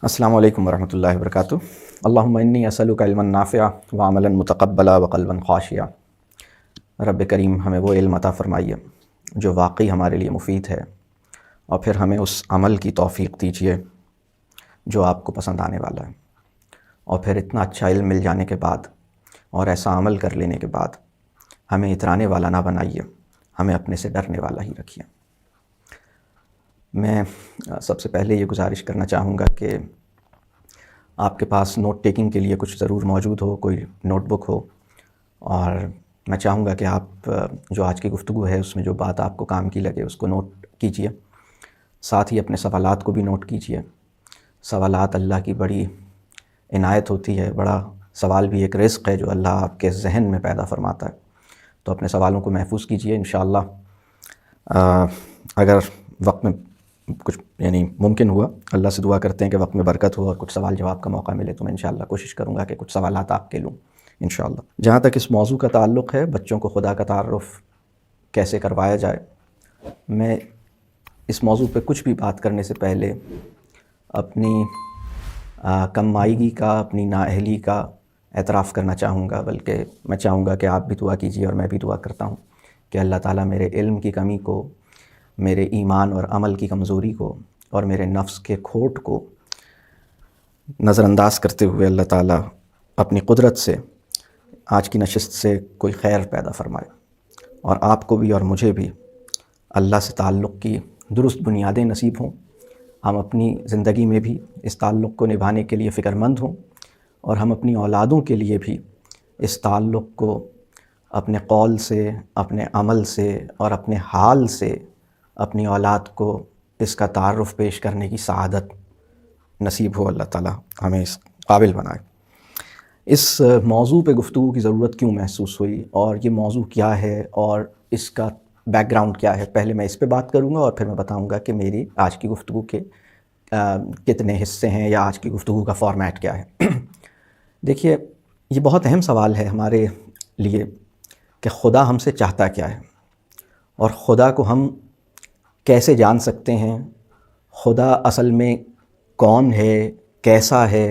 السلام علیکم ورحمۃ اللہ وبرکاتہ۔ اللہم انی اسألک علما نافعا وعملا متقبلا وقلبا خاشعا۔ رب کریم ہمیں وہ علم عطا فرمائیے جو واقعی ہمارے لیے مفید ہے، اور پھر ہمیں اس عمل کی توفیق دیجیے جو آپ کو پسند آنے والا ہے، اور پھر اتنا اچھا علم مل جانے کے بعد اور ایسا عمل کر لینے کے بعد ہمیں اترانے والا نہ بنائیے، ہمیں اپنے سے ڈرنے والا ہی رکھیے۔ میں سب سے پہلے یہ گزارش کرنا چاہوں گا کہ آپ کے پاس نوٹ ٹیکنگ کے لیے کچھ ضرور موجود ہو، کوئی نوٹ بک ہو، اور میں چاہوں گا کہ آپ جو آج کی گفتگو ہے اس میں جو بات آپ کو کام کی لگے اس کو نوٹ کیجئے، ساتھ ہی اپنے سوالات کو بھی نوٹ کیجئے۔ سوالات اللہ کی بڑی عنایت ہوتی ہے، بڑا سوال بھی ایک رزق ہے جو اللہ آپ کے ذہن میں پیدا فرماتا ہے، تو اپنے سوالوں کو محفوظ کیجئے۔ انشاءاللہ اگر وقت میں کچھ ممکن ہوا، اللہ سے دعا کرتے ہیں کہ وقت میں برکت ہو اور کچھ سوال جواب کا موقع ملے، تو میں انشاءاللہ کوشش کروں گا کہ کچھ سوالات آپ کے لوں انشاءاللہ۔ جہاں تک اس موضوع کا تعلق ہے، بچوں کو خدا کا تعارف کیسے کروایا جائے، میں اس موضوع پہ کچھ بھی بات کرنے سے پہلے اپنی کم مائیگی کا، اپنی نااہلی کا اعتراف کرنا چاہوں گا، بلکہ میں چاہوں گا کہ آپ بھی دعا کیجیے اور میں بھی دعا کرتا ہوں کہ اللہ تعالیٰ میرے علم کی کمی کو، میرے ایمان اور عمل کی کمزوری کو، اور میرے نفس کے کھوٹ کو نظر انداز کرتے ہوئے اللہ تعالیٰ اپنی قدرت سے آج کی نشست سے کوئی خیر پیدا فرمائے، اور آپ کو بھی اور مجھے بھی اللہ سے تعلق کی درست بنیادیں نصیب ہوں، ہم اپنی زندگی میں بھی اس تعلق کو نبھانے کے لیے فکر مند ہوں، اور ہم اپنی اولادوں کے لیے بھی اس تعلق کو اپنے قول سے، اپنے عمل سے اور اپنے حال سے اپنی اولاد کو اس کا تعارف پیش کرنے کی سعادت نصیب ہو۔ اللہ تعالیٰ ہمیں اس قابل بنائے۔ اس موضوع پہ گفتگو کی ضرورت کیوں محسوس ہوئی، اور یہ موضوع کیا ہے اور اس کا بیک گراؤنڈ کیا ہے، پہلے میں اس پہ بات کروں گا اور پھر میں بتاؤں گا کہ میری آج کی گفتگو کے کتنے حصے ہیں یا آج کی گفتگو کا فارمیٹ کیا ہے۔ دیکھیے، یہ بہت اہم سوال ہے ہمارے لیے کہ خدا ہم سے چاہتا کیا ہے، اور خدا کو ہم کیسے جان سکتے ہیں، خدا اصل میں کون ہے، کیسا ہے،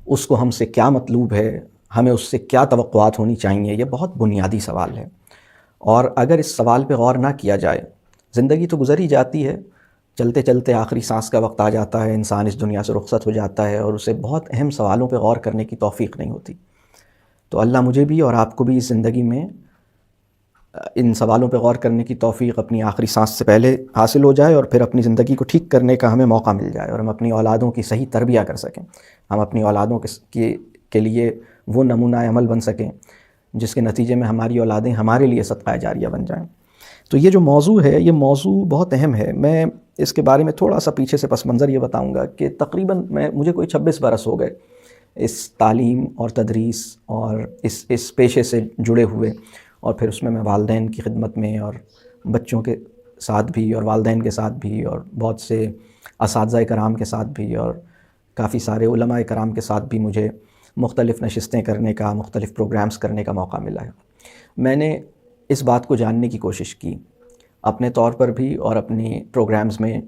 اس کو ہم سے کیا مطلوب ہے، ہمیں اس سے کیا توقعات ہونی چاہیے۔ یہ بہت بنیادی سوال ہے، اور اگر اس سوال پہ غور نہ کیا جائے، زندگی تو گزر ہی جاتی ہے، چلتے چلتے آخری سانس کا وقت آ جاتا ہے، انسان اس دنیا سے رخصت ہو جاتا ہے، اور اسے بہت اہم سوالوں پہ غور کرنے کی توفیق نہیں ہوتی۔ تو اللہ مجھے بھی اور آپ کو بھی اس زندگی میں ان سوالوں پہ غور کرنے کی توفیق اپنی آخری سانس سے پہلے حاصل ہو جائے، اور پھر اپنی زندگی کو ٹھیک کرنے کا ہمیں موقع مل جائے، اور ہم اپنی اولادوں کی صحیح تربیہ کر سکیں، ہم اپنی اولادوں کے لیے وہ نمونہ عمل بن سکیں جس کے نتیجے میں ہماری اولادیں ہمارے لیے صدقہ جاریہ بن جائیں۔ تو یہ جو موضوع ہے، یہ موضوع بہت اہم ہے۔ میں اس کے بارے میں تھوڑا سا پیچھے سے پس منظر یہ بتاؤں گا کہ تقریباً مجھے کوئی 26 برس ہو گئے اس تعلیم اور تدریس اور اس پیشے سے جڑے ہوئے، اور پھر اس میں والدین کی خدمت میں اور بچوں کے ساتھ بھی اور والدین کے ساتھ بھی اور بہت سے اساتذہ کرام کے ساتھ بھی اور کافی سارے علماء کرام کے ساتھ بھی مجھے مختلف نشستیں کرنے کا، مختلف پروگرامز کرنے کا موقع ملا ہے۔ میں نے اس بات کو جاننے کی کوشش کی اپنے طور پر بھی، اور اپنی پروگرامز میں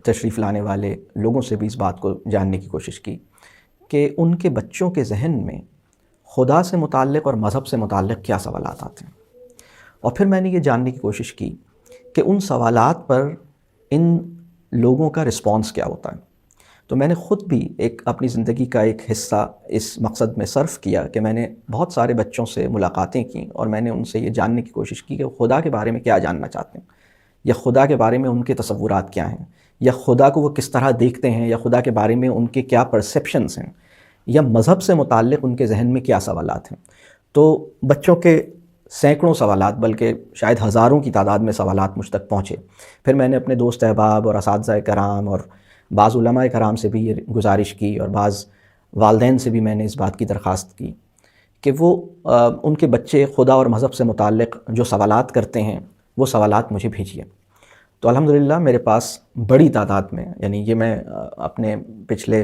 تشریف لانے والے لوگوں سے بھی اس بات کو جاننے کی کوشش کی کہ ان کے بچوں کے ذہن میں خدا سے متعلق اور مذہب سے متعلق کیا سوالات آتے ہیں، اور پھر میں نے یہ جاننے کی کوشش کی کہ ان سوالات پر ان لوگوں کا رسپانس کیا ہوتا ہے۔ تو میں نے خود بھی اپنی زندگی کا ایک حصہ اس مقصد میں صرف کیا کہ میں نے بہت سارے بچوں سے ملاقاتیں کیں، اور میں نے ان سے یہ جاننے کی کوشش کی کہ خدا کے بارے میں کیا جاننا چاہتے ہیں، یا خدا کے بارے میں ان کے تصورات کیا ہیں، یا خدا کو وہ کس طرح دیکھتے ہیں، یا خدا کے بارے میں ان کے کیا پرسیپشنز ہیں، یا مذہب سے متعلق ان کے ذہن میں کیا سوالات ہیں۔ تو بچوں کے سینکڑوں سوالات، بلکہ شاید ہزاروں کی تعداد میں سوالات مجھ تک پہنچے۔ پھر میں نے اپنے دوست احباب اور اساتذہ کرام اور بعض علماء کرام سے بھی یہ گزارش کی، اور بعض والدین سے بھی میں نے اس بات کی درخواست کی کہ وہ ان کے بچے خدا اور مذہب سے متعلق جو سوالات کرتے ہیں وہ سوالات مجھے بھیجیے۔ تو الحمدللہ میرے پاس بڑی تعداد میں، یہ میں اپنے پچھلے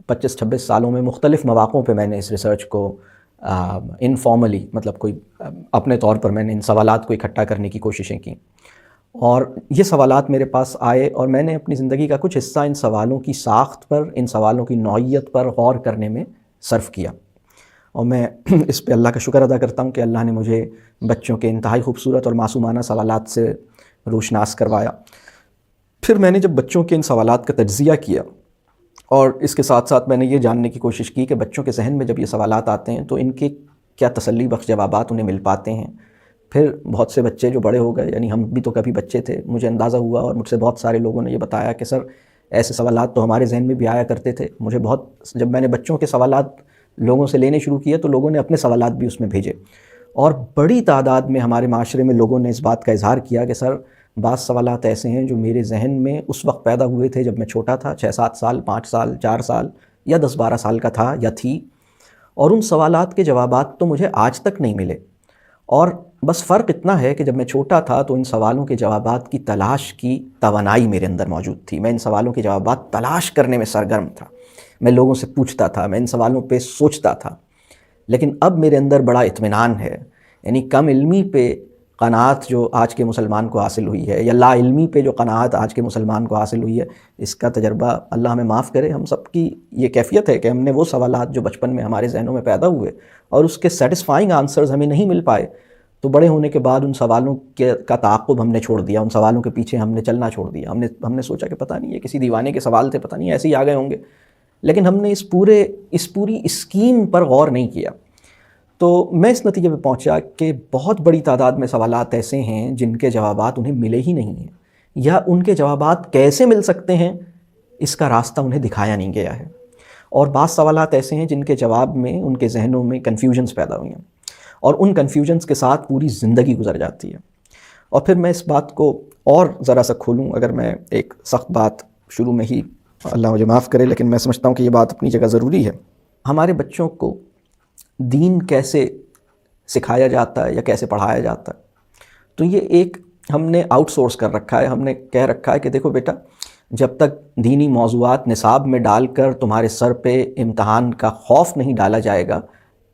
25-26 سالوں میں مختلف مواقعوں پہ میں نے اس ریسرچ کو انفارملی، کوئی اپنے طور پر میں نے ان سوالات کو اکٹھا کرنے کی کوششیں کی، اور یہ سوالات میرے پاس آئے اور میں نے اپنی زندگی کا کچھ حصہ ان سوالوں کی ساخت پر، ان سوالوں کی نوعیت پر غور کرنے میں صرف کیا، اور میں اس پہ اللہ کا شکر ادا کرتا ہوں کہ اللہ نے مجھے بچوں کے انتہائی خوبصورت اور معصومانہ سوالات سے روشناس کروایا۔ پھر میں نے جب بچوں کے ان سوالات کا تجزیہ کیا اور اس کے ساتھ ساتھ میں نے یہ جاننے کی کوشش کی کہ بچوں کے ذہن میں جب یہ سوالات آتے ہیں تو ان کے کیا تسلی بخش جوابات انہیں مل پاتے ہیں۔ پھر بہت سے بچے جو بڑے ہو گئے، یعنی ہم بھی تو کبھی بچے تھے، مجھے اندازہ ہوا اور مجھ سے بہت سارے لوگوں نے یہ بتایا کہ سر ایسے سوالات تو ہمارے ذہن میں بھی آیا کرتے تھے۔ مجھے جب میں نے بچوں کے سوالات لوگوں سے لینے شروع کیے تو لوگوں نے اپنے سوالات بھی اس میں بھیجے، اور بڑی تعداد میں ہمارے معاشرے میں لوگوں نے اس بات کا اظہار کیا کہ سر بعض سوالات ایسے ہیں جو میرے ذہن میں اس وقت پیدا ہوئے تھے جب میں چھوٹا تھا، 6-7 سال، 5 سال، 4 سال یا 10-12 سال کا تھا یا تھی، اور ان سوالات کے جوابات تو مجھے آج تک نہیں ملے۔ اور بس فرق اتنا ہے کہ جب میں چھوٹا تھا تو ان سوالوں کے جوابات کی تلاش کی توانائی میرے اندر موجود تھی، میں ان سوالوں کے جوابات تلاش کرنے میں سرگرم تھا، میں لوگوں سے پوچھتا تھا، میں ان سوالوں پہ سوچتا تھا۔ لیکن اب میرے اندر بڑا اطمینان ہے، یعنی کم علمی پہ قناعت جو آج کے مسلمان کو حاصل ہوئی ہے، یا لا علمی پہ جو قناعت آج کے مسلمان کو حاصل ہوئی ہے، اس کا تجربہ اللہ ہمیں معاف کرے، ہم سب کی یہ کیفیت ہے کہ ہم نے وہ سوالات جو بچپن میں ہمارے ذہنوں میں پیدا ہوئے اور اس کے سیٹسفائنگ آنسرز ہمیں نہیں مل پائے، تو بڑے ہونے کے بعد ان سوالوں کا تعاقب ہم نے چھوڑ دیا، ان سوالوں کے پیچھے ہم نے چلنا چھوڑ دیا، ہم نے سوچا کہ پتہ نہیں یہ کسی دیوانے کے سوال تھے، پتہ نہیں ایسے ہی آ گئے ہوں گے، لیکن ہم نے اس پوری اسکیم پر غور نہیں کیا۔ تو میں اس نتیجے پہ پہنچا کہ بہت بڑی تعداد میں سوالات ایسے ہیں جن کے جوابات انہیں ملے ہی نہیں ہیں، یا ان کے جوابات کیسے مل سکتے ہیں اس کا راستہ انہیں دکھایا نہیں گیا ہے، اور بعض سوالات ایسے ہیں جن کے جواب میں ان کے ذہنوں میں کنفیوژنز پیدا ہوئی ہیں، اور ان کنفیوژنز کے ساتھ پوری زندگی گزر جاتی ہے۔ اور پھر میں اس بات کو اور ذرا سا کھولوں، اگر میں ایک سخت بات شروع میں ہی، اللہ مجھے معاف کرے، لیکن میں سمجھتا ہوں کہ یہ بات اپنی جگہ ضروری ہے۔ ہمارے بچوں کو دین کیسے سکھایا جاتا ہے یا کیسے پڑھایا جاتا ہے، تو یہ ایک ہم نے آؤٹ سورس کر رکھا ہے، ہم نے کہہ رکھا ہے کہ دیکھو بیٹا، جب تک دینی موضوعات نصاب میں ڈال کر تمہارے سر پہ امتحان کا خوف نہیں ڈالا جائے گا،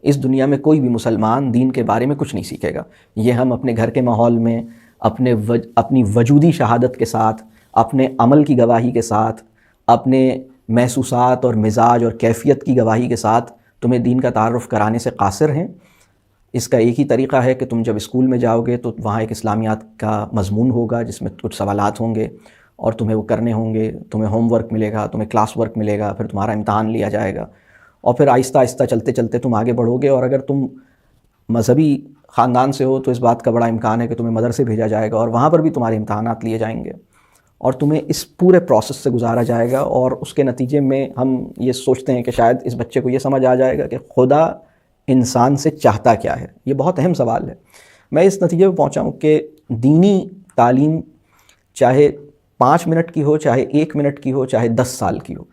اس دنیا میں کوئی بھی مسلمان دین کے بارے میں کچھ نہیں سیکھے گا۔ یہ ہم اپنے گھر کے ماحول میں اپنی وجودی شہادت کے ساتھ، اپنے عمل کی گواہی کے ساتھ، اپنے محسوسات اور مزاج اور کیفیت کی گواہی کے ساتھ تمہیں دین کا تعارف کرانے سے قاصر ہیں۔ اس کا ایک ہی طریقہ ہے کہ تم جب اسکول میں جاؤ گے تو وہاں ایک اسلامیات کا مضمون ہوگا جس میں کچھ سوالات ہوں گے اور تمہیں وہ کرنے ہوں گے، تمہیں ہوم ورک ملے گا، تمہیں کلاس ورک ملے گا، پھر تمہارا امتحان لیا جائے گا، اور پھر آہستہ آہستہ چلتے چلتے تم آگے بڑھو گے، اور اگر تم مذہبی خاندان سے ہو تو اس بات کا بڑا امکان ہے کہ تمہیں مدرسے بھیجا جائے گا، اور وہاں پر بھی تمہارے امتحانات لیے جائیں گے، اور تمہیں اس پورے پروسیس سے گزارا جائے گا، اور اس کے نتیجے میں ہم یہ سوچتے ہیں کہ شاید اس بچے کو یہ سمجھ آ جائے گا کہ خدا انسان سے چاہتا کیا ہے۔ یہ بہت اہم سوال ہے۔ میں اس نتیجے پہ پہنچا ہوں کہ دینی تعلیم چاہے 5 منٹ کی ہو، چاہے 1 منٹ کی ہو، چاہے 10 سال کی ہو،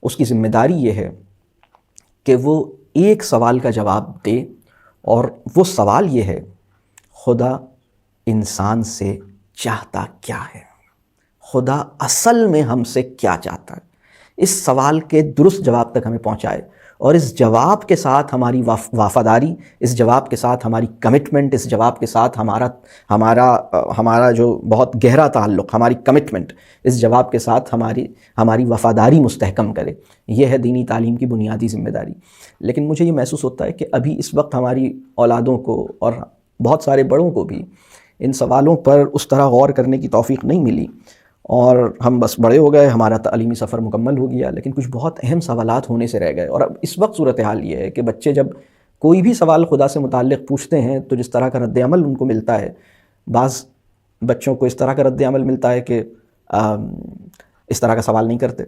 اس کی ذمہ داری یہ ہے کہ وہ ایک سوال کا جواب دے، اور وہ سوال یہ ہے، خدا انسان سے چاہتا کیا ہے؟ خدا اصل میں ہم سے کیا چاہتا ہے؟ اس سوال کے درست جواب تک ہمیں پہنچائے، اور اس جواب کے ساتھ ہماری وفاداری، اس جواب کے ساتھ ہماری کمٹمنٹ، اس جواب کے ساتھ ہمارا جو بہت گہرا تعلق، ہماری کمٹمنٹ، اس جواب کے ساتھ ہماری وفاداری مستحکم کرے۔ یہ ہے دینی تعلیم کی بنیادی ذمہ داری۔ لیکن مجھے یہ محسوس ہوتا ہے کہ ابھی اس وقت ہماری اولادوں کو اور بہت سارے بڑوں کو بھی ان سوالوں پر اس طرح غور کرنے کی توفیق نہیں ملی، اور ہم بس بڑے ہو گئے، ہمارا تعلیمی سفر مکمل ہو گیا، لیکن کچھ بہت اہم سوالات ہونے سے رہ گئے۔ اور اب اس وقت صورتحال یہ ہے کہ بچے جب کوئی بھی سوال خدا سے متعلق پوچھتے ہیں تو جس طرح کا رد عمل ان کو ملتا ہے، بعض بچوں کو اس طرح کا رد عمل ملتا ہے کہ اس طرح کا سوال نہیں کرتے،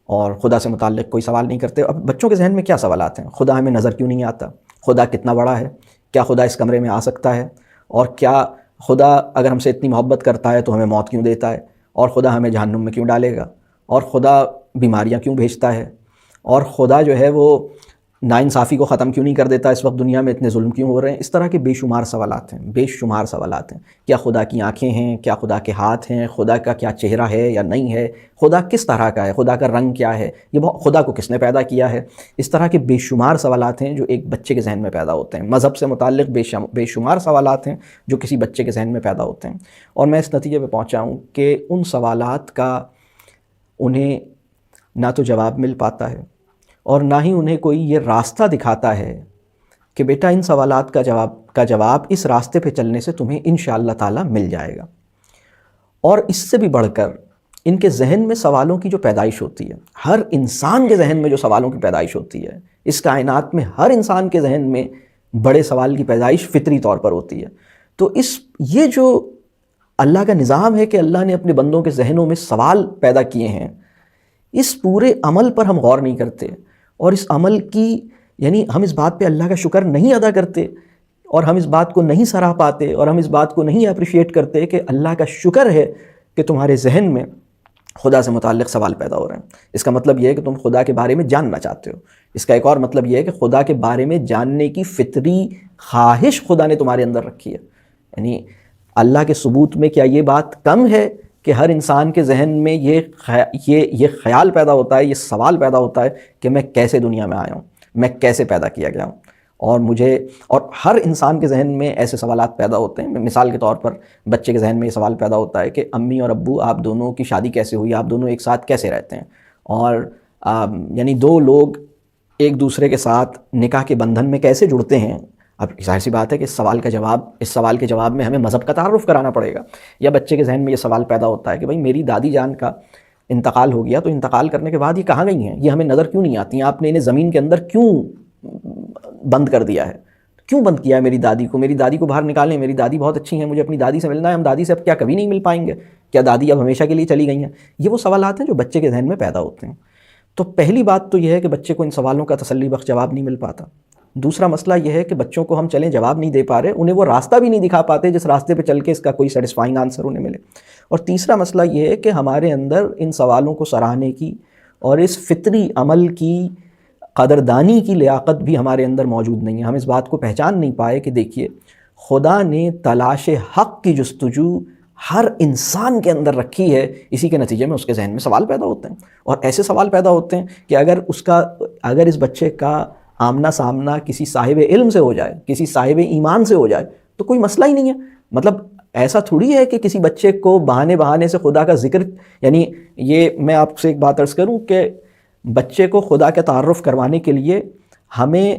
اور خدا سے متعلق کوئی سوال نہیں کرتے۔ اب بچوں کے ذہن میں کیا سوالات ہیں؟ خدا ہمیں نظر کیوں نہیں آتا؟ خدا کتنا بڑا ہے؟ کیا خدا اس کمرے میں آ سکتا ہے؟ اور کیا خدا اگر ہم سے اتنی محبت کرتا ہے تو ہمیں موت کیوں دیتا ہے؟ اور خدا ہمیں جہنم میں کیوں ڈالے گا؟ اور خدا بیماریاں کیوں بھیجتا ہے؟ اور خدا جو ہے وہ ناانصافی کو ختم کیوں نہیں کر دیتا، اس وقت دنیا میں اتنے ظلم کیوں ہو رہے ہیں. اس طرح کے بے شمار سوالات ہیں، بے شمار سوالات ہیں. کیا خدا کی آنکھیں ہیں؟ کیا خدا کے ہاتھ ہیں؟ خدا کا کیا چہرہ ہے یا نہیں ہے؟ خدا کس طرح کا ہے؟ خدا کا رنگ کیا ہے؟ خدا کو کس نے پیدا کیا ہے؟ اس طرح کے بے شمار سوالات ہیں جو ایک بچے کے ذہن میں پیدا ہوتے ہیں. مذہب سے متعلق بے شمار سوالات ہیں جو کسی بچے کے ذہن میں پیدا ہوتے ہیں. اور میں اس نتیجے پہ پہنچا ہوں کہ ان سوالات کا انہیں نہ تو جواب مل پاتا ہے اور نہ ہی انہیں کوئی یہ راستہ دکھاتا ہے کہ بیٹا ان سوالات کا جواب اس راستے پہ چلنے سے تمہیں انشاءاللہ تعالی مل جائے گا. اور اس سے بھی بڑھ کر ان کے ذہن میں سوالوں کی جو پیدائش ہوتی ہے، ہر انسان کے ذہن میں جو سوالوں کی پیدائش ہوتی ہے، اس کائنات میں ہر انسان کے ذہن میں بڑے سوال کی پیدائش فطری طور پر ہوتی ہے. تو یہ جو اللہ کا نظام ہے کہ اللہ نے اپنے بندوں کے ذہنوں میں سوال پیدا کیے ہیں، اس پورے عمل پر ہم غور نہیں کرتے، اور اس عمل کی یعنی ہم اس بات پہ اللہ کا شکر نہیں ادا کرتے، اور ہم اس بات کو نہیں سراہ پاتے، اور ہم اس بات کو نہیں اپریشیٹ کرتے کہ اللہ کا شکر ہے کہ تمہارے ذہن میں خدا سے متعلق سوال پیدا ہو رہے ہیں. اس کا مطلب یہ ہے کہ تم خدا کے بارے میں جاننا چاہتے ہو. اس کا ایک اور مطلب یہ ہے کہ خدا کے بارے میں جاننے کی فطری خواہش خدا نے تمہارے اندر رکھی ہے. یعنی اللہ کے ثبوت میں کیا یہ بات کم ہے کہ ہر انسان کے ذہن میں یہ خیال پیدا ہوتا ہے، یہ سوال پیدا ہوتا ہے کہ میں کیسے دنیا میں آیا ہوں، میں کیسے پیدا کیا گیا ہوں. اور ہر انسان کے ذہن میں ایسے سوالات پیدا ہوتے ہیں. مثال کے طور پر بچے کے ذہن میں یہ سوال پیدا ہوتا ہے کہ امی اور ابو آپ دونوں کی شادی کیسے ہوئی، آپ دونوں ایک ساتھ کیسے رہتے ہیں. اور یعنی دو لوگ ایک دوسرے کے ساتھ نکاح کے بندھن میں کیسے جڑتے ہیں. اب ظاہر سی بات ہے کہ اس سوال کے جواب میں ہمیں مذہب کا تعارف کرانا پڑے گا. یا بچے کے ذہن میں یہ سوال پیدا ہوتا ہے کہ بھئی میری دادی جان کا انتقال ہو گیا، تو انتقال کرنے کے بعد یہ کہاں گئی ہیں، یہ ہمیں نظر کیوں نہیں آتی ہیں، آپ نے انہیں زمین کے اندر کیوں بند کر دیا ہے، کیوں بند کیا ہے میری دادی کو باہر نکالیں، میری دادی بہت اچھی ہیں، مجھے اپنی دادی سے ملنا ہے، ہم دادی سے اب کیا کبھی نہیں مل پائیں گے، کیا دادی اب ہمیشہ کے لیے چلی گئی ہیں. یہ وہ سوالات ہیں جو بچے کے ذہن میں پیدا ہوتے ہیں. تو پہلی بات تو یہ ہے کہ بچے کو ان سوالوں کا تسلی بخش جواب نہیں مل پاتا. دوسرا مسئلہ یہ ہے کہ بچوں کو ہم چلیں جواب نہیں دے پا رہے، انہیں وہ راستہ بھی نہیں دکھا پاتے جس راستے پہ چل کے اس کا کوئی سیٹسفائنگ آنسر انہیں ملے. اور تیسرا مسئلہ یہ ہے کہ ہمارے اندر ان سوالوں کو سراہنے کی اور اس فطری عمل کی قدردانی کی لیاقت بھی ہمارے اندر موجود نہیں ہے. ہم اس بات کو پہچان نہیں پائے کہ دیکھیے خدا نے تلاش حق کی جستجو ہر انسان کے اندر رکھی ہے، اسی کے نتیجے میں اس کے ذہن میں سوال پیدا ہوتے ہیں. اور ایسے سوال پیدا ہوتے ہیں کہ اگر اس بچے کا آمنا سامنا کسی صاحب علم سے ہو جائے، کسی صاحب ایمان سے ہو جائے تو کوئی مسئلہ ہی نہیں ہے. مطلب ایسا تھوڑی ہے کہ کسی بچے کو بہانے سے خدا کا ذکر، یعنی یہ میں آپ سے ایک بات عرض کروں کہ بچے کو خدا کا تعارف کروانے کے لیے ہمیں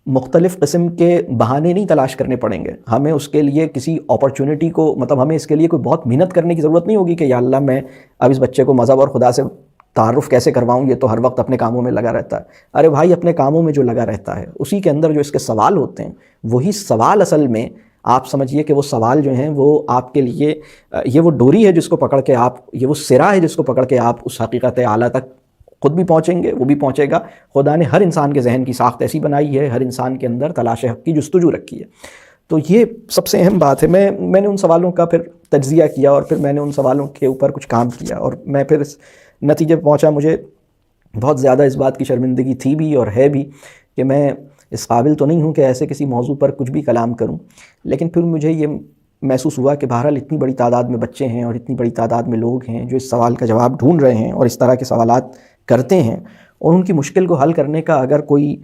مختلف قسم کے بہانے نہیں تلاش کرنے پڑیں گے. ہمیں اس کے لیے کسی اپرچونٹی کو ہمیں اس کے لیے کوئی بہت محنت کرنے کی ضرورت نہیں ہوگی کہ یا اللہ میں اب اس بچے کو مذہب اور خدا سے تعارف کیسے کرواؤں، یہ تو ہر وقت اپنے کاموں میں لگا رہتا ہے. ارے بھائی، اپنے کاموں میں جو لگا رہتا ہے اسی کے اندر جو اس کے سوال ہوتے ہیں، وہی سوال اصل میں آپ سمجھیے کہ وہ سوال جو ہیں وہ آپ کے لیے یہ وہ ڈوری ہے جس کو پکڑ کے یہ وہ سرا ہے جس کو پکڑ کے آپ اس حقیقت اعلیٰ تک خود بھی پہنچیں گے، وہ بھی پہنچے گا. خدا نے ہر انسان کے ذہن کی ساخت ایسی بنائی ہے، ہر انسان کے اندر تلاش حق کی جستجو رکھی ہے. تو یہ سب سے اہم بات ہے. میں نے ان سوالوں کا پھر تجزیہ کیا اور پھر میں نے ان سوالوں کے اوپر کچھ کام کیا، اور میں پھر اس نتیجے پہ پہنچا. مجھے بہت زیادہ اس بات کی شرمندگی تھی بھی اور ہے بھی کہ میں اس قابل تو نہیں ہوں کہ ایسے کسی موضوع پر کچھ بھی کلام کروں. لیکن پھر مجھے یہ محسوس ہوا کہ بہرحال اتنی بڑی تعداد میں بچے ہیں اور اتنی بڑی تعداد میں لوگ ہیں جو اس سوال کا جواب ڈھونڈ رہے ہیں اور اس طرح کے سوالات کرتے ہیں، اور ان کی مشکل کو حل کرنے کا اگر کوئی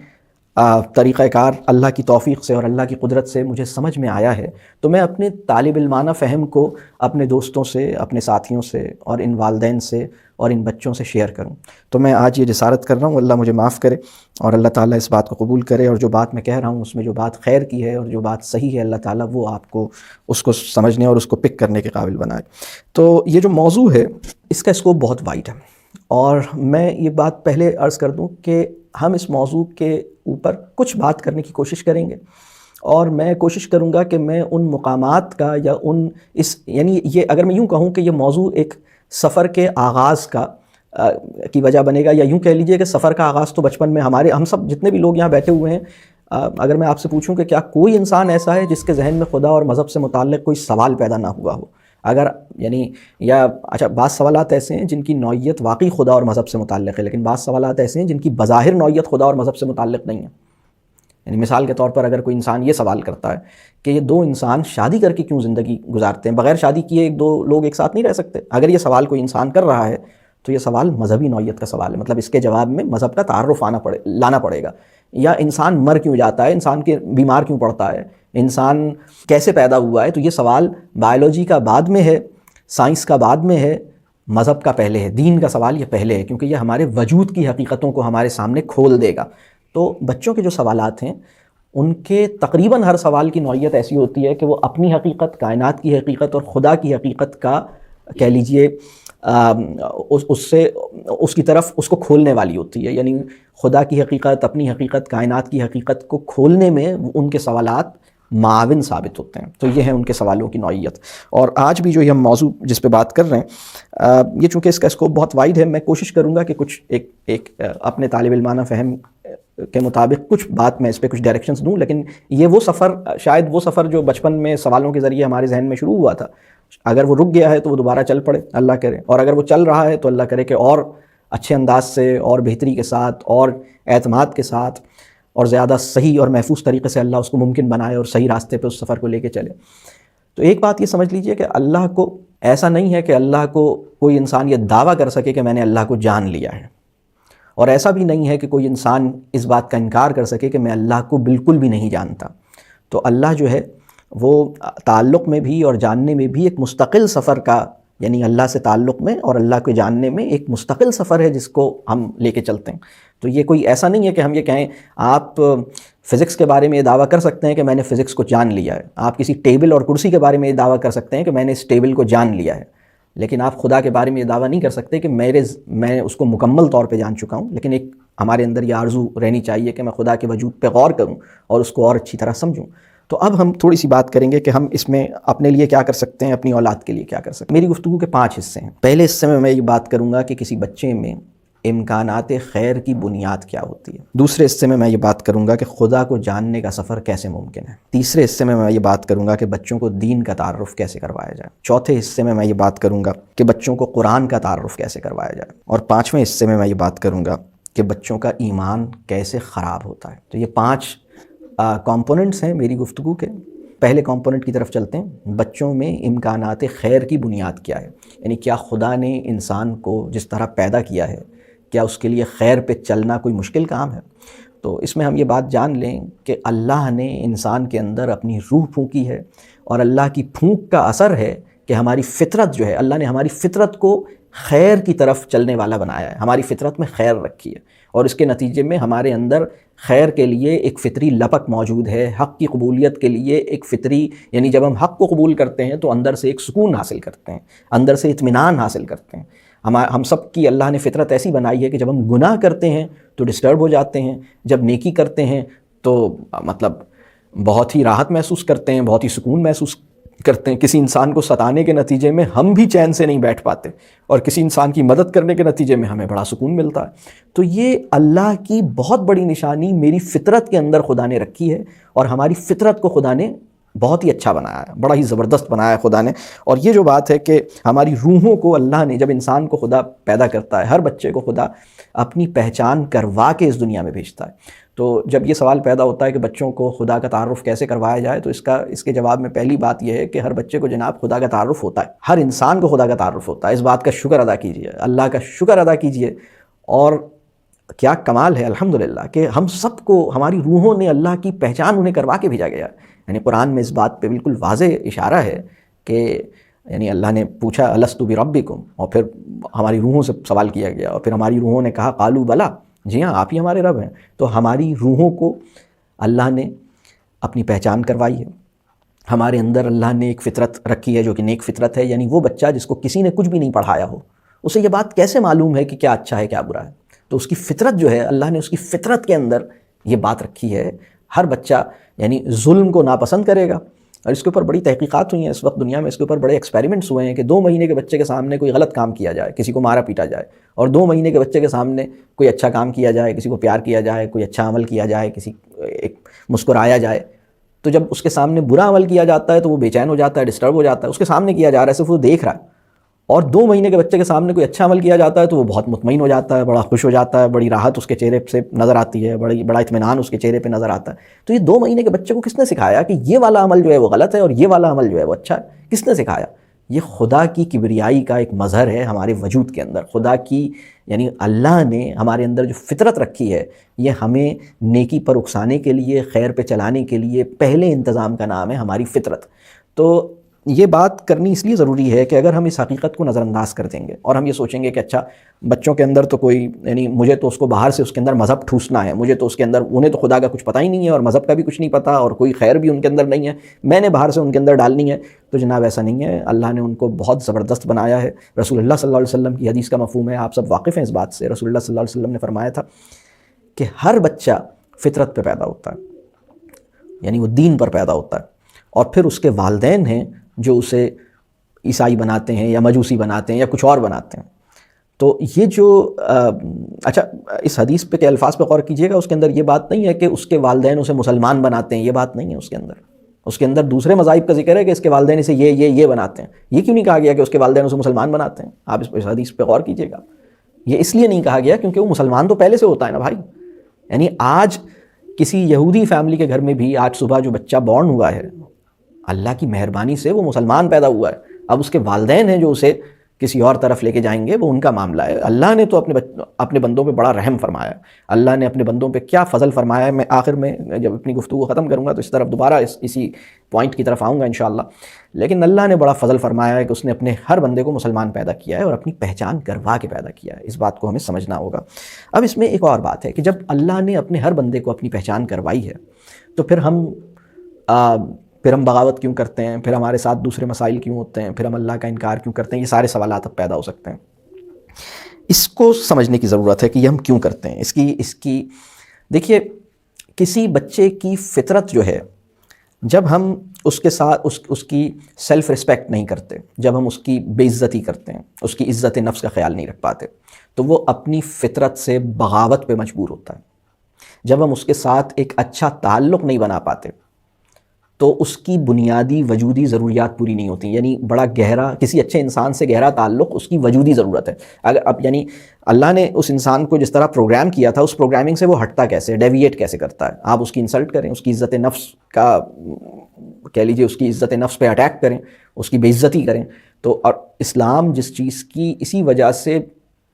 طریقہ کار اللہ کی توفیق سے اور اللہ کی قدرت سے مجھے سمجھ میں آیا ہے تو میں اپنے طالب علمانہ فہم کو اپنے دوستوں سے، اپنے ساتھیوں سے اور ان والدین سے اور ان بچوں سے شیئر کروں. تو میں آج یہ جسارت کر رہا ہوں. اللہ مجھے معاف کرے اور اللہ تعالیٰ اس بات کو قبول کرے، اور جو بات میں کہہ رہا ہوں اس میں جو بات خیر کی ہے اور جو بات صحیح ہے، اللہ تعالیٰ وہ آپ کو اس کو سمجھنے اور اس کو پک کرنے کے قابل بنائے. تو یہ جو موضوع ہے اس کا اسکوپ بہت وائڈ ہے، اور میں یہ بات پہلے عرض کر دوں کہ ہم اس موضوع کے اوپر کچھ بات کرنے کی کوشش کریں گے، اور میں کوشش کروں گا کہ میں ان مقامات کا یا یعنی یہ اگر میں یوں کہوں کہ یہ موضوع ایک سفر کے آغاز کی وجہ بنے گا، یا یوں کہہ لیجئے کہ سفر کا آغاز تو بچپن میں ہم سب جتنے بھی لوگ یہاں بیٹھے ہوئے ہیں، اگر میں آپ سے پوچھوں کہ کیا کوئی انسان ایسا ہے جس کے ذہن میں خدا اور مذہب سے متعلق کوئی سوال پیدا نہ ہوا ہو؟ اگر یعنی یا اچھا بعض سوالات ایسے ہیں جن کی نوعیت واقعی خدا اور مذہب سے متعلق ہے، لیکن بعض سوالات ایسے ہیں جن کی بظاہر نوعیت خدا اور مذہب سے متعلق نہیں ہے۔ یعنی مثال کے طور پر اگر کوئی انسان یہ سوال کرتا ہے کہ یہ دو انسان شادی کر کے کیوں زندگی گزارتے ہیں، بغیر شادی کیے ایک دو لوگ ایک ساتھ نہیں رہ سکتے، اگر یہ سوال کوئی انسان کر رہا ہے تو یہ سوال مذہبی نوعیت کا سوال ہے، مطلب اس کے جواب میں مذہب کا تعارف لانا پڑے گا۔ یا انسان مر کیوں جاتا ہے، انسان کے بیمار کیوں پڑتا ہے، انسان کیسے پیدا ہوا ہے، تو یہ سوال بائیولوجی کا بعد میں ہے، سائنس کا بعد میں ہے، مذہب کا پہلے ہے، دین کا سوال یہ پہلے ہے، کیونکہ یہ ہمارے وجود کی حقیقتوں کو ہمارے سامنے کھول دے گا۔ تو بچوں کے جو سوالات ہیں ان کے تقریباً ہر سوال کی نوعیت ایسی ہوتی ہے کہ وہ اپنی حقیقت، کائنات کی حقیقت اور خدا کی حقیقت کا کہہ لیجئے اس کی طرف اس کو کھولنے والی ہوتی ہے، یعنی خدا کی حقیقت، اپنی حقیقت، کائنات کی حقیقت کو کھولنے میں ان کے سوالات معاون ثابت ہوتے ہیں۔ تو یہ ہے ان کے سوالوں کی نوعیت۔ اور آج بھی جو یہ ہم موضوع جس پہ بات کر رہے ہیں، یہ چونکہ اس کا اسکوپ بہت وائڈ ہے، میں کوشش کروں گا کہ کچھ ایک اپنے طالب علمانہ فہم کے مطابق کچھ بات میں اس پہ کچھ ڈائریکشنز دوں، لیکن یہ وہ سفر، شاید وہ سفر جو بچپن میں سوالوں کے ذریعے ہمارے ذہن میں شروع ہوا تھا، اگر وہ رک گیا ہے تو وہ دوبارہ چل پڑے، اللہ کرے، اور اگر وہ چل رہا ہے تو اللہ کرے کہ اور اچھے انداز سے اور بہتری کے ساتھ اور اعتماد کے ساتھ اور زیادہ صحیح اور محفوظ طریقے سے اللہ اس کو ممکن بنائے اور صحیح راستے پہ اس سفر کو لے کے چلے۔ تو ایک بات یہ سمجھ لیجئے کہ اللہ کو ایسا نہیں ہے کہ اللہ کو کوئی انسان یہ دعویٰ کر سکے کہ میں نے اللہ کو جان لیا ہے، اور ایسا بھی نہیں ہے کہ کوئی انسان اس بات کا انکار کر سکے کہ میں اللہ کو بالکل بھی نہیں جانتا۔ تو اللہ جو ہے وہ تعلق میں بھی اور جاننے میں بھی ایک مستقل سفر کا، یعنی اللہ سے تعلق میں اور اللہ کو جاننے میں ایک مستقل سفر ہے جس کو ہم لے کے چلتے ہیں۔ تو یہ کوئی ایسا نہیں ہے کہ ہم یہ کہیں آپ فزکس کے بارے میں یہ دعویٰ کر سکتے ہیں کہ میں نے فزکس کو جان لیا ہے، آپ کسی ٹیبل اور کرسی کے بارے میں یہ دعویٰ کر سکتے ہیں کہ میں نے اس ٹیبل کو جان لیا ہے، لیکن آپ خدا کے بارے میں یہ دعویٰ نہیں کر سکتے کہ میں اس کو مکمل طور پہ جان چکا ہوں۔ لیکن ایک ہمارے اندر یہ آرزو رہنی چاہیے کہ میں خدا کے وجود پہ غور کروں اور اس کو اور اچھی طرح سمجھوں۔ تو اب ہم تھوڑی سی بات کریں گے کہ ہم اس میں اپنے لیے کیا کر سکتے ہیں، اپنی اولاد کے لیے کیا کر سکتے ہیں۔ میری گفتگو کے 5 حصے ہیں۔ پہلے حصے میں یہ بات کروں گا کہ کسی بچے میں امکانات خیر کی بنیاد کیا ہوتی ہے۔ دوسرے حصے میں یہ بات کروں گا کہ خدا کو جاننے کا سفر کیسے ممکن ہے۔ تیسرے حصے میں یہ بات کروں گا کہ بچوں کو دین کا تعارف کیسے کروایا جائے۔ چوتھے حصے میں یہ بات کروں گا کہ بچوں کو قرآن کا تعارف کیسے کروایا جائے۔ اور 5ویں حصے میں یہ بات کروں گا کہ بچوں کا ایمان کیسے خراب ہوتا ہے۔ تو یہ 5 کمپوننٹس ہیں میری گفتگو کے۔ پہلے کمپوننٹ کی طرف چلتے ہیں، بچوں میں امکانات خیر کی بنیاد کیا ہے، یعنی کیا خدا نے انسان کو جس طرح پیدا کیا ہے، کیا اس کے لیے خیر پہ چلنا کوئی مشکل کام ہے؟ تو اس میں ہم یہ بات جان لیں کہ اللہ نے انسان کے اندر اپنی روح پھونکی ہے، اور اللہ کی پھونک کا اثر ہے کہ ہماری فطرت جو ہے، اللہ نے ہماری فطرت کو خیر کی طرف چلنے والا بنایا ہے، ہماری فطرت میں خیر رکھی ہے، اور اس کے نتیجے میں ہمارے اندر خیر کے لیے ایک فطری لپک موجود ہے، حق کی قبولیت کے لیے ایک فطری، یعنی جب ہم حق کو قبول کرتے ہیں تو اندر سے ایک سکون حاصل کرتے ہیں، اندر سے اطمینان حاصل کرتے ہیں۔ ہم سب کی اللہ نے فطرت ایسی بنائی ہے کہ جب ہم گناہ کرتے ہیں تو ڈسٹرب ہو جاتے ہیں، جب نیکی کرتے ہیں تو مطلب بہت ہی راحت محسوس کرتے ہیں، بہت ہی سکون محسوس کرتے ہیں۔ کسی انسان کو ستانے کے نتیجے میں ہم بھی چین سے نہیں بیٹھ پاتے، اور کسی انسان کی مدد کرنے کے نتیجے میں ہمیں بڑا سکون ملتا ہے۔ تو یہ اللہ کی بہت بڑی نشانی میری فطرت کے اندر خدا نے رکھی ہے، اور ہماری فطرت کو خدا نے بہت ہی اچھا بنایا ہے، بڑا ہی زبردست بنایا ہے خدا نے۔ اور یہ جو بات ہے کہ ہماری روحوں کو اللہ نے، جب انسان کو خدا پیدا کرتا ہے، ہر بچے کو خدا اپنی پہچان کروا کے اس دنیا میں بھیجتا ہے۔ تو جب یہ سوال پیدا ہوتا ہے کہ بچوں کو خدا کا تعارف کیسے کروایا جائے، تو اس کے جواب میں پہلی بات یہ ہے کہ ہر بچے کو جناب خدا کا تعارف ہوتا ہے، ہر انسان کو خدا کا تعارف ہوتا ہے۔ اس بات کا شکر ادا کیجئے، اللہ کا شکر ادا کیجئے۔ اور کیا کمال ہے الحمدللہ کہ ہم سب کو، ہماری روحوں نے اللہ کی پہچان انہیں کروا کے بھیجا گیا۔ یعنی قرآن میں اس بات پہ بالکل واضح اشارہ ہے کہ یعنی اللہ نے پوچھا الست بربکم، اور پھر ہماری روحوں سے سوال کیا گیا، اور پھر ہماری روحوں نے کہا قالوا بلا، جی ہاں آپ ہی ہمارے رب ہیں۔ تو ہماری روحوں کو اللہ نے اپنی پہچان کروائی ہے، ہمارے اندر اللہ نے ایک فطرت رکھی ہے جو کہ نیک فطرت ہے، یعنی وہ بچہ جس کو کسی نے کچھ بھی نہیں پڑھایا ہو، اسے یہ بات کیسے معلوم ہے کہ کیا اچھا ہے کیا برا ہے؟ تو اس کی فطرت جو ہے، اللہ نے اس کی فطرت کے اندر یہ بات رکھی ہے۔ ہر بچہ یعنی ظلم کو ناپسند کرے گا، اور اس کے اوپر بڑی تحقیقات ہوئی ہیں اس وقت دنیا میں، اس کے اوپر بڑے ایکسپیریمنٹس ہوئے ہیں کہ 2 مہینے کے بچے کے سامنے کوئی غلط کام کیا جائے، کسی کو مارا پیٹا جائے، اور 2 مہینے کے بچے کے سامنے کوئی اچھا کام کیا جائے، کسی کو پیار کیا جائے، کوئی اچھا عمل کیا جائے، ایک مسکرایا جائے، تو جب اس کے سامنے برا عمل کیا جاتا ہے تو وہ بے چین ہو جاتا ہے، ڈسٹرب ہو جاتا ہے. اس کے سامنے کیا جا رہا ہے، صرف وہ دیکھ رہا ہے. اور 2 مہینے کے بچے کے سامنے کوئی اچھا عمل کیا جاتا ہے تو وہ بہت مطمئن ہو جاتا ہے، بڑا خوش ہو جاتا ہے، بڑی راحت اس کے چہرے سے نظر آتی ہے، بڑا اطمینان اس کے چہرے پہ نظر آتا ہے. تو یہ 2 مہینے کے بچے کو کس نے سکھایا کہ یہ والا عمل جو ہے وہ غلط ہے اور یہ والا عمل جو ہے وہ اچھا ہے؟ کس نے سکھایا؟ یہ خدا کی کبریائی کا ایک مظہر ہے ہمارے وجود کے اندر. خدا کی یعنی اللہ نے ہمارے اندر جو فطرت رکھی ہے، یہ ہمیں نیکی پر اکسانے کے لیے، خیر پہ چلانے کے لیے پہلے انتظام کا نام ہے ہماری فطرت. تو یہ بات کرنی اس لیے ضروری ہے کہ اگر ہم اس حقیقت کو نظر انداز کر دیں گے اور ہم یہ سوچیں گے کہ اچھا بچوں کے اندر تو کوئی یعنی مجھے تو اس کو باہر سے اس کے اندر مذہب ٹھوسنا ہے، مجھے تو اس کے اندر انہیں تو خدا کا کچھ پتہ ہی نہیں ہے اور مذہب کا بھی کچھ نہیں پتہ اور کوئی خیر بھی ان کے اندر نہیں ہے، میں نے باہر سے ان کے اندر ڈالنی ہے. تو جناب ایسا نہیں ہے. اللہ نے ان کو بہت زبردست بنایا ہے. رسول اللہ صلی اللہ علیہ وسلم کی حدیث کا مفہوم ہے، آپ سب واقف ہیں اس بات سے. رسول اللہ صلی اللہ علیہ وسلم نے فرمایا تھا کہ ہر بچہ فطرت پہ پیدا ہوتا ہے، یعنی وہ دین پر پیدا ہوتا ہے، اور پھر اس کے والدین ہیں جو اسے عیسائی بناتے ہیں یا مجوسی بناتے ہیں یا کچھ اور بناتے ہیں. تو یہ جو اچھا اس حدیث پہ کے الفاظ پہ غور کیجئے گا، اس کے اندر یہ بات نہیں ہے کہ اس کے والدین اسے مسلمان بناتے ہیں، یہ بات نہیں ہے اس کے اندر. اس کے اندر دوسرے مذاہب کا ذکر ہے کہ اس کے والدین اسے یہ بناتے ہیں. یہ کیوں نہیں کہا گیا کہ اس کے والدین اسے مسلمان بناتے ہیں؟ آپ اس حدیث پہ غور کیجئے گا. یہ اس لیے نہیں کہا گیا کیونکہ وہ مسلمان تو پہلے سے ہوتا ہے نا بھائی. یعنی آج کسی یہودی فیملی کے گھر میں بھی آج صبح جو بچہ بورن ہوا ہے، اللہ کی مہربانی سے وہ مسلمان پیدا ہوا ہے. اب اس کے والدین ہیں جو اسے کسی اور طرف لے کے جائیں گے، وہ ان کا معاملہ ہے. اللہ نے تو اپنے بندوں پہ بڑا رحم فرمایا. اللہ نے اپنے بندوں پہ کیا فضل فرمایا ہے. میں آخر میں جب اپنی گفتگو ختم کروں گا تو اس طرف دوبارہ اسی پوائنٹ کی طرف آؤں گا انشاءاللہ. لیکن اللہ نے بڑا فضل فرمایا ہے کہ اس نے اپنے ہر بندے کو مسلمان پیدا کیا ہے اور اپنی پہچان کروا کے پیدا کیا ہے. اس بات کو ہمیں سمجھنا ہوگا. اب اس میں ایک اور بات ہے کہ جب اللہ نے اپنے ہر بندے کو اپنی پہچان کروائی ہے تو پھر ہم بغاوت کیوں کرتے ہیں؟ پھر ہمارے ساتھ دوسرے مسائل کیوں ہوتے ہیں؟ پھر ہم اللہ کا انکار کیوں کرتے ہیں؟ یہ سارے سوالات اب پیدا ہو سکتے ہیں. اس کو سمجھنے کی ضرورت ہے کہ یہ ہم کیوں کرتے ہیں. اس کی دیکھیے، کسی بچے کی فطرت جو ہے، جب ہم اس کے ساتھ اس کی سیلف رسپیکٹ نہیں کرتے، جب ہم اس کی بے عزتی کرتے ہیں، اس کی عزت نفس کا خیال نہیں رکھ پاتے، تو وہ اپنی فطرت سے بغاوت پہ مجبور ہوتا ہے. جب ہم اس کے ساتھ ایک اچھا تعلق نہیں بنا پاتے تو اس کی بنیادی وجودی ضروریات پوری نہیں ہوتی. یعنی بڑا گہرا، کسی اچھے انسان سے گہرا تعلق اس کی وجودی ضرورت ہے. اگر اب یعنی اللہ نے اس انسان کو جس طرح پروگرام کیا تھا، اس پروگرامنگ سے وہ ہٹتا کیسے، ڈیویٹ کیسے کرتا ہے؟ آپ اس کی انسلٹ کریں، اس کی عزت نفس کا کہہ لیجیے، اس کی عزت نفس پہ اٹیک کریں، اس کی بے عزتی کریں. تو اور اسلام جس چیز کی اسی وجہ سے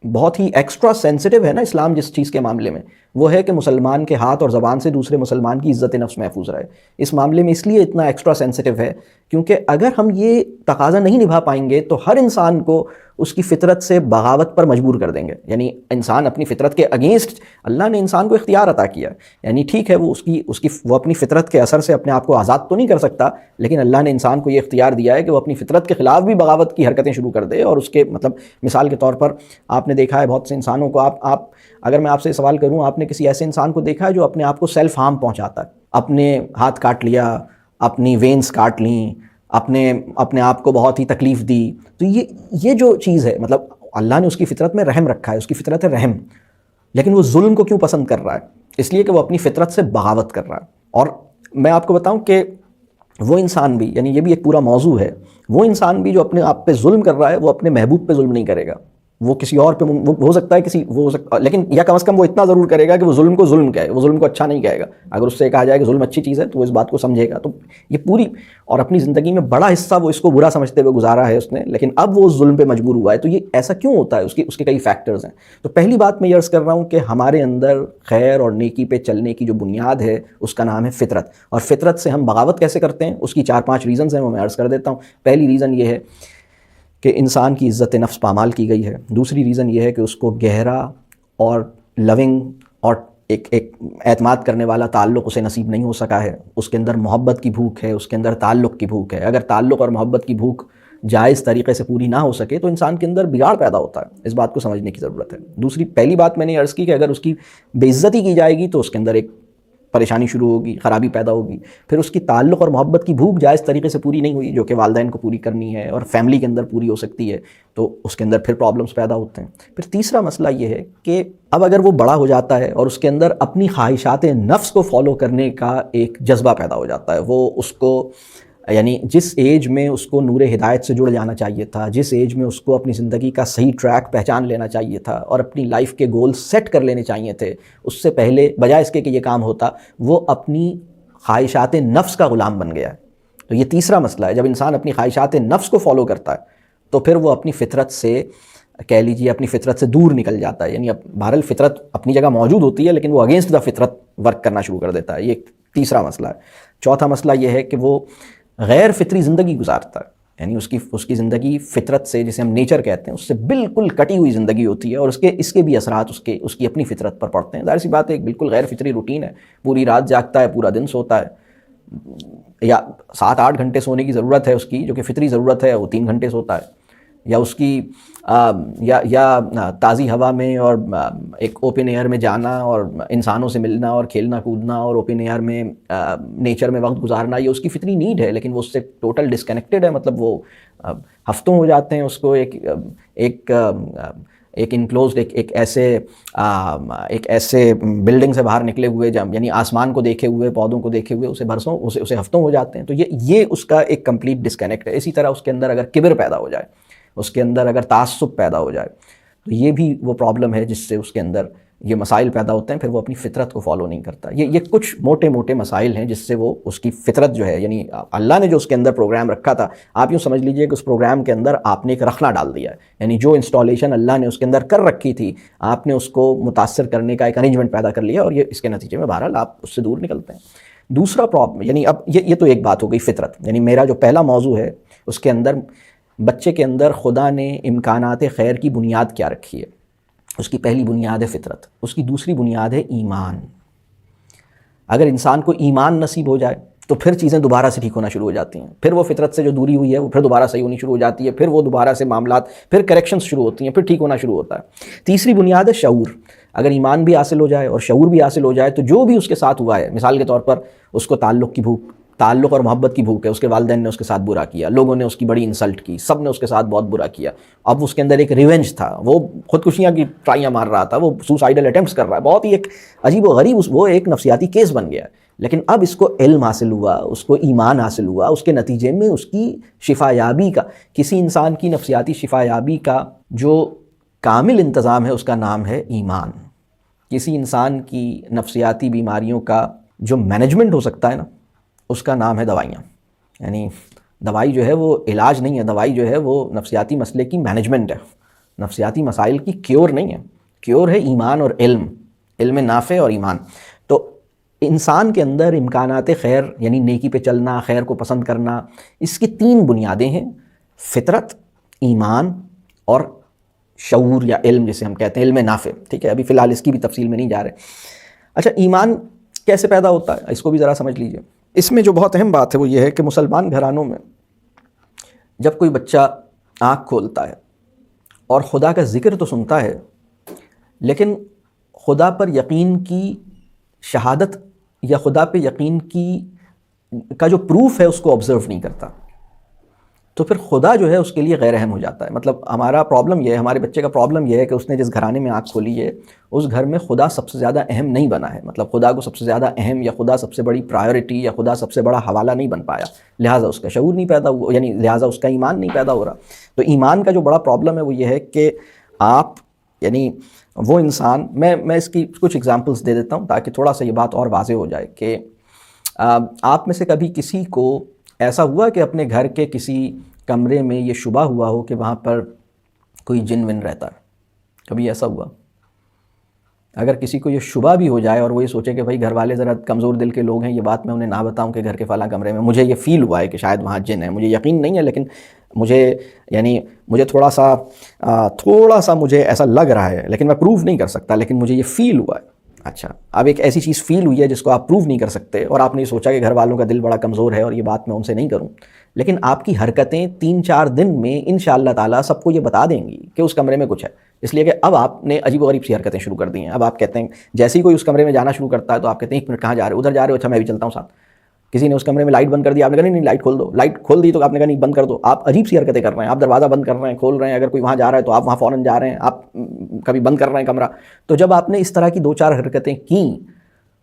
بہت ہی ایکسٹرا سینسٹیو ہے نا، اسلام جس چیز کے معاملے میں، وہ ہے کہ مسلمان کے ہاتھ اور زبان سے دوسرے مسلمان کی عزت نفس محفوظ رہے. اس معاملے میں اس لیے اتنا ایکسٹرا سینسٹیو ہے کیونکہ اگر ہم یہ تقاضا نہیں نبھا پائیں گے تو ہر انسان کو اس کی فطرت سے بغاوت پر مجبور کر دیں گے. یعنی انسان اپنی فطرت کے اگینسٹ، اللہ نے انسان کو اختیار عطا کیا. یعنی ٹھیک ہے وہ اپنی فطرت کے اثر سے اپنے آپ کو آزاد تو نہیں کر سکتا، لیکن اللہ نے انسان کو یہ اختیار دیا ہے کہ وہ اپنی فطرت کے خلاف بھی بغاوت کی حرکتیں شروع کر دے. اور اس کے مطلب مثال کے طور پر آپ نے دیکھا ہے بہت سے انسانوں کو، آپ اگر میں آپ سے سوال کروں، آپ نے کسی ایسے انسان کو دیکھا ہے جو اپنے آپ کو سیلف ہارم پہنچاتا ہے؟ اپنے ہاتھ کاٹ لیا، اپنی وینز کاٹ لیں، اپنے آپ کو بہت ہی تکلیف دی. تو یہ جو چیز ہے، مطلب اللہ نے اس کی فطرت میں رحم رکھا ہے، اس کی فطرت ہے رحم، لیکن وہ ظلم کو کیوں پسند کر رہا ہے؟ اس لیے کہ وہ اپنی فطرت سے بغاوت کر رہا ہے. اور میں آپ کو بتاؤں کہ وہ انسان بھی، یعنی یہ بھی ایک پورا موضوع ہے، وہ انسان بھی جو اپنے آپ پہ ظلم کر رہا ہے، وہ اپنے محبوب پہ ظلم نہیں کرے گا. وہ کسی اور پہ وہ ہو سکتا ہے لیکن یا کم از کم وہ اتنا ضرور کرے گا کہ وہ ظلم کو ظلم کہے، وہ ظلم کو اچھا نہیں کہے گا. اگر اس سے کہا جائے کہ ظلم اچھی چیز ہے تو وہ اس بات کو سمجھے گا. تو یہ پوری اور اپنی زندگی میں بڑا حصہ وہ اس کو برا سمجھتے ہوئے گزارا ہے اس نے، لیکن اب وہ اس ظلم پہ مجبور ہوا ہے. تو یہ ایسا کیوں ہوتا ہے؟ اس کے کئی فیکٹرز ہیں. تو پہلی بات میں یہ عرض کر رہا ہوں کہ ہمارے اندر خیر اور نیکی پہ چلنے کی جو بنیاد ہے اس کا نام ہے فطرت. اور فطرت سے ہم بغاوت کیسے کرتے ہیں؟ اس کی 4-5 ریزنز ہیں، وہ میں عرض کر دیتا ہوں. پہلی ریزن یہ ہے کہ انسان کی عزت نفس پامال کی گئی ہے. دوسری ریزن یہ ہے کہ اس کو گہرا اور لونگ اور ایک اعتماد کرنے والا تعلق اسے نصیب نہیں ہو سکا ہے. اس کے اندر محبت کی بھوک ہے، اس کے اندر تعلق کی بھوک ہے. اگر تعلق اور محبت کی بھوک جائز طریقے سے پوری نہ ہو سکے تو انسان کے اندر بگاڑ پیدا ہوتا ہے. اس بات کو سمجھنے کی ضرورت ہے. پہلی بات میں نے عرض کی کہ اگر اس کی بے عزتی کی جائے گی تو اس کے اندر ایک پریشانی شروع ہوگی، خرابی پیدا ہوگی. پھر اس کی تعلق اور محبت کی بھوک جائز طریقے سے پوری نہیں ہوئی جو کہ والدین کو پوری کرنی ہے اور فیملی کے اندر پوری ہو سکتی ہے، تو اس کے اندر پھر پرابلمس پیدا ہوتے ہیں. پھر تیسرا مسئلہ یہ ہے کہ اب اگر وہ بڑا ہو جاتا ہے اور اس کے اندر اپنی خواہشات نفس کو فالو کرنے کا ایک جذبہ پیدا ہو جاتا ہے، وہ اس کو یعنی جس ایج میں اس کو نور ہدایت سے جڑ جانا چاہیے تھا، جس ایج میں اس کو اپنی زندگی کا صحیح ٹریک پہچان لینا چاہیے تھا اور اپنی لائف کے گول سیٹ کر لینے چاہیے تھے، اس سے پہلے بجائے اس کے کہ یہ کام ہوتا وہ اپنی خواہشات نفس کا غلام بن گیا ہے. تو یہ تیسرا مسئلہ ہے. جب انسان اپنی خواہشات نفس کو فالو کرتا ہے تو پھر وہ اپنی فطرت سے کہہ لیجیے اپنی فطرت سے دور نکل جاتا ہے. یعنی اب بہرحال فطرت اپنی جگہ موجود ہوتی ہے لیکن وہ اگینسٹ دا فطرت ورک کرنا شروع کر دیتا ہے. یہ تیسرا مسئلہ ہے. چوتھا مسئلہ یہ ہے کہ وہ غیر فطری زندگی گزارتا ہے. یعنی اس کی زندگی فطرت سے، جسے ہم نیچر کہتے ہیں، اس سے بالکل کٹی ہوئی زندگی ہوتی ہے اور اس کے بھی اثرات اس کی اپنی فطرت پر پڑتے ہیں. ظاہر سی بات ہے ایک بالکل غیر فطری روٹین ہے. پوری رات جاگتا ہے، پورا دن سوتا ہے، یا 7-8 گھنٹے سونے کی ضرورت ہے اس کی جو کہ فطری ضرورت ہے، وہ 3 گھنٹے سوتا ہے. یا اس کی یا تازی ہوا میں اور ایک اوپن ایئر میں جانا اور انسانوں سے ملنا اور کھیلنا کودنا اور اوپن ایئر میں نیچر میں وقت گزارنا، یہ اس کی فطری نیڈ ہے، لیکن وہ اس سے ٹوٹل ڈسکنیکٹڈ ہے. مطلب وہ ہفتوں ہو جاتے ہیں اس کو ایک انکلوزڈ ایک ایسے بلڈنگ سے باہر نکلے ہوئے، یعنی آسمان کو دیکھے ہوئے، پودوں کو دیکھے ہوئے اسے ہفتوں ہو جاتے ہیں. تو یہ اس کا ایک کمپلیٹ ڈسکنیکٹ ہے. اسی طرح اس کے اندر اگر کبر پیدا ہو جائے، اس کے اندر اگر تعصب پیدا ہو جائے، تو یہ بھی وہ پرابلم ہے جس سے اس کے اندر یہ مسائل پیدا ہوتے ہیں. پھر وہ اپنی فطرت کو فالو نہیں کرتا. یہ کچھ موٹے موٹے مسائل ہیں جس سے وہ اس کی فطرت جو ہے، یعنی اللہ نے جو اس کے اندر پروگرام رکھا تھا، آپ یوں سمجھ لیجئے کہ اس پروگرام کے اندر آپ نے ایک رخنا ڈال دیا ہے. یعنی جو انسٹالیشن اللہ نے اس کے اندر کر رکھی تھی، آپ نے اس کو متاثر کرنے کا ایک ارینجمنٹ پیدا کر لیا اور یہ اس کے نتیجے میں بہرحال آپ اس سے دور نکلتے ہیں. دوسرا پرابلم، یعنی اب یہ تو ایک بات ہو گئی فطرت. یعنی میرا جو پہلا موضوع ہے اس کے اندر بچے کے اندر خدا نے امکانات خیر کی بنیاد کیا رکھی ہے. اس کی پہلی بنیاد ہے فطرت. اس کی دوسری بنیاد ہے ایمان. اگر انسان کو ایمان نصیب ہو جائے تو پھر چیزیں دوبارہ سے ٹھیک ہونا شروع ہو جاتی ہیں. پھر وہ فطرت سے جو دوری ہوئی ہے وہ پھر دوبارہ صحیح ہونی شروع ہو جاتی ہے. پھر وہ دوبارہ سے معاملات، پھر کریکشنز شروع ہوتی ہیں، پھر ٹھیک ہونا شروع ہوتا ہے. تیسری بنیاد ہے شعور. اگر ایمان بھی حاصل ہو جائے اور شعور بھی حاصل ہو جائے تو جو بھی اس کے ساتھ ہوا ہے، مثال کے طور پر اس کو تعلق کی بھوک، تعلق اور محبت کی بھوک ہے، اس کے والدین نے اس کے ساتھ برا کیا، لوگوں نے اس کی بڑی انسلٹ کی، سب نے اس کے ساتھ بہت برا کیا. اب اس کے اندر ایک ریونج تھا، وہ خودکشیاں کی ٹرائیاں مار رہا تھا، وہ سوسائیڈل اٹیمپٹس کر رہا ہے. بہت ہی ایک عجیب و غریب وہ ایک نفسیاتی کیس بن گیا. لیکن اب اس کو علم حاصل ہوا، اس کو ایمان حاصل ہوا، اس کے نتیجے میں اس کی شفا یابی کا، کسی انسان کی نفسیاتی شفا یابی کا جو کامل انتظام ہے اس کا نام ہے ایمان. کسی انسان کی نفسیاتی بیماریوں کا جو مینجمنٹ ہو سکتا ہے نا، اس کا نام ہے دوائیاں. یعنی دوائی جو ہے وہ علاج نہیں ہے، دوائی جو ہے وہ نفسیاتی مسئلے کی مینجمنٹ ہے، نفسیاتی مسائل کی کیور نہیں ہے. کیور ہے ایمان اور علم نافع اور ایمان. تو انسان کے اندر امکانات خیر، یعنی نیکی پہ چلنا، خیر کو پسند کرنا، اس کی 3 بنیادیں ہیں: فطرت، ایمان اور شعور یا علم جسے ہم کہتے ہیں، علم نافع. ٹھیک ہے، ابھی فی الحال اس کی بھی تفصیل میں نہیں جا رہے. اچھا، ایمان کیسے پیدا ہوتا ہے اس کو بھی ذرا سمجھ لیجئے. اس میں جو بہت اہم بات ہے وہ یہ ہے کہ مسلمان گھرانوں میں جب کوئی بچہ آنکھ کھولتا ہے اور خدا کا ذکر تو سنتا ہے، لیکن خدا پر یقین کی شہادت یا خدا پہ یقین کا جو پروف ہے اس کو آبزرو نہیں کرتا، تو پھر خدا جو ہے اس کے لیے غیر اہم ہو جاتا ہے. مطلب ہمارا پرابلم یہ ہے، ہمارے بچے کا پرابلم یہ ہے کہ اس نے جس گھرانے میں آنکھ کھولی ہے اس گھر میں خدا سب سے زیادہ اہم نہیں بنا ہے. مطلب خدا کو سب سے زیادہ اہم یا خدا سب سے بڑی پرائیورٹی یا خدا سب سے بڑا حوالہ نہیں بن پایا، لہٰذا اس کا شعور نہیں پیدا ہوا، یعنی لہٰذا اس کا ایمان نہیں پیدا ہو رہا. تو ایمان کا جو بڑا پرابلم ہے وہ یہ ہے کہ آپ، یعنی وہ انسان، میں اس کی کچھ ایگزامپلس دے دیتا ہوں تاکہ تھوڑا سا یہ بات اور واضح ہو جائے کہ آپ میں سے کبھی کسی کو ایسا ہوا کہ اپنے گھر کے کسی کمرے میں یہ شبہ ہوا ہو کہ وہاں پر کوئی جن ون رہتا ہے؟ کبھی ایسا ہوا؟ اگر کسی کو یہ شبہ بھی ہو جائے اور وہ یہ سوچے کہ بھائی گھر والے ذرا کمزور دل کے لوگ ہیں، یہ بات میں انہیں نہ بتاؤں کہ گھر کے فلاں کمرے میں مجھے یہ فیل ہوا ہے کہ شاید وہاں جن ہے، مجھے یقین نہیں ہے لیکن مجھے تھوڑا سا مجھے ایسا لگ رہا ہے، لیکن میں پروف نہیں کر سکتا، لیکن مجھے یہ فیل ہوا ہے. اچھا، اب ایک ایسی چیز فیل ہوئی ہے جس کو آپ پروف نہیں کر سکتے اور آپ نے سوچا کہ گھر والوں کا دل بڑا کمزور ہے اور یہ بات میں ان سے نہیں کروں، لیکن آپ کی حرکتیں 3-4 دن میں انشاءاللہ تعالیٰ سب کو یہ بتا دیں گی کہ اس کمرے میں کچھ ہے. اس لیے کہ اب آپ نے عجیب و غریب سی حرکتیں شروع کر دی ہیں. اب آپ کہتے ہیں جیسے ہی کوئی اس کمرے میں جانا شروع کرتا ہے تو آپ کہتے ہیں 1 منٹ کہاں جا رہے ہو؟ ادھر جا رہے ہو؟ اچھا میں بھی چلتا ہوں ساتھ. کسی نے اس کمرے میں لائٹ بند کر دی, آپ نے کہا نہیں لائٹ کھول دو. لائٹ کھول دی تو آپ نے کہا نہیں بند کر دو. آپ عجیب سی حرکتیں کر رہے ہیں, آپ دروازہ بند کر رہے ہیں, کھول رہے ہیں, اگر کوئی وہاں جا رہا ہے تو آپ وہاں فوراً جا رہے ہیں, آپ کبھی بند کر رہے ہیں کمرہ. تو جب آپ نے اس طرح کی 2-4 حرکتیں کیں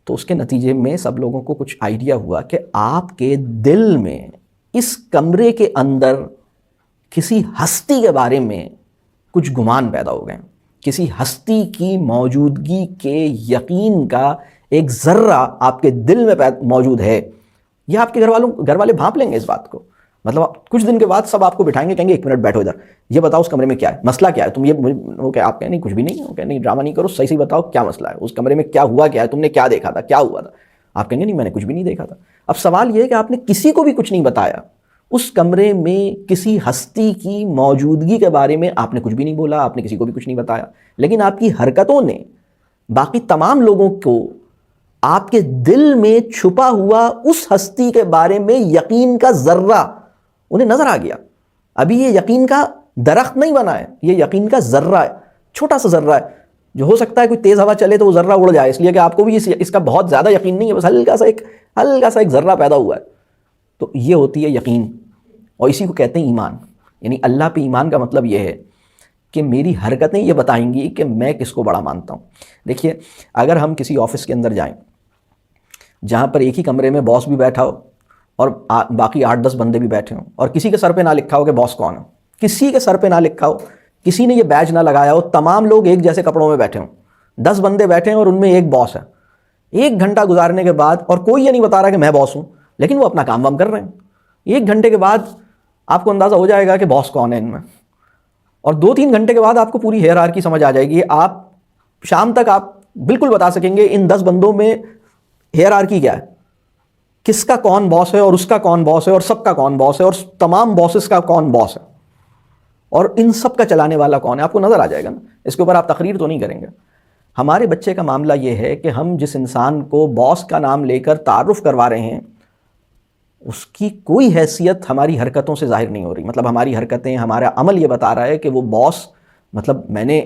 تو اس کے نتیجے میں سب لوگوں کو کچھ آئیڈیا ہوا کہ آپ کے دل میں اس کمرے کے اندر کسی ہستی کے بارے میں کچھ گمان پیدا ہو گئے, کسی ہستی کی موجودگی کے یقین کا ایک ذرہ آپ کے دل میں موجود ہے. یہ آپ کے گھر والے بھانپ لیں گے اس بات کو. مطلب کچھ دن کے بعد سب آپ کو بٹھائیں گے, کہیں گے 1 منٹ بیٹھو ادھر, یہ بتاؤ اس کمرے میں کیا ہے, مسئلہ کیا ہے, تم یہ وہ کہ آپ کہیں نہیں کچھ بھی نہیں, کہ نہیں ڈرامہ نہیں کرو, صحیح بتاؤ کیا مسئلہ ہے, اس کمرے میں کیا ہوا, کیا ہے, تم نے کیا دیکھا تھا, کیا ہوا تھا. آپ کہیں گے نہیں میں نے کچھ بھی نہیں دیکھا تھا. اب سوال یہ ہے کہ آپ نے کسی کو بھی کچھ نہیں بتایا, اس کمرے میں کسی ہستی کی موجودگی کے بارے میں آپ نے کچھ بھی نہیں بولا, آپ نے کسی کو بھی کچھ نہیں بتایا, لیکن آپ کی حرکتوں نے باقی تمام لوگوں کو آپ کے دل میں چھپا ہوا اس ہستی کے بارے میں یقین کا ذرہ انہیں نظر آ گیا. ابھی یہ یقین کا درخت نہیں بنا ہے, یہ یقین کا ذرہ ہے, چھوٹا سا ذرہ ہے, جو ہو سکتا ہے کوئی تیز ہوا چلے تو وہ ذرہ اڑ جائے, اس لیے کہ آپ کو بھی اس کا بہت زیادہ یقین نہیں ہے, بس ہلکا سا ایک ذرہ پیدا ہوا ہے. تو یہ ہوتی ہے یقین, اور اسی کو کہتے ہیں ایمان. یعنی اللہ پہ ایمان کا مطلب یہ ہے کہ میری حرکتیں یہ بتائیں گی کہ میں کس کو بڑا مانتا ہوں. دیکھیے اگر ہم کسی آفس کے اندر جائیں جہاں پر ایک ہی کمرے میں باس بھی بیٹھا ہو اور باقی 8-10 بندے بھی بیٹھے ہوں, اور کسی کے سر پہ نہ لکھا ہو کہ باس کون ہے, کسی کے سر پہ نہ لکھا ہو, کسی نے یہ بیج نہ لگایا ہو, تمام لوگ ایک جیسے کپڑوں میں بیٹھے ہوں, 10 بندے بیٹھے ہیں اور ان میں ایک باس ہے, 1 گھنٹہ گزارنے کے بعد, اور کوئی یہ نہیں بتا رہا کہ میں باس ہوں, لیکن وہ اپنا کام وام کر رہے ہیں, 1 گھنٹے کے بعد آپ کو اندازہ ہو جائے گا کہ باس کون ہے ان میں, اور 2-3 گھنٹے کے بعد آپ کو پوری ہیرارکی سمجھ آ جائے گی. آپ شام تک آپ بالکل بتا سکیں گے ان 10 بندوں میں ہیرارکی کیا ہے, کس کا کون باس ہے اور اس کا کون باس ہے اور سب کا کون باس ہے اور تمام باسز کا کون باس ہے اور ان سب کا چلانے والا کون ہے, آپ کو نظر آ جائے گا نا. اس کے اوپر آپ تقریر تو نہیں کریں گے. ہمارے بچے کا معاملہ یہ ہے کہ ہم جس انسان کو باس کا نام لے کر تعارف کروا رہے ہیں اس کی کوئی حیثیت ہماری حرکتوں سے ظاہر نہیں ہو رہی. مطلب ہماری حرکتیں, ہمارا عمل یہ بتا رہا ہے کہ وہ باس, مطلب میں نے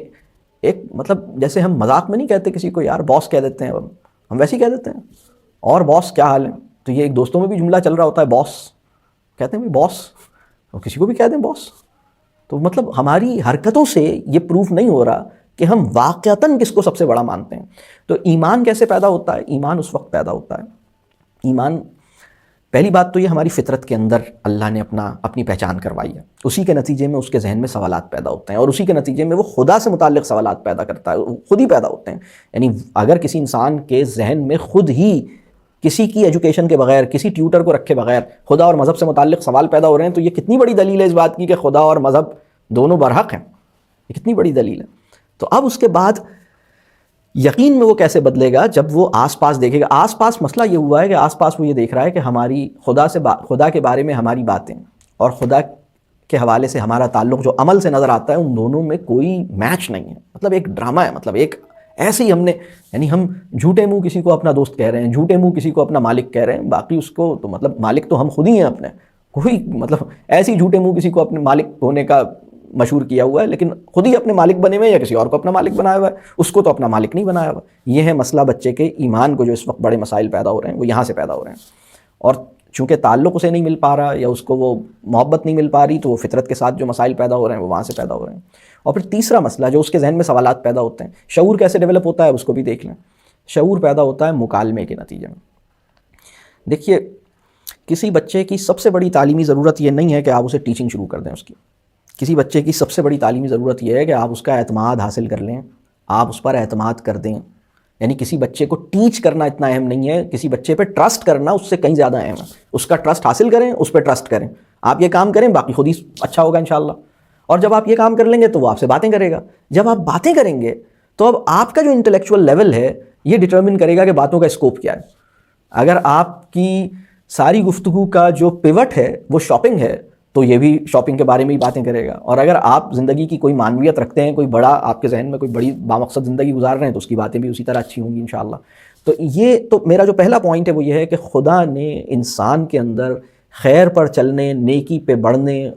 ایک, مطلب جیسے ہم مذاق میں نہیں کہتے کسی کو یار باس کہہ دیتے ہیں, ہم ویسے ہی کہہ دیتے ہیں, اور باس کیا حال ہے, تو یہ ایک دوستوں میں بھی جملہ چل رہا ہوتا ہے, باس کہتے ہیں باس, اور کسی کو بھی کہہ دیں باس. تو مطلب ہماری حرکتوں سے یہ پروف نہیں ہو رہا کہ ہم واقعتاً کس کو سب سے بڑا مانتے ہیں. تو ایمان کیسے پیدا ہوتا ہے؟ ایمان اس وقت پیدا ہوتا ہے, ایمان پہلی بات تو یہ ہماری فطرت کے اندر اللہ نے اپنی پہچان کروائی ہے, اسی کے نتیجے میں اس کے ذہن میں سوالات پیدا ہوتے ہیں, اور اسی کے نتیجے میں وہ خدا سے متعلق سوالات پیدا کرتا ہے, خود ہی پیدا ہوتے ہیں. یعنی اگر کسی انسان کے ذہن میں خود ہی کسی کی ایجوکیشن کے بغیر, کسی ٹیوٹر کو رکھے بغیر خدا اور مذہب سے متعلق سوال پیدا ہو رہے ہیں, تو یہ کتنی بڑی دلیل ہے اس بات کی کہ خدا اور مذہب دونوں برحق ہیں. یہ کتنی بڑی دلیل ہے. تو اب اس کے بعد یقین میں وہ کیسے بدلے گا جب وہ آس پاس دیکھے گا. آس پاس مسئلہ یہ ہوا ہے کہ آس پاس وہ یہ دیکھ رہا ہے کہ ہماری خدا کے بارے میں ہماری باتیں اور خدا کے حوالے سے ہمارا تعلق جو عمل سے نظر آتا ہے ان دونوں میں کوئی میچ نہیں ہے. مطلب ایک ڈرامہ ہے, مطلب ایک ایسے ہی ہم نے, یعنی ہم جھوٹے منہ کسی کو اپنا دوست کہہ رہے ہیں, جھوٹے منہ کسی کو اپنا مالک کہہ رہے ہیں, باقی اس کو تو مطلب مالک تو ہم خود ہی ہیں اپنے. کوئی مطلب ایسے ہی جھوٹے منہ کسی کو اپنے مالک ہونے کا مشہور کیا ہوا ہے, لیکن خود ہی اپنے مالک بنے ہوئے یا کسی اور کو اپنا مالک بنایا ہوا ہے, اس کو تو اپنا مالک نہیں بنایا ہوا. یہ ہے مسئلہ بچے کے ایمان کو جو اس وقت بڑے مسائل پیدا ہو رہے ہیں وہ یہاں سے پیدا ہو رہے ہیں. اور چونکہ تعلق اسے نہیں مل پا رہا یا اس کو وہ محبت نہیں مل پا رہی, تو وہ فطرت کے ساتھ جو مسائل پیدا ہو رہے ہیں وہ وہاں سے پیدا ہو رہے ہیں. اور پھر تیسرا مسئلہ جو اس کے ذہن میں سوالات پیدا ہوتے ہیں, شعور کیسے ڈیولپ ہوتا ہے اس کو بھی دیکھ لیں. شعور پیدا ہوتا ہے مکالمے کے نتیجے میں. دیکھیے کسی بچے کی سب سے بڑی تعلیمی ضرورت یہ نہیں ہے کہ آپ اسے ٹیچنگ شروع کر دیں. اس کی کسی بچے کی سب سے بڑی تعلیمی ضرورت یہ ہے کہ آپ اس کا اعتماد حاصل کر لیں, آپ اس پر اعتماد کر دیں. یعنی کسی بچے کو ٹیچ کرنا اتنا اہم نہیں ہے, کسی بچے پہ ٹرسٹ کرنا اس سے کہیں زیادہ اہم ہے. اس کا ٹرسٹ حاصل کریں, اس پہ ٹرسٹ کریں, آپ یہ کام کریں, باقی خود ہی اچھا ہوگا انشاءاللہ. اور جب آپ یہ کام کر لیں گے تو وہ آپ سے باتیں کرے گا. جب آپ باتیں کریں گے تو اب آپ کا جو انٹلیکچوئل لیول ہے یہ ڈٹرمن کرے گا کہ باتوں کا اسکوپ کیا ہے. اگر آپ کی ساری گفتگو کا جو پیوٹ ہے وہ شاپنگ ہے تو یہ بھی شاپنگ کے بارے میں ہی باتیں کرے گا. اور اگر آپ زندگی کی کوئی معنویت رکھتے ہیں, کوئی بڑا آپ کے ذہن میں کوئی بڑی بامقصد زندگی گزار رہے ہیں, تو اس کی باتیں بھی اسی طرح اچھی ہوں گی انشاءاللہ. تو یہ تو میرا جو پہلا پوائنٹ ہے وہ یہ ہے کہ خدا نے انسان کے اندر خیر پر چلنے, نیکی پہ بڑھنے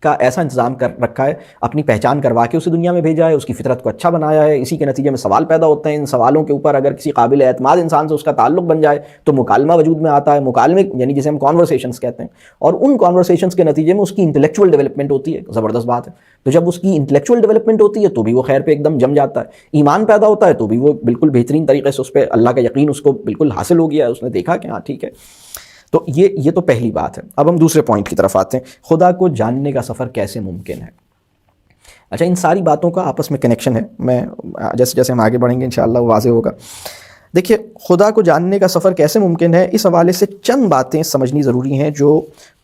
کا ایسا انتظام کر رکھا ہے، اپنی پہچان کروا کے اسے دنیا میں بھیجا ہے، اس کی فطرت کو اچھا بنایا ہے، اسی کے نتیجے میں سوال پیدا ہوتے ہیں، ان سوالوں کے اوپر اگر کسی قابل اعتماد انسان سے اس کا تعلق بن جائے تو مکالمہ وجود میں آتا ہے، مکالمے یعنی جسے ہم کانورسیشنز کہتے ہیں، اور ان کانورسیشنز کے نتیجے میں اس کی انٹلیکچوئل ڈیولپمنٹ ہوتی ہے، زبردست بات ہے۔ تو جب اس کی انٹلیکچوئل ڈیولپمنٹ ہوتی ہے تو بھی وہ خیر پہ ایک دم جم جاتا ہے، ایمان پیدا ہوتا ہے تو بھی وہ بالکل بہترین طریقے سے اس پہ اللہ کا یقین اس کو بالکل حاصل ہو گیا ہے، اس نے دیکھا کہ ہاں ٹھیک ہے۔ تو یہ تو پہلی بات ہے۔ اب ہم دوسرے پوائنٹ کی طرف آتے ہیں، خدا کو جاننے کا سفر کیسے ممکن ہے؟ اچھا، ان ساری باتوں کا آپس میں کنیکشن ہے، میں جیسے جیسے ہم آگے بڑھیں گے انشاءاللہ وہ واضح ہوگا۔ دیکھیے، خدا کو جاننے کا سفر کیسے ممکن ہے، اس حوالے سے چند باتیں سمجھنی ضروری ہیں جو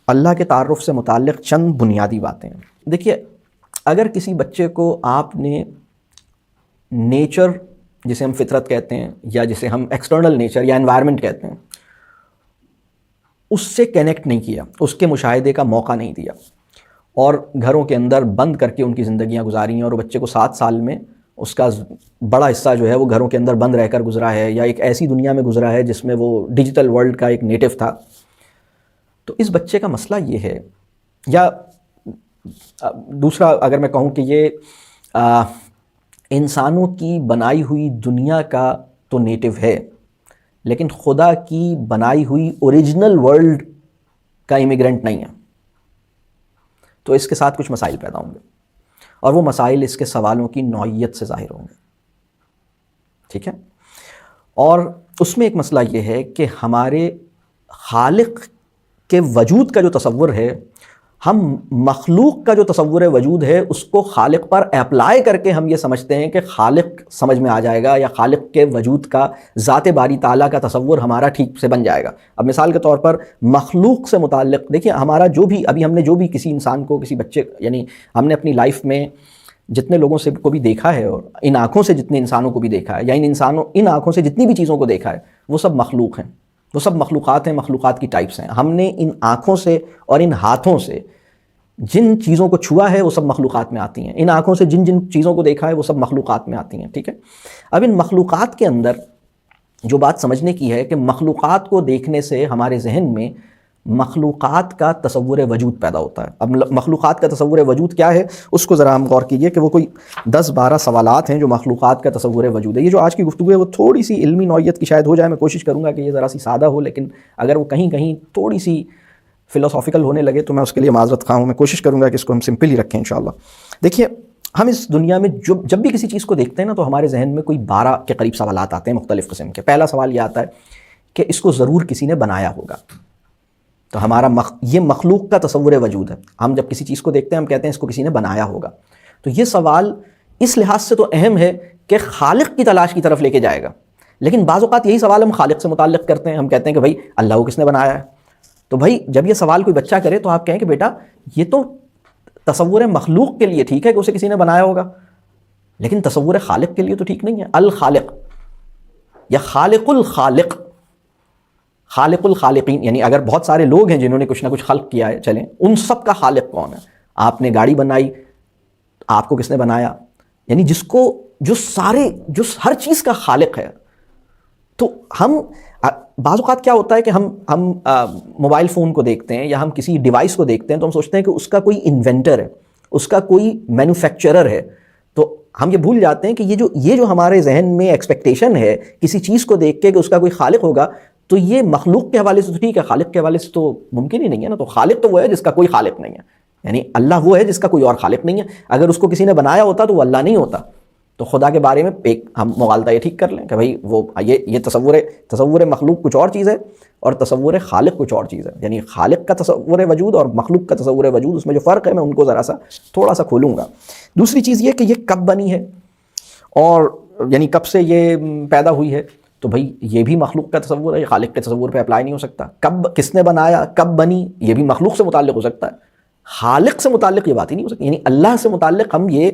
اللہ کے تعارف سے متعلق چند بنیادی باتیں ہیں۔ دیکھیے، اگر کسی بچے کو آپ نے نیچر جسے ہم فطرت کہتے ہیں یا جسے ہم ایکسٹرنل نیچر یا انوائرمنٹ کہتے ہیں اس سے کنیکٹ نہیں کیا، اس کے مشاہدے کا موقع نہیں دیا، اور گھروں کے اندر بند کر کے ان کی زندگیاں گزاری ہیں، اور بچے کو 7 سال میں اس کا بڑا حصہ جو ہے وہ گھروں کے اندر بند رہ کر گزرا ہے، یا ایک ایسی دنیا میں گزرا ہے جس میں وہ ڈیجیٹل ورلڈ کا ایک نیٹو تھا، تو اس بچے کا مسئلہ یہ ہے، یا دوسرا اگر میں کہوں کہ یہ انسانوں کی بنائی ہوئی دنیا کا تو نیٹو ہے، لیکن خدا کی بنائی ہوئی اوریجنل ورلڈ کا امیگرنٹ نہیں ہے، تو اس کے ساتھ کچھ مسائل پیدا ہوں گے، اور وہ مسائل اس کے سوالوں کی نوعیت سے ظاہر ہوں گے، ٹھیک ہے؟ اور اس میں ایک مسئلہ یہ ہے کہ ہمارے خالق کے وجود کا جو تصور ہے، ہم مخلوق کا جو تصور وجود ہے اس کو خالق پر اپلائی کر کے ہم یہ سمجھتے ہیں کہ خالق سمجھ میں آ جائے گا، یا خالق کے وجود کا ذات باری تعالیٰ کا تصور ہمارا ٹھیک سے بن جائے گا۔ اب مثال کے طور پر مخلوق سے متعلق دیکھیے، ہمارا جو بھی ابھی ہم نے جو بھی کسی انسان کو، کسی بچے، یعنی ہم نے اپنی لائف میں جتنے لوگوں سے کو بھی دیکھا ہے، اور ان آنکھوں سے جتنے انسانوں کو بھی دیکھا ہے، یا ان آنکھوں سے جتنی بھی چیزوں کو دیکھا ہے، وہ سب مخلوق ہیں، وہ سب مخلوقات ہیں، مخلوقات کی ٹائپس ہیں۔ ہم نے ان آنکھوں سے اور ان ہاتھوں سے جن چیزوں کو چھوا ہے وہ سب مخلوقات میں آتی ہیں، ان آنکھوں سے جن جن چیزوں کو دیکھا ہے وہ سب مخلوقات میں آتی ہیں، ٹھیک ہے؟ اب ان مخلوقات کے اندر جو بات سمجھنے کی ہے کہ مخلوقات کو دیکھنے سے ہمارے ذہن میں مخلوقات کا تصور وجود پیدا ہوتا ہے۔ اب مخلوقات کا تصور وجود کیا ہے اس کو ذرا ہم غور کیجئے کہ وہ کوئی 10-12 سوالات ہیں جو مخلوقات کا تصور وجود ہے۔ یہ جو آج کی گفتگو ہے وہ تھوڑی سی علمی نوعیت کی شاید ہو جائے، میں کوشش کروں گا کہ یہ ذرا سی سادہ ہو، لیکن اگر وہ کہیں کہیں تھوڑی سی فلسافیکل ہونے لگے تو میں اس کے لیے معذرت خواہ ہوں، میں کوشش کروں گا کہ اس کو ہم سمپل ہی رکھیں انشاءاللہ۔ دیکھیے، ہم اس دنیا میں جب بھی کسی چیز کو دیکھتے ہیں نا تو ہمارے ذہن میں کوئی 12 کے قریب سوالات آتے ہیں مختلف قسم کے۔ پہلا سوال یہ آتا ہے کہ اس کو ضرور کسی نے بنایا ہوگا، تو ہمارا یہ مخلوق کا تصور وجود ہے۔ ہم جب کسی چیز کو دیکھتے ہیں ہم کہتے ہیں اس کو کسی نے بنایا ہوگا، تو یہ سوال اس لحاظ سے تو اہم ہے کہ خالق کی تلاش کی طرف لے کے جائے گا، لیکن بعض اوقات یہی سوال ہم خالق سے متعلق کرتے ہیں، ہم کہتے ہیں کہ بھائی اللہ کو کس نے بنایا ہے؟ تو بھائی جب یہ سوال کوئی بچہ کرے تو آپ کہیں کہ بیٹا یہ تو تصور مخلوق کے لیے ٹھیک ہے کہ اسے کسی نے بنایا ہوگا، لیکن تصور خالق کے لیے تو ٹھیک نہیں ہے۔ الخالق یا خالق الخالق، خالق الخالقین، یعنی اگر بہت سارے لوگ ہیں جنہوں نے کچھ نہ کچھ خلق کیا ہے، چلیں ان سب کا خالق کون ہے؟ آپ نے گاڑی بنائی، آپ کو کس نے بنایا؟ یعنی جو ہر چیز کا خالق ہے۔ تو ہم بعض اوقات کیا ہوتا ہے کہ ہم موبائل فون کو دیکھتے ہیں یا ہم کسی ڈیوائس کو دیکھتے ہیں تو ہم سوچتے ہیں کہ اس کا کوئی انوینٹر ہے، اس کا کوئی مینوفیکچرر ہے، تو ہم یہ بھول جاتے ہیں کہ یہ جو ہمارے ذہن میں ایکسپیکٹیشن ہے کسی چیز کو دیکھ کے کہ اس کا کوئی خالق ہوگا، تو یہ مخلوق کے حوالے سے تو ٹھیک ہے، خالق کے حوالے سے تو ممکن ہی نہیں ہے نا۔ تو خالق تو وہ ہے جس کا کوئی خالق نہیں ہے، یعنی اللہ وہ ہے جس کا کوئی اور خالق نہیں ہے۔ اگر اس کو کسی نے بنایا ہوتا تو وہ اللہ نہیں ہوتا۔ تو خدا کے بارے میں ایک ہم مغالطہ یہ ٹھیک کر لیں کہ بھائی وہ یہ تصور مخلوق کچھ اور چیز ہے اور تصور خالق کچھ اور چیز ہے، یعنی خالق کا تصور وجود اور مخلوق کا تصور وجود، اس میں جو فرق ہے میں ان کو ذرا سا تھوڑا سا کھولوں گا۔ دوسری چیز یہ کہ یہ کب بنی ہے، اور یعنی کب سے یہ پیدا ہوئی ہے، تو بھائی یہ بھی مخلوق کا تصور ہے، یہ خالق کے تصور پہ اپلائی نہیں ہو سکتا۔ کب کس نے بنایا، کب بنی، یہ بھی مخلوق سے متعلق ہو سکتا ہے، خالق سے متعلق یہ بات ہی نہیں ہو سکتی۔ یعنی اللہ سے متعلق ہم یہ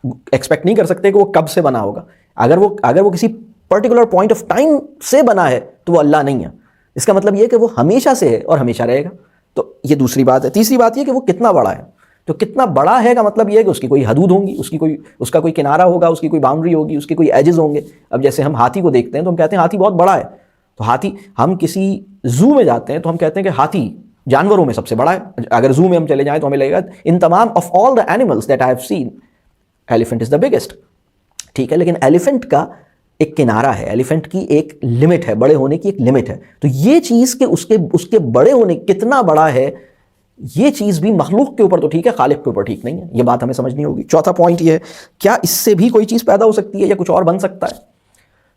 ایکسپیکٹ نہیں کر سکتے کہ وہ کب سے بنا ہوگا۔ اگر وہ کسی پرٹیکولر پوائنٹ آف ٹائم سے بنا ہے تو وہ اللہ نہیں ہے، اس کا مطلب یہ کہ وہ ہمیشہ سے ہے اور ہمیشہ رہے گا۔ تو یہ دوسری بات ہے۔ تیسری بات یہ کہ وہ کتنا بڑا ہے، تو کتنا بڑا ہے کا مطلب یہ ہے کہ اس کی کوئی حدود ہوں گی، اس کا کوئی کنارہ ہوگا، اس کی کوئی باؤنڈری ہوگی، اس کے کوئی ایجز ہوں گے۔ اب جیسے ہم ہاتھی کو دیکھتے ہیں تو ہم کہتے ہیں ہاتھی بہت بڑا ہے، تو ہاتھی، ہم کسی زو میں جاتے ہیں تو ہم کہتے ہیں کہ ہاتھی جانوروں میں سب سے بڑا ہے. اگر زو میں ہم چلے جائیں تو ہمیں لگے گا ان تمام of all the animals that I have seen elephant is the biggest. ٹھیک ہے, لیکن ایلیفنٹ کا ایک کنارہ ہے, ایلیفنٹ کی ایک لمٹ ہے, بڑے ہونے کی ایک لمٹ ہے. تو یہ چیز کہ اس کے بڑے ہونے کتنا بڑا ہے, یہ چیز بھی مخلوق کے اوپر تو ٹھیک ہے, خالق کے اوپر ٹھیک نہیں ہے. یہ بات ہمیں سمجھنی ہوگی. چوتھا پوائنٹ یہ ہے, کیا اس سے بھی کوئی چیز پیدا ہو سکتی ہے یا کچھ اور بن سکتا ہے؟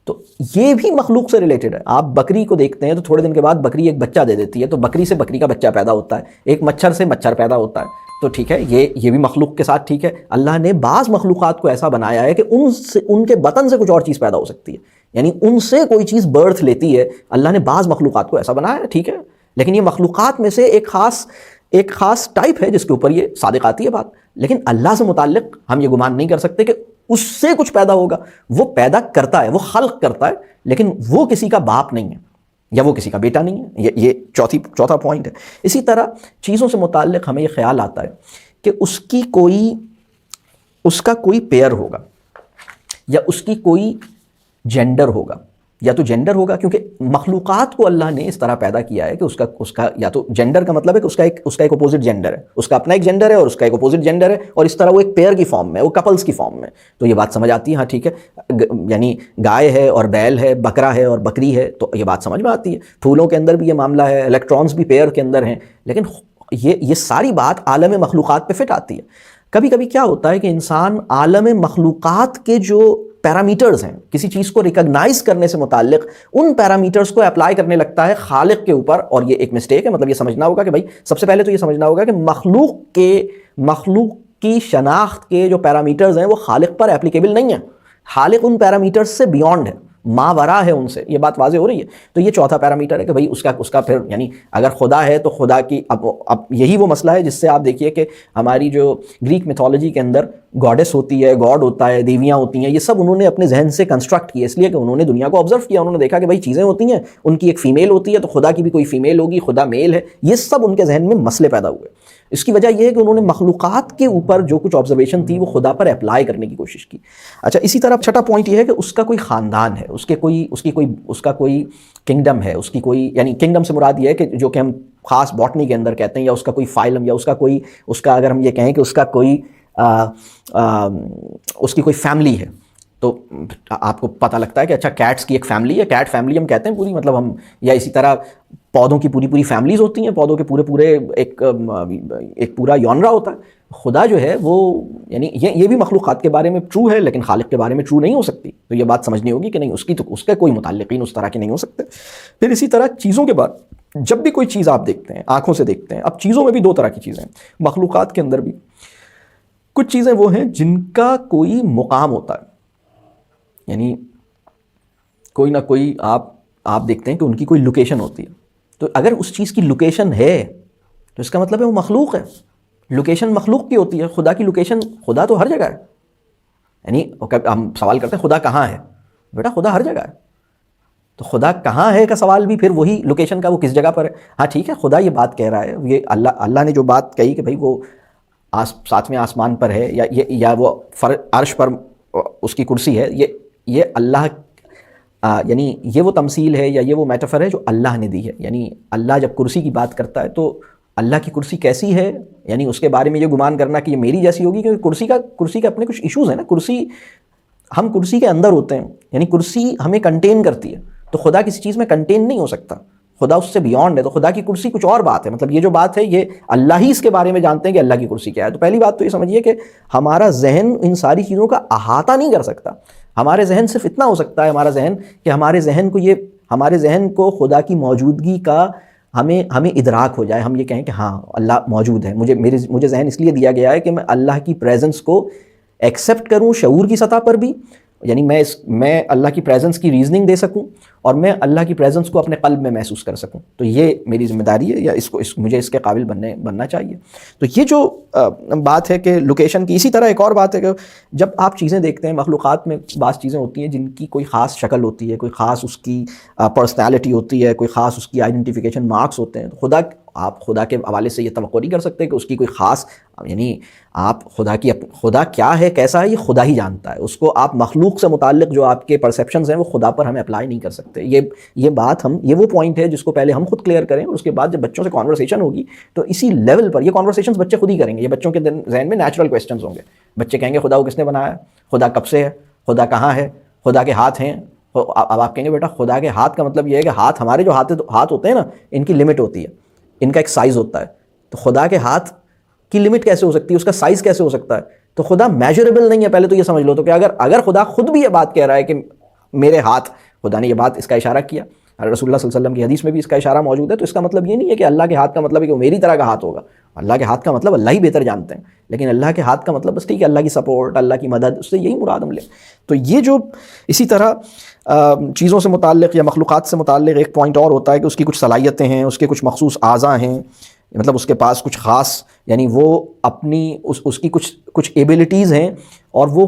تو یہ بھی مخلوق سے ریلیٹڈ ہے. آپ بکری کو دیکھتے ہیں تو تھوڑے دن کے بعد بکری ایک بچہ دے دیتی ہے, تو بکری سے بکری کا بچہ پیدا ہوتا ہے. ایک مچھر سے مچھر پیدا ہوتا ہے. تو ٹھیک ہے, یہ بھی مخلوق کے ساتھ ٹھیک ہے. اللہ نے بعض مخلوقات کو ایسا بنایا ہے کہ ان کے بطن سے کچھ اور چیز پیدا ہو سکتی ہے, یعنی ان سے کوئی چیز برتھ لیتی ہے. اللہ نے بعض مخلوقات کو ایسا بنایا ہے, ٹھیک ہے, لیکن یہ مخلوقات میں سے ایک خاص ٹائپ ہے جس کے اوپر یہ صادق آتی ہے بات. لیکن اللہ سے متعلق ہم یہ گمان نہیں کر سکتے کہ اس سے کچھ پیدا ہوگا. وہ پیدا کرتا ہے, وہ خلق کرتا ہے, لیکن وہ کسی کا باپ نہیں ہے یا وہ کسی کا بیٹا نہیں ہے. یہ چوتھا پوائنٹ ہے. اسی طرح چیزوں سے متعلق ہمیں یہ خیال آتا ہے کہ اس کا کوئی پیئر ہوگا یا اس کی کوئی جینڈر ہوگا. یا تو جینڈر ہوگا کیونکہ مخلوقات کو اللہ نے اس طرح پیدا کیا ہے کہ اس کا یا تو جینڈر کا مطلب ہے کہ اس کا ایک اپوزٹ جینڈر ہے, اس کا اپنا ایک جینڈر ہے اور اس کا ایک اپوزٹ جینڈر ہے, اور اس طرح وہ ایک پیئر کی فارم میں, وہ کپلز کی فارم میں. تو یہ بات سمجھ آتی ہے, ہاں ٹھیک ہے, یعنی گائے ہے اور بیل ہے, بکرا ہے اور بکری ہے, تو یہ بات سمجھ میں آتی ہے. پھولوں کے اندر بھی یہ معاملہ ہے, الیکٹرانز بھی پیئر کے اندر ہیں. لیکن یہ ساری بات عالم مخلوقات پہ فٹ آتی ہے. کبھی کبھی کیا ہوتا ہے کہ انسان عالم مخلوقات کے جو پیرامیٹرز ہیں, کسی چیز کو ریکگنائز کرنے سے متعلق ان پیرامیٹرز کو اپلائی کرنے لگتا ہے خالق کے اوپر, اور یہ ایک مسٹیک ہے. مطلب یہ سمجھنا ہوگا کہ بھائی سب سے پہلے تو یہ سمجھنا ہوگا کہ مخلوق کی شناخت کے جو پیرامیٹرز ہیں وہ خالق پر اپلیکیبل نہیں ہیں. خالق ان پیرامیٹرز سے بیونڈ ہے, ماورا ہے ان سے. یہ بات واضح ہو رہی ہے. تو یہ چوتھا پیرامیٹر ہے کہ بھئی اس کا پھر یعنی اگر خدا ہے تو خدا کی اب یہی وہ مسئلہ ہے جس سے آپ دیکھیے کہ ہماری جو گریک میتھولوجی کے اندر گاڈس ہوتی ہے, گاڈ ہوتا ہے, دیویاں ہوتی ہیں, یہ سب انہوں نے اپنے ذہن سے کنسٹرکٹ کیا, اس لیے کہ انہوں نے دنیا کو آبزرو کیا. انہوں نے دیکھا کہ بھئی چیزیں ہوتی ہیں, ان کی ایک فیمیل ہوتی ہے, تو خدا کی بھی کوئی فیمیل ہوگی, خدا میل ہے. یہ سب ان کے ذہن میں مسئلے پیدا ہوئے. اس کی وجہ یہ ہے کہ انہوں نے مخلوقات کے اوپر جو کچھ آبزرویشن تھی وہ خدا پر اپلائی کرنے کی کوشش کی. اچھا, اسی طرح چھٹا پوائنٹ یہ ہے کہ اس کا کوئی خاندان ہے, اس کا کوئی کنگڈم ہے, اس کی کوئی, یعنی کنگڈم سے مراد یہ ہے کہ جو کہ ہم خاص باٹنی کے اندر کہتے ہیں, یا اس کا کوئی فائلم, یا اس کا اگر ہم یہ کہیں کہ اس کی کوئی فیملی ہے, تو آپ کو پتہ لگتا ہے کہ اچھا کیٹس کی ایک فیملی ہے, کیٹ فیملی ہم کہتے ہیں پوری, مطلب ہم, یا اسی طرح پودوں کی پوری فیملیز ہوتی ہیں, پودوں کے پورے ایک پورا یونرا ہوتا ہے. خدا جو ہے وہ, یعنی یہ بھی مخلوقات کے بارے میں ٹرو ہے لیکن خالق کے بارے میں ٹرو نہیں ہو سکتی. تو یہ بات سمجھنی ہوگی کہ نہیں, اس کے کوئی متعلقین اس طرح کے نہیں ہو سکتے. پھر اسی طرح چیزوں کے بعد جب بھی کوئی چیز آپ دیکھتے ہیں, آنکھوں سے دیکھتے ہیں. اب چیزوں میں بھی دو طرح کی چیزیں ہیں, مخلوقات کے اندر بھی کچھ چیزیں وہ ہیں جن کا کوئی مقام ہوتا ہے, یعنی کوئی نہ کوئی آپ دیکھتے ہیں کہ ان کی کوئی لوکیشن ہوتی ہے. تو اگر اس چیز کی لوکیشن ہے تو اس کا مطلب ہے وہ مخلوق ہے. لوکیشن مخلوق کی ہوتی ہے. خدا کی لوکیشن, خدا تو ہر جگہ ہے. یعنی ہم سوال کرتے ہیں خدا کہاں ہے, بیٹا خدا ہر جگہ ہے. تو خدا کہاں ہے کا سوال بھی پھر وہی لوکیشن کا, وہ کس جگہ پر ہے. ہاں ٹھیک ہے, خدا یہ بات کہہ رہا ہے, یہ اللہ نے جو بات کہی کہ بھئی وہ ساتویں آسمان پر ہے, یا وہ عرش پر اس کی کرسی ہے, یہ اللہ, یعنی یہ وہ تمثیل ہے یا یہ وہ میٹافر ہے جو اللہ نے دی ہے. یعنی اللہ جب کرسی کی بات کرتا ہے تو اللہ کی کرسی کیسی ہے, یعنی اس کے بارے میں یہ گمان کرنا کہ یہ میری جیسی ہوگی, کیونکہ کرسی کا اپنے کچھ ایشوز ہیں نا. ہم کرسی کے اندر ہوتے ہیں, یعنی کرسی ہمیں کنٹین کرتی ہے. تو خدا کسی چیز میں کنٹین نہیں ہو سکتا, خدا اس سے بیونڈ ہے. تو خدا کی کرسی کچھ اور بات ہے. مطلب یہ جو بات ہے یہ اللہ ہی اس کے بارے میں جانتے ہیں کہ اللہ کی کرسی کیا ہے. تو پہلی بات تو یہ سمجھیے کہ ہمارا ذہن ان ساری چیزوں کا احاطہ نہیں کر سکتا. ہمارے ذہن صرف اتنا ہو سکتا ہے, ہمارے ذہن کو خدا کی موجودگی کا ہمیں ادراک ہو جائے, ہم یہ کہیں کہ ہاں اللہ موجود ہے. مجھے ذہن اس لیے دیا گیا ہے کہ میں اللہ کی پریزنس کو ایکسیپٹ کروں شعور کی سطح پر بھی, یعنی میں اللہ کی پریزنس کی ریزننگ دے سکوں اور میں اللہ کی پریزنس کو اپنے قلب میں محسوس کر سکوں. تو یہ میری ذمہ داری ہے, یا مجھے اس کے قابل بننا چاہیے. تو یہ جو بات ہے کہ لوکیشن کی. اسی طرح ایک اور بات ہے کہ جب آپ چیزیں دیکھتے ہیں, مخلوقات میں بعض چیزیں ہوتی ہیں جن کی کوئی خاص شکل ہوتی ہے, کوئی خاص اس کی پرسنالٹی ہوتی ہے, کوئی خاص اس کی آئیڈینٹیفیکیشن مارکس ہوتے ہیں. تو آپ خدا کے حوالے سے یہ توقع نہیں کر سکتے کہ اس کی کوئی خاص، یعنی آپ خدا کیا ہے کیسا ہے یہ خدا ہی جانتا ہے، اس کو آپ مخلوق سے متعلق جو آپ کے پرسیپشنز ہیں وہ خدا پر ہمیں اپلائی نہیں کر سکتے۔ یہ بات یہ وہ پوائنٹ ہے جس کو پہلے ہم خود کلیئر کریں، اور اس کے بعد جب بچوں سے کانورسیشن ہوگی تو اسی لیول پر یہ کانورسیشنز بچے خود ہی کریں گے۔ یہ بچوں کے ذہن میں نیچرل کویسچنز ہوں گے، بچے کہیں گے خدا کو کس نے بنایا، خدا کب سے ہے، خدا کہاں ہے، خدا کے ہاتھ ہیں۔ اب آپ کہیں گے بیٹا خدا کے ہاتھ کا مطلب یہ ہے کہ ہاتھ، ہمارے جو ہاتھ ہوتے ہیں نا، ان کی لمٹ ہوتی ہے، ان کا ایک سائز ہوتا ہے، تو خدا کے ہاتھ کی لمٹ کیسے ہو سکتی ہے، اس کا سائز کیسے ہو سکتا ہے؟ تو خدا میجربل نہیں ہے۔ پہلے تو یہ سمجھ لو تو کہ اگر خدا خود بھی یہ بات کہہ رہا ہے کہ میرے ہاتھ، خدا نے یہ بات اس کا اشارہ کیا، رسول اللہ صلی اللہ علیہ وسلم کی حدیث میں بھی اس کا اشارہ موجود ہے، تو اس کا مطلب یہ نہیں ہے کہ اللہ کے ہاتھ کا مطلب ہے کہ وہ میری طرح کا ہاتھ ہوگا۔ اللہ کے ہاتھ کا مطلب اللہ ہی بہتر جانتے ہیں، لیکن اللہ کے ہاتھ کا مطلب بس ٹھیک ہے اللہ کی سپورٹ، اللہ کی مدد، اس سے یہی مراد ہم لیں۔ تو یہ جو اسی طرح چیزوں سے متعلق یا مخلوقات سے متعلق ایک پوائنٹ اور ہوتا ہے کہ اس کی کچھ صلاحیتیں ہیں، اس کے کچھ مخصوص اعضاء ہیں، مطلب اس کے پاس کچھ خاص، یعنی وہ اپنی اس کی کچھ ایبلٹیز ہیں، اور وہ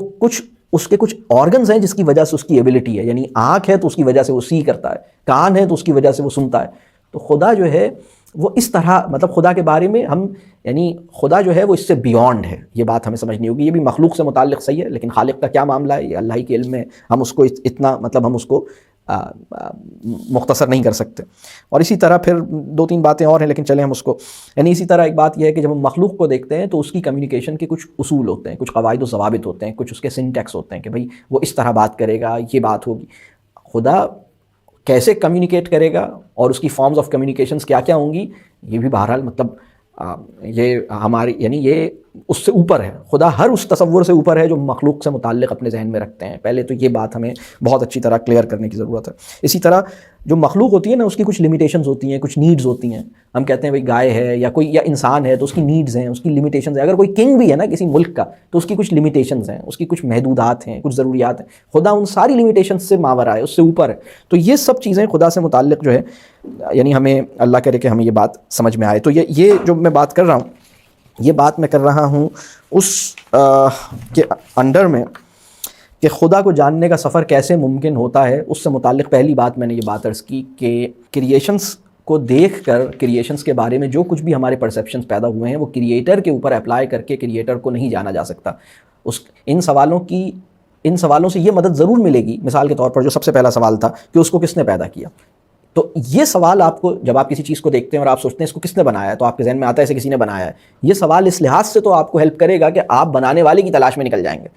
اس کے کچھ آرگنز ہیں جس کی وجہ سے اس کی ایبلٹی ہے، یعنی آنکھ ہے تو اس کی وجہ سے وہ سی کرتا ہے، کان ہے تو اس کی وجہ سے وہ سنتا ہے۔ تو خدا جو ہے وہ اس طرح، مطلب خدا کے بارے میں ہم، یعنی خدا جو ہے وہ اس سے بیونڈ ہے، یہ بات ہمیں سمجھنی ہوگی۔ یہ بھی مخلوق سے متعلق صحیح ہے، لیکن خالق کا کیا معاملہ ہے یہ اللہ ہی کے علم میں، ہم اس کو اتنا، مطلب ہم اس کو مختصر نہیں کر سکتے۔ اور اسی طرح پھر 2-3 باتیں اور ہیں، لیکن چلیں ہم اس کو، یعنی اسی طرح ایک بات یہ ہے کہ جب ہم مخلوق کو دیکھتے ہیں تو اس کی کمیونیکیشن کے کچھ اصول ہوتے ہیں، کچھ قواعد و ضوابط ہوتے ہیں، کچھ اس کے سنٹیکس ہوتے ہیں کہ بھئی وہ اس طرح بات کرے گا، یہ بات ہوگی۔ خدا کیسے کمیونیکیٹ کرے گا اور اس کی فارمز آف کمیونیکیشنز کیا کیا ہوں گی، یہ بھی بہرحال مطلب یہ ہماری، یعنی یہ اس سے اوپر ہے، خدا ہر اس تصور سے اوپر ہے جو مخلوق سے متعلق اپنے ذہن میں رکھتے ہیں۔ پہلے تو یہ بات ہمیں بہت اچھی طرح کلیئر کرنے کی ضرورت ہے۔ اسی طرح جو مخلوق ہوتی ہے نا، اس کی کچھ لمیٹیشنز ہوتی ہیں، کچھ نیڈز ہوتی ہیں۔ ہم کہتے ہیں بھئی گائے ہے یا انسان ہے تو اس کی نیڈز ہیں، اس کی لمیٹیشنز ہیں۔ اگر کوئی کنگ بھی ہے نا کسی ملک کا تو اس کی کچھ لمیٹیشنز ہیں، اس کی کچھ محدودات ہیں، کچھ ضروریات ہیں۔ خدا ان ساری لمیٹیشنز سے ماورا ہے، اس سے اوپر ہے۔ تو یہ سب چیزیں خدا سے متعلق جو ہے، یعنی ہمیں اللہ کرے کہ ہمیں یہ بات سمجھ میں آئے۔ تو یہ جو میں بات کر رہا ہوں، یہ بات میں کر رہا ہوں اس کے انڈر میں کہ خدا کو جاننے کا سفر کیسے ممکن ہوتا ہے، اس سے متعلق پہلی بات میں نے یہ بات عرض کی کہ کریشنز کو دیکھ کر، کریشنز کے بارے میں جو کچھ بھی ہمارے پرسیپشنز پیدا ہوئے ہیں وہ کریٹر کے اوپر اپلائی کر کے کریٹر کو نہیں جانا جا سکتا۔ ان سوالوں سے یہ مدد ضرور ملے گی۔ مثال کے طور پر جو سب سے پہلا سوال تھا کہ اس کو کس نے پیدا کیا، تو یہ سوال آپ کو، جب آپ کسی چیز کو دیکھتے ہیں اور آپ سوچتے ہیں اس کو کس نے بنایا ہے، تو آپ کے ذہن میں آتا ہے اسے کسی نے بنایا ہے۔ یہ سوال اس لحاظ سے تو آپ کو ہیلپ کرے گا کہ آپ بنانے والے کی تلاش میں نکل جائیں گے،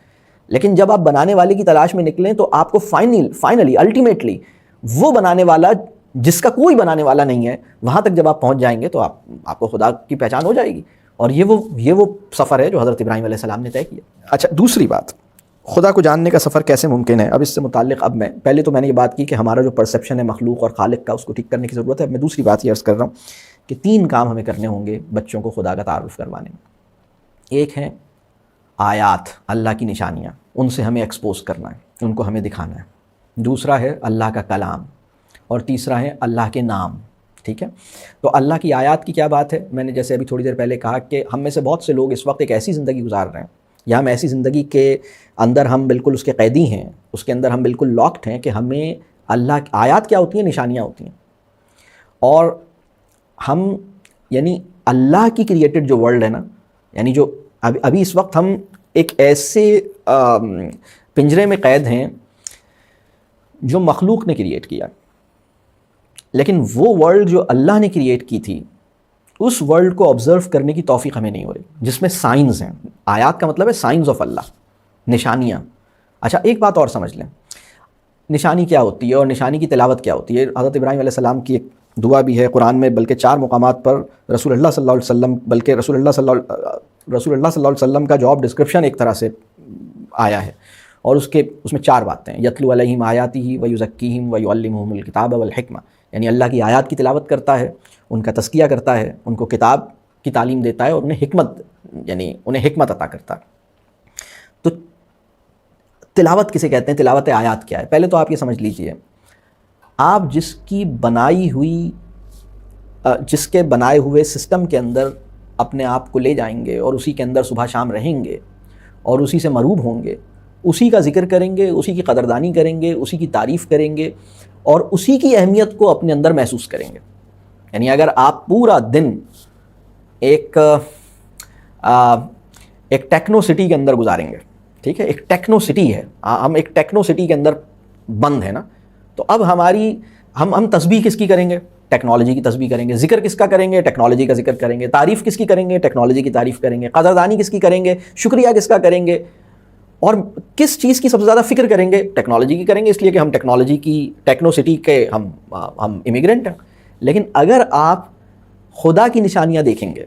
لیکن جب آپ بنانے والے کی تلاش میں نکلیں تو آپ کو فائنلی الٹیمیٹلی وہ بنانے والا جس کا کوئی بنانے والا نہیں ہے، وہاں تک جب آپ پہنچ جائیں گے تو آپ کو خدا کی پہچان ہو جائے گی۔ اور یہ وہ سفر ہے جو حضرت ابراہیم علیہ السلام نے طے کیا۔ اچھا، دوسری بات، خدا کو جاننے کا سفر کیسے ممکن ہے۔ اب اس سے متعلق پہلے تو میں نے یہ بات کی کہ ہمارا جو پرسیپشن ہے مخلوق اور خالق کا، اس کو ٹھیک کرنے کی ضرورت ہے۔ اب میں دوسری بات یہ عرض کر رہا ہوں کہ 3 کام ہمیں کرنے ہوں گے بچوں کو خدا کا تعارف کروانے میں۔ ایک ہے آیات، اللہ کی نشانیاں، ان سے ہمیں ایکسپوز کرنا ہے، ان کو ہمیں دکھانا ہے۔ دوسرا ہے اللہ کا کلام، اور تیسرا ہے اللہ کے نام۔ ٹھیک ہے، تو اللہ کی آیات کی کیا بات ہے؟ میں نے جیسے ابھی تھوڑی دیر پہلے کہا کہ ہم میں سے بہت سے لوگ اس وقت ایک ایسی زندگی گزار رہے ہیں، یا ہم ایسی زندگی کے اندر ہم بالکل اس کے قیدی ہیں، اس کے اندر ہم بالکل لاکڈ ہیں کہ ہمیں اللہ آیات کیا ہوتی ہیں، نشانیاں ہوتی ہیں، اور ہم یعنی اللہ کی کریٹڈ جو ورلڈ ہے نا، یعنی جو ابھی اس وقت ہم ایک ایسے پنجرے میں قید ہیں جو مخلوق نے کریٹ کیا، لیکن وہ ورلڈ جو اللہ نے کریٹ کی تھی اس ورلڈ کو آبزرو کرنے کی توفیق ہمیں نہیں ہو رہی، جس میں سائنز ہیں۔ آیات کا مطلب ہے سائنز آف اللہ، نشانیاں۔ اچھا، ایک بات اور سمجھ لیں، نشانی کیا ہوتی ہے اور نشانی کی تلاوت کیا ہوتی ہے۔ حضرت ابراہیم علیہ السلام کی ایک دعا بھی ہے قرآن میں، بلکہ 4 مقامات پر رسول اللہ صلی اللہ علیہ وسلم، بلکہ رسول اللہ صلی اللہ علیہ وسلم کا جاب ڈسکرپشن ایک طرح سے آیا ہے، اور اس میں 4 باتیں، یتلو علیہم آیاتہ ویزکیہم ویعلمہم الکتاب والحکمہ، یعنی اللہ کی آیات کی تلاوت کرتا ہے، ان کا تزکیہ کرتا ہے، ان کو کتاب کی تعلیم دیتا ہے، اور انہیں حکمت عطا کرتا ہے۔ تو تلاوت کسے کہتے ہیں؟ تلاوت آیات کیا ہے؟ پہلے تو آپ یہ سمجھ لیجئے، آپ جس کے بنائے ہوئے سسٹم کے اندر اپنے آپ کو لے جائیں گے اور اسی کے اندر صبح شام رہیں گے اور اسی سے مروب ہوں گے، اسی کا ذکر کریں گے، اسی کی قدردانی کریں گے، اسی کی تعریف کریں گے، اور اسی کی اہمیت کو اپنے اندر محسوس کریں گے۔ یعنی اگر آپ پورا دن ایک ٹیکنو سٹی کے اندر گزاریں گے، ٹھیک ہے، ایک ٹیکنو سٹی ہے، ہم ایک ٹیکنو سٹی کے اندر بند ہے نا، تو اب ہم تسبیح کس کی کریں گے؟ ٹیکنالوجی کی تسبیح کریں گے. ذکر کس کا کریں گے؟ ٹیکنالوجی کا ذکر کریں گے. تعریف کس کی کریں گے؟ ٹیکنالوجی کی تعریف کریں گے. قدردانی کس کی کریں گے؟ شکریہ کس کا کریں گے؟ اور کس چیز کی سب سے زیادہ فکر کریں گے؟ ٹیکنالوجی کی کریں گے، اس لیے کہ ہم ٹیکنالوجی کی ٹیکنو سٹی کے ہم امیگرینٹ ہیں. لیکن اگر آپ خدا کی نشانیاں دیکھیں گے،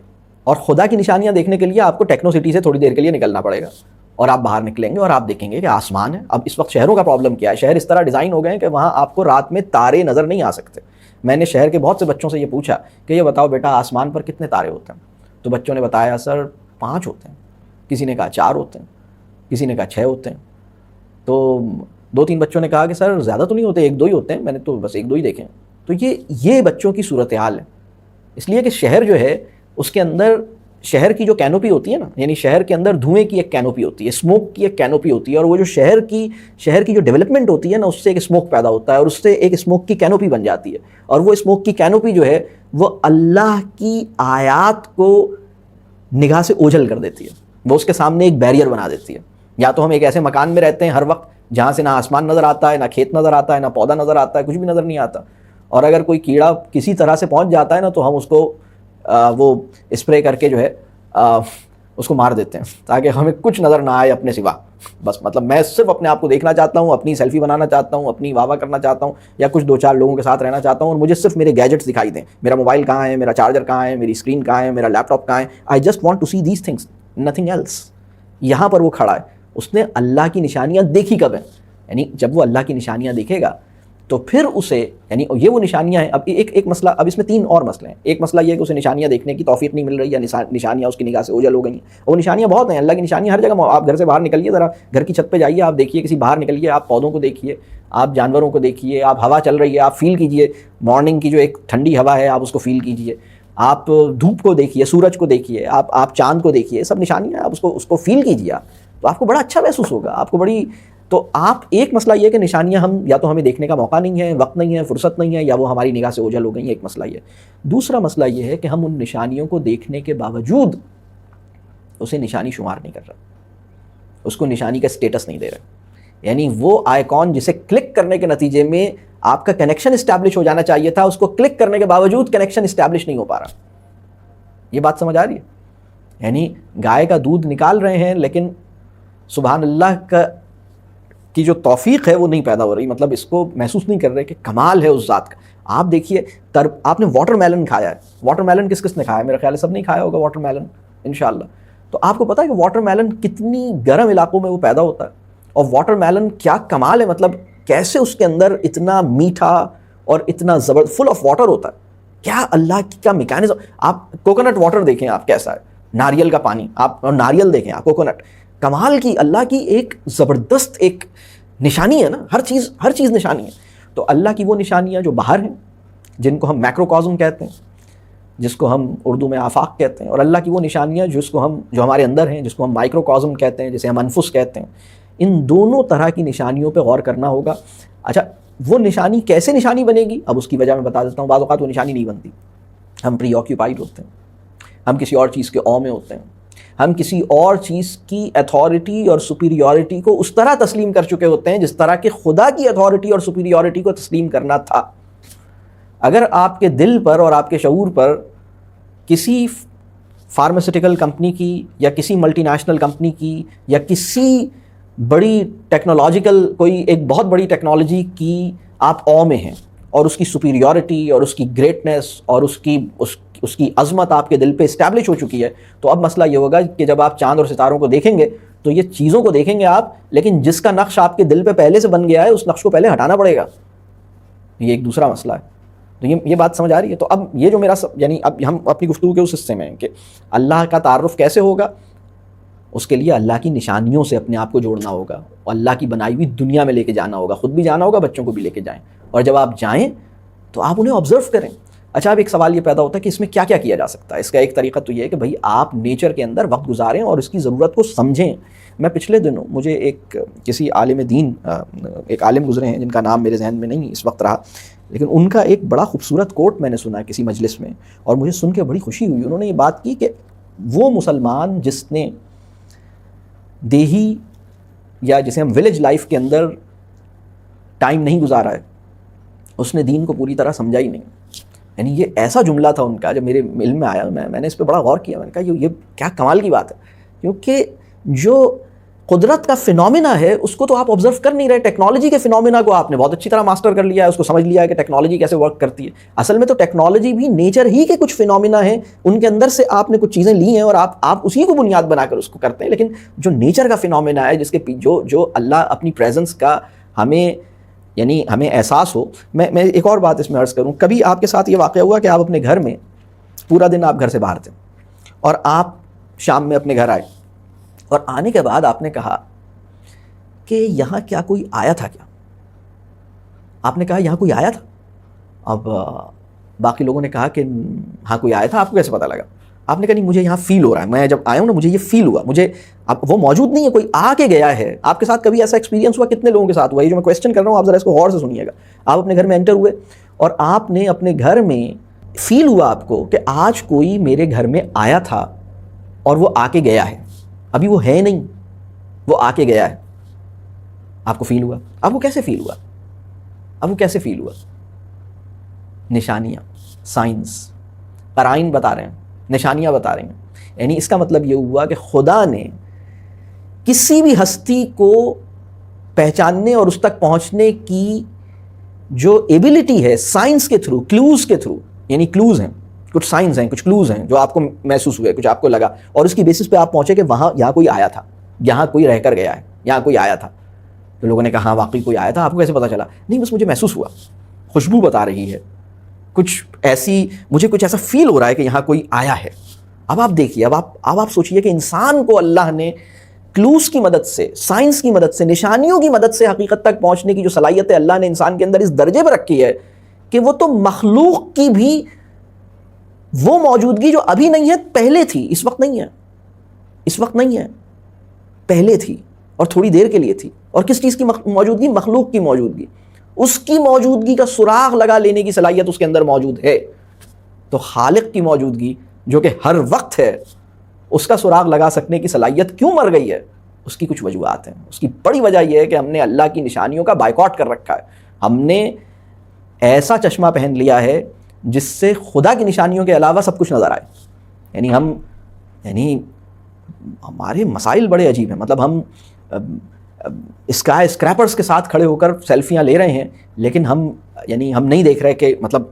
اور خدا کی نشانیاں دیکھنے کے لیے آپ کو ٹیکنو سٹی سے تھوڑی دیر کے لیے نکلنا پڑے گا، اور آپ باہر نکلیں گے اور آپ دیکھیں گے کہ آسمان ہے. اب اس وقت شہروں کا پرابلم کیا ہے؟ شہر اس طرح ڈیزائن ہو گئے ہیں کہ وہاں آپ کو رات میں تارے نظر نہیں آ سکتے. میں نے شہر کے بہت سے بچوں سے یہ پوچھا کہ یہ بتاؤ بیٹا آسمان پر کتنے تارے ہوتے ہیں؟ تو بچوں نے بتایا سر 5 ہوتے ہیں، کسی نے کہا 4 ہوتے ہیں، کسی نے کہا 6 ہوتے ہیں. تو 2-3 بچوں نے کہا کہ سر زیادہ تو نہیں ہوتے، 1-2 ہی ہوتے ہیں، میں نے تو بس 1-2 ہی دیکھے ہیں. تو یہ بچوں کی صورتحال ہے. اس لیے کہ شہر جو ہے اس کے اندر شہر کی جو کینوپی ہوتی ہے نا، یعنی شہر کے اندر دھوئیں کی ایک کینوپی ہوتی ہے، اسموک کی ایک کینوپی ہوتی ہے، اور وہ جو شہر کی جو ڈیولپمنٹ ہوتی ہے نا، اس سے ایک اسموک پیدا ہوتا ہے، اور اس سے ایک اسموک کی کینوپی بن جاتی ہے. اور وہ اسموک کی کینوپی جو ہے وہ اللہ کی آیات کو نگاہ سے اوجھل کر دیتی ہے، وہ اس کے سامنے ایک بیریئر بنا دیتی ہے. یا تو ہم ایک ایسے مکان میں رہتے ہیں ہر وقت جہاں سے نہ آسمان نظر آتا ہے، نہ کھیت نظر آتا ہے، نہ پودا نظر آتا ہے، کچھ بھی نظر نہیں آتا. اور اگر کوئی کیڑا کسی طرح سے پہنچ جاتا ہے نا، تو ہم اس کو وہ اسپرے کر کے جو ہے اس کو مار دیتے ہیں تاکہ ہمیں کچھ نظر نہ آئے اپنے سوا. بس مطلب میں صرف اپنے آپ کو دیکھنا چاہتا ہوں، اپنی سیلفی بنانا چاہتا ہوں، اپنی واہ واہ کرنا چاہتا ہوں، یا کچھ 2-4 لوگوں کے ساتھ رہنا چاہتا ہوں، اور مجھے صرف میرے گیجٹس دکھائی دیں. میرا موبائل کہاں ہے، میرا چارجر کہاں ہے، میری اسکرین کہاں ہے، میرا لیپ ٹاپ کہاں ہے. I just want to see these things, nothing else. یہاں پر وہ کھڑا ہے، اس نے اللہ کی نشانیاں دیکھی کب ہیں؟ یعنی جب وہ اللہ کی نشانیاں دیکھے گا تو پھر اسے، یعنی یہ وہ نشانیاں ہیں. اب ایک مسئلہ، اب اس میں 3 اور مسئلے ہیں. ایک مسئلہ یہ ہے کہ اسے نشانیاں دیکھنے کی توفیق نہیں مل رہی، یا نشانیاں اس کی نگاہ سے اوجھل ہو گئی ہیں. وہ نشانیاں بہت ہیں، اللہ کی نشانیاں ہر جگہ. آپ گھر سے باہر نکلیے، ذرا گھر کی چھت پہ جائیے، آپ دیکھیے، کسی باہر نکلیے، آپ پودوں کو دیکھیے، آپ جانوروں کو دیکھیے، آپ ہوا چل رہی ہے، آپ فیل کیجیے. مارننگ کی جو ایک ٹھنڈی ہوا ہے، آپ اس کو فیل کیجیے. آپ دھوپ کو دیکھیے، سورج کو دیکھیے، آپ چاند کو دیکھیے. سب نشانیاں ہیں، آپ اس کو فیل کیجیے. تو آپ کو بڑا اچھا محسوس ہوگا، آپ کو بڑی. تو آپ ایک مسئلہ یہ کہ نشانیاں ہم یا تو ہمیں دیکھنے کا موقع نہیں ہے، وقت نہیں ہے، فرصت نہیں ہے، یا وہ ہماری نگاہ سے اوجھل ہو گئی ہیں. ایک مسئلہ یہ. دوسرا مسئلہ یہ ہے کہ ہم ان نشانیوں کو دیکھنے کے باوجود اسے نشانی شمار نہیں کر رہے، اس کو نشانی کا اسٹیٹس نہیں دے رہے. یعنی وہ آئیکن جسے کلک کرنے کے نتیجے میں آپ کا کنیکشن اسٹیبلش ہو جانا چاہیے تھا، اس کو کلک کرنے کے باوجود کنیکشن اسٹیبلش نہیں ہو پا رہا. یہ بات سمجھ آ رہی ہے؟ یعنی گائے کا دودھ نکال رہے ہیں، لیکن سبحان اللہ کی جو توفیق ہے وہ نہیں پیدا ہو رہی. مطلب اس کو محسوس نہیں کر رہے کہ کمال ہے اس ذات کا. آپ دیکھیے، آپ نے واٹر میلن کھایا ہے. واٹر میلن کس نے کھایا ہے؟ میرا خیال ہے سب نہیں کھایا ہوگا واٹر میلن انشاءاللہ. تو آپ کو پتہ ہے کہ واٹر میلن کتنی گرم علاقوں میں وہ پیدا ہوتا ہے، اور واٹر میلن کیا کمال ہے. مطلب کیسے اس کے اندر اتنا میٹھا اور اتنا زبردست فل آف واٹر ہوتا ہے. کیا اللہ کا میکینزم. آپ کوکونٹ واٹر دیکھیں، آپ کیسا ہے، ناریل کا پانی. آپ ناریل دیکھیں، آپ کوکونٹ. کمال کی اللہ کی ایک زبردست ایک نشانی ہے نا. ہر چیز نشانی ہے. تو اللہ کی وہ نشانیاں جو باہر ہیں، جن کو ہم میکروکازم کہتے ہیں، جس کو ہم اردو میں آفاق کہتے ہیں، اور اللہ کی وہ نشانیاں جو ہمارے اندر ہیں، جس کو ہم مائکروکازم کہتے ہیں، جسے ہم انفس کہتے ہیں. ان دونوں طرح کی نشانیوں پہ غور کرنا ہوگا. اچھا، وہ نشانی کیسے نشانی بنے گی؟ اب اس کی وجہ میں بتا دیتا ہوں. بعض اوقات وہ نشانی نہیں بنتی. ہم پری آکیوپائڈ ہوتے ہیں، ہم کسی اور چیز کے او میں ہوتے ہیں، ہم کسی اور چیز کی اتھارٹی اور سپیریورٹی کو اس طرح تسلیم کر چکے ہوتے ہیں جس طرح کہ خدا کی اتھارٹی اور سپیریورٹی کو تسلیم کرنا تھا. اگر آپ کے دل پر اور آپ کے شعور پر کسی فارماسیوٹیکل کمپنی کی، یا کسی ملٹی نیشنل کمپنی کی، یا کسی بڑی ٹیکنالوجیکل کوئی ایک بہت بڑی ٹیکنالوجی کی آپ او میں ہیں، اور اس کی سپیریورٹی اور اس کی گریٹنس اور اس کی عظمت آپ کے دل پہ اسٹیبلش ہو چکی ہے، تو اب مسئلہ یہ ہوگا کہ جب آپ چاند اور ستاروں کو دیکھیں گے تو یہ چیزوں کو دیکھیں گے آپ، لیکن جس کا نقش آپ کے دل پہ پہلے سے بن گیا ہے اس نقش کو پہلے ہٹانا پڑے گا. یہ ایک دوسرا مسئلہ ہے. تو یہ بات سمجھ آ رہی ہے؟ تو اب یہ جو یعنی اب ہم اپنی گفتگو کے اس حصے میں ہیں کہ اللہ کا تعارف کیسے ہوگا. اس کے لیے اللہ کی نشانیوں سے اپنے آپ کو جوڑنا ہوگا، اللہ کی بنائی ہوئی دنیا میں لے کے جانا ہوگا. خود بھی جانا ہوگا، بچوں کو بھی لے کے جائیں، اور جب آپ جائیں تو آپ انہیں آبزرو کریں. اچھا، اب ایک سوال یہ پیدا ہوتا ہے کہ اس میں کیا کیا کیا جا سکتا ہے. اس کا ایک طریقہ تو یہ ہے کہ بھائی آپ نیچر کے اندر وقت گزاریں اور اس کی ضرورت کو سمجھیں. میں پچھلے دنوں مجھے کسی عالم دین، ایک عالم گزرے ہیں جن کا نام میرے ذہن میں نہیں اس وقت رہا، لیکن ان کا ایک بڑا خوبصورت کوٹ میں نے سنا کسی مجلس میں، اور مجھے سن کے بڑی خوشی ہوئی. انہوں نے یہ بات کی کہ وہ مسلمان جس نے دیہی یا جسے ہم ولیج لائف کے اندر ٹائم نہیں گزارا ہے، اس نے دین کو پوری طرح سمجھا ہی نہیں. یعنی یہ ایسا جملہ تھا ان کا، جب میرے علم میں آیا میں نے اس پہ بڑا غور کیا. میں نے کہا یہ کیا کمال کی بات ہے، کیونکہ جو قدرت کا فینومینا ہے اس کو تو آپ آبزرو کر نہیں رہے. ٹیکنالوجی کے فینومینا کو آپ نے بہت اچھی طرح ماسٹر کر لیا ہے، اس کو سمجھ لیا ہے کہ ٹیکنالوجی کیسے ورک کرتی ہے. اصل میں تو ٹیکنالوجی بھی نیچر ہی کے کچھ فینومینا ہیں، ان کے اندر سے آپ نے کچھ چیزیں لی ہیں اور آپ اسی کو بنیاد بنا کر اس کو کرتے ہیں. لیکن جو نیچر کا فینومینا ہے، جس کے جو اللہ اپنی پریزنس کا ہمیں احساس ہو. میں ایک اور بات اس میں عرض کروں. کبھی آپ کے ساتھ یہ واقعہ ہوا کہ آپ اپنے گھر میں پورا دن آپ گھر سے باہر تھے اور آپ شام میں اپنے گھر آئے، اور آنے کے بعد آپ نے کہا کہ یہاں کیا کوئی آیا تھا کیا؟ آپ نے کہا یہاں کوئی آیا تھا. اب باقی لوگوں نے کہا کہ ہاں کوئی آیا تھا. آپ کو کیسے پتہ لگا؟ آپ نے کہا نہیں مجھے یہاں فیل ہو رہا ہے، میں جب آیا ہوں نا مجھے یہ فیل ہوا. مجھے اب وہ موجود نہیں ہے، کوئی آ کے گیا ہے. آپ کے ساتھ کبھی ایسا ایکسپیرینس ہوا؟ کتنے لوگوں کے ساتھ ہوا؟ یہ جو میں کویسچن کر رہا ہوں آپ ذرا اس کو غور سے سنیے گا. آپ اپنے گھر میں انٹر ہوئے اور آپ نے اپنے گھر میں فیل ہوا آپ کو کہ آج کوئی میرے گھر میں آیا تھا اور وہ آ کے گیا ہے. ابھی وہ ہے نہیں، وہ آ کے گیا ہے. آپ کو فیل ہوا. اب وہ کیسے فیل ہوا؟ نشانیاں، سائنس، قرائن بتا رہے ہیں، نشانیاں بتا رہے ہیں. یعنی اس کا مطلب یہ ہوا کہ خدا نے کسی بھی ہستی کو پہچاننے اور اس تک پہنچنے کی جو ایبلٹی ہے سائنس کے تھرو، کلوز کے تھرو. یعنی کلوز ہیں، کچھ سائنس ہیں، کچھ کلوز ہیں جو آپ کو محسوس ہوئے، کچھ آپ کو لگا، اور اس کی بیسس پہ آپ پہنچے کہ یہاں کوئی آیا تھا، یہاں کوئی رہ کر گیا ہے، یہاں کوئی آیا تھا. تو لوگوں نے کہا ہاں واقعی کوئی آیا تھا. آپ کو کیسے پتا چلا؟ نہیں بس مجھے محسوس ہوا، خوشبو بتا رہی ہے، مجھے کچھ ایسا فیل ہو رہا ہے کہ یہاں کوئی آیا ہے. اب آپ دیکھیے، اب آپ سوچئے کہ انسان کو اللہ نے کلوز کی مدد سے، سائنس کی مدد سے، نشانیوں کی مدد سے حقیقت تک پہنچنے کی جو صلاحیت ہے اللہ نے انسان کے اندر اس درجے پر رکھی ہے کہ وہ تو مخلوق کی بھی وہ موجودگی جو ابھی نہیں ہے پہلے تھی، اس وقت نہیں ہے، پہلے تھی اور تھوڑی دیر کے لیے تھی. اور کس چیز کی موجودگی؟ مخلوق کی موجودگی. اس کی موجودگی کا سراغ لگا لینے کی صلاحیت اس کے اندر موجود ہے. تو خالق کی موجودگی جو کہ ہر وقت ہے، اس کا سراغ لگا سکنے کی صلاحیت کیوں مر گئی ہے؟ اس کی کچھ وجوہات ہیں. اس کی بڑی وجہ یہ ہے کہ ہم نے اللہ کی نشانیوں کا بائیکاٹ کر رکھا ہے. ہم نے ایسا چشمہ پہن لیا ہے جس سے خدا کی نشانیوں کے علاوہ سب کچھ نظر آئے. یعنی ہمارے مسائل بڑے عجیب ہیں. مطلب ہم اسکائی اسکریپرز کے ساتھ کھڑے ہو کر سیلفیاں لے رہے ہیں، لیکن ہم نہیں دیکھ رہے کہ مطلب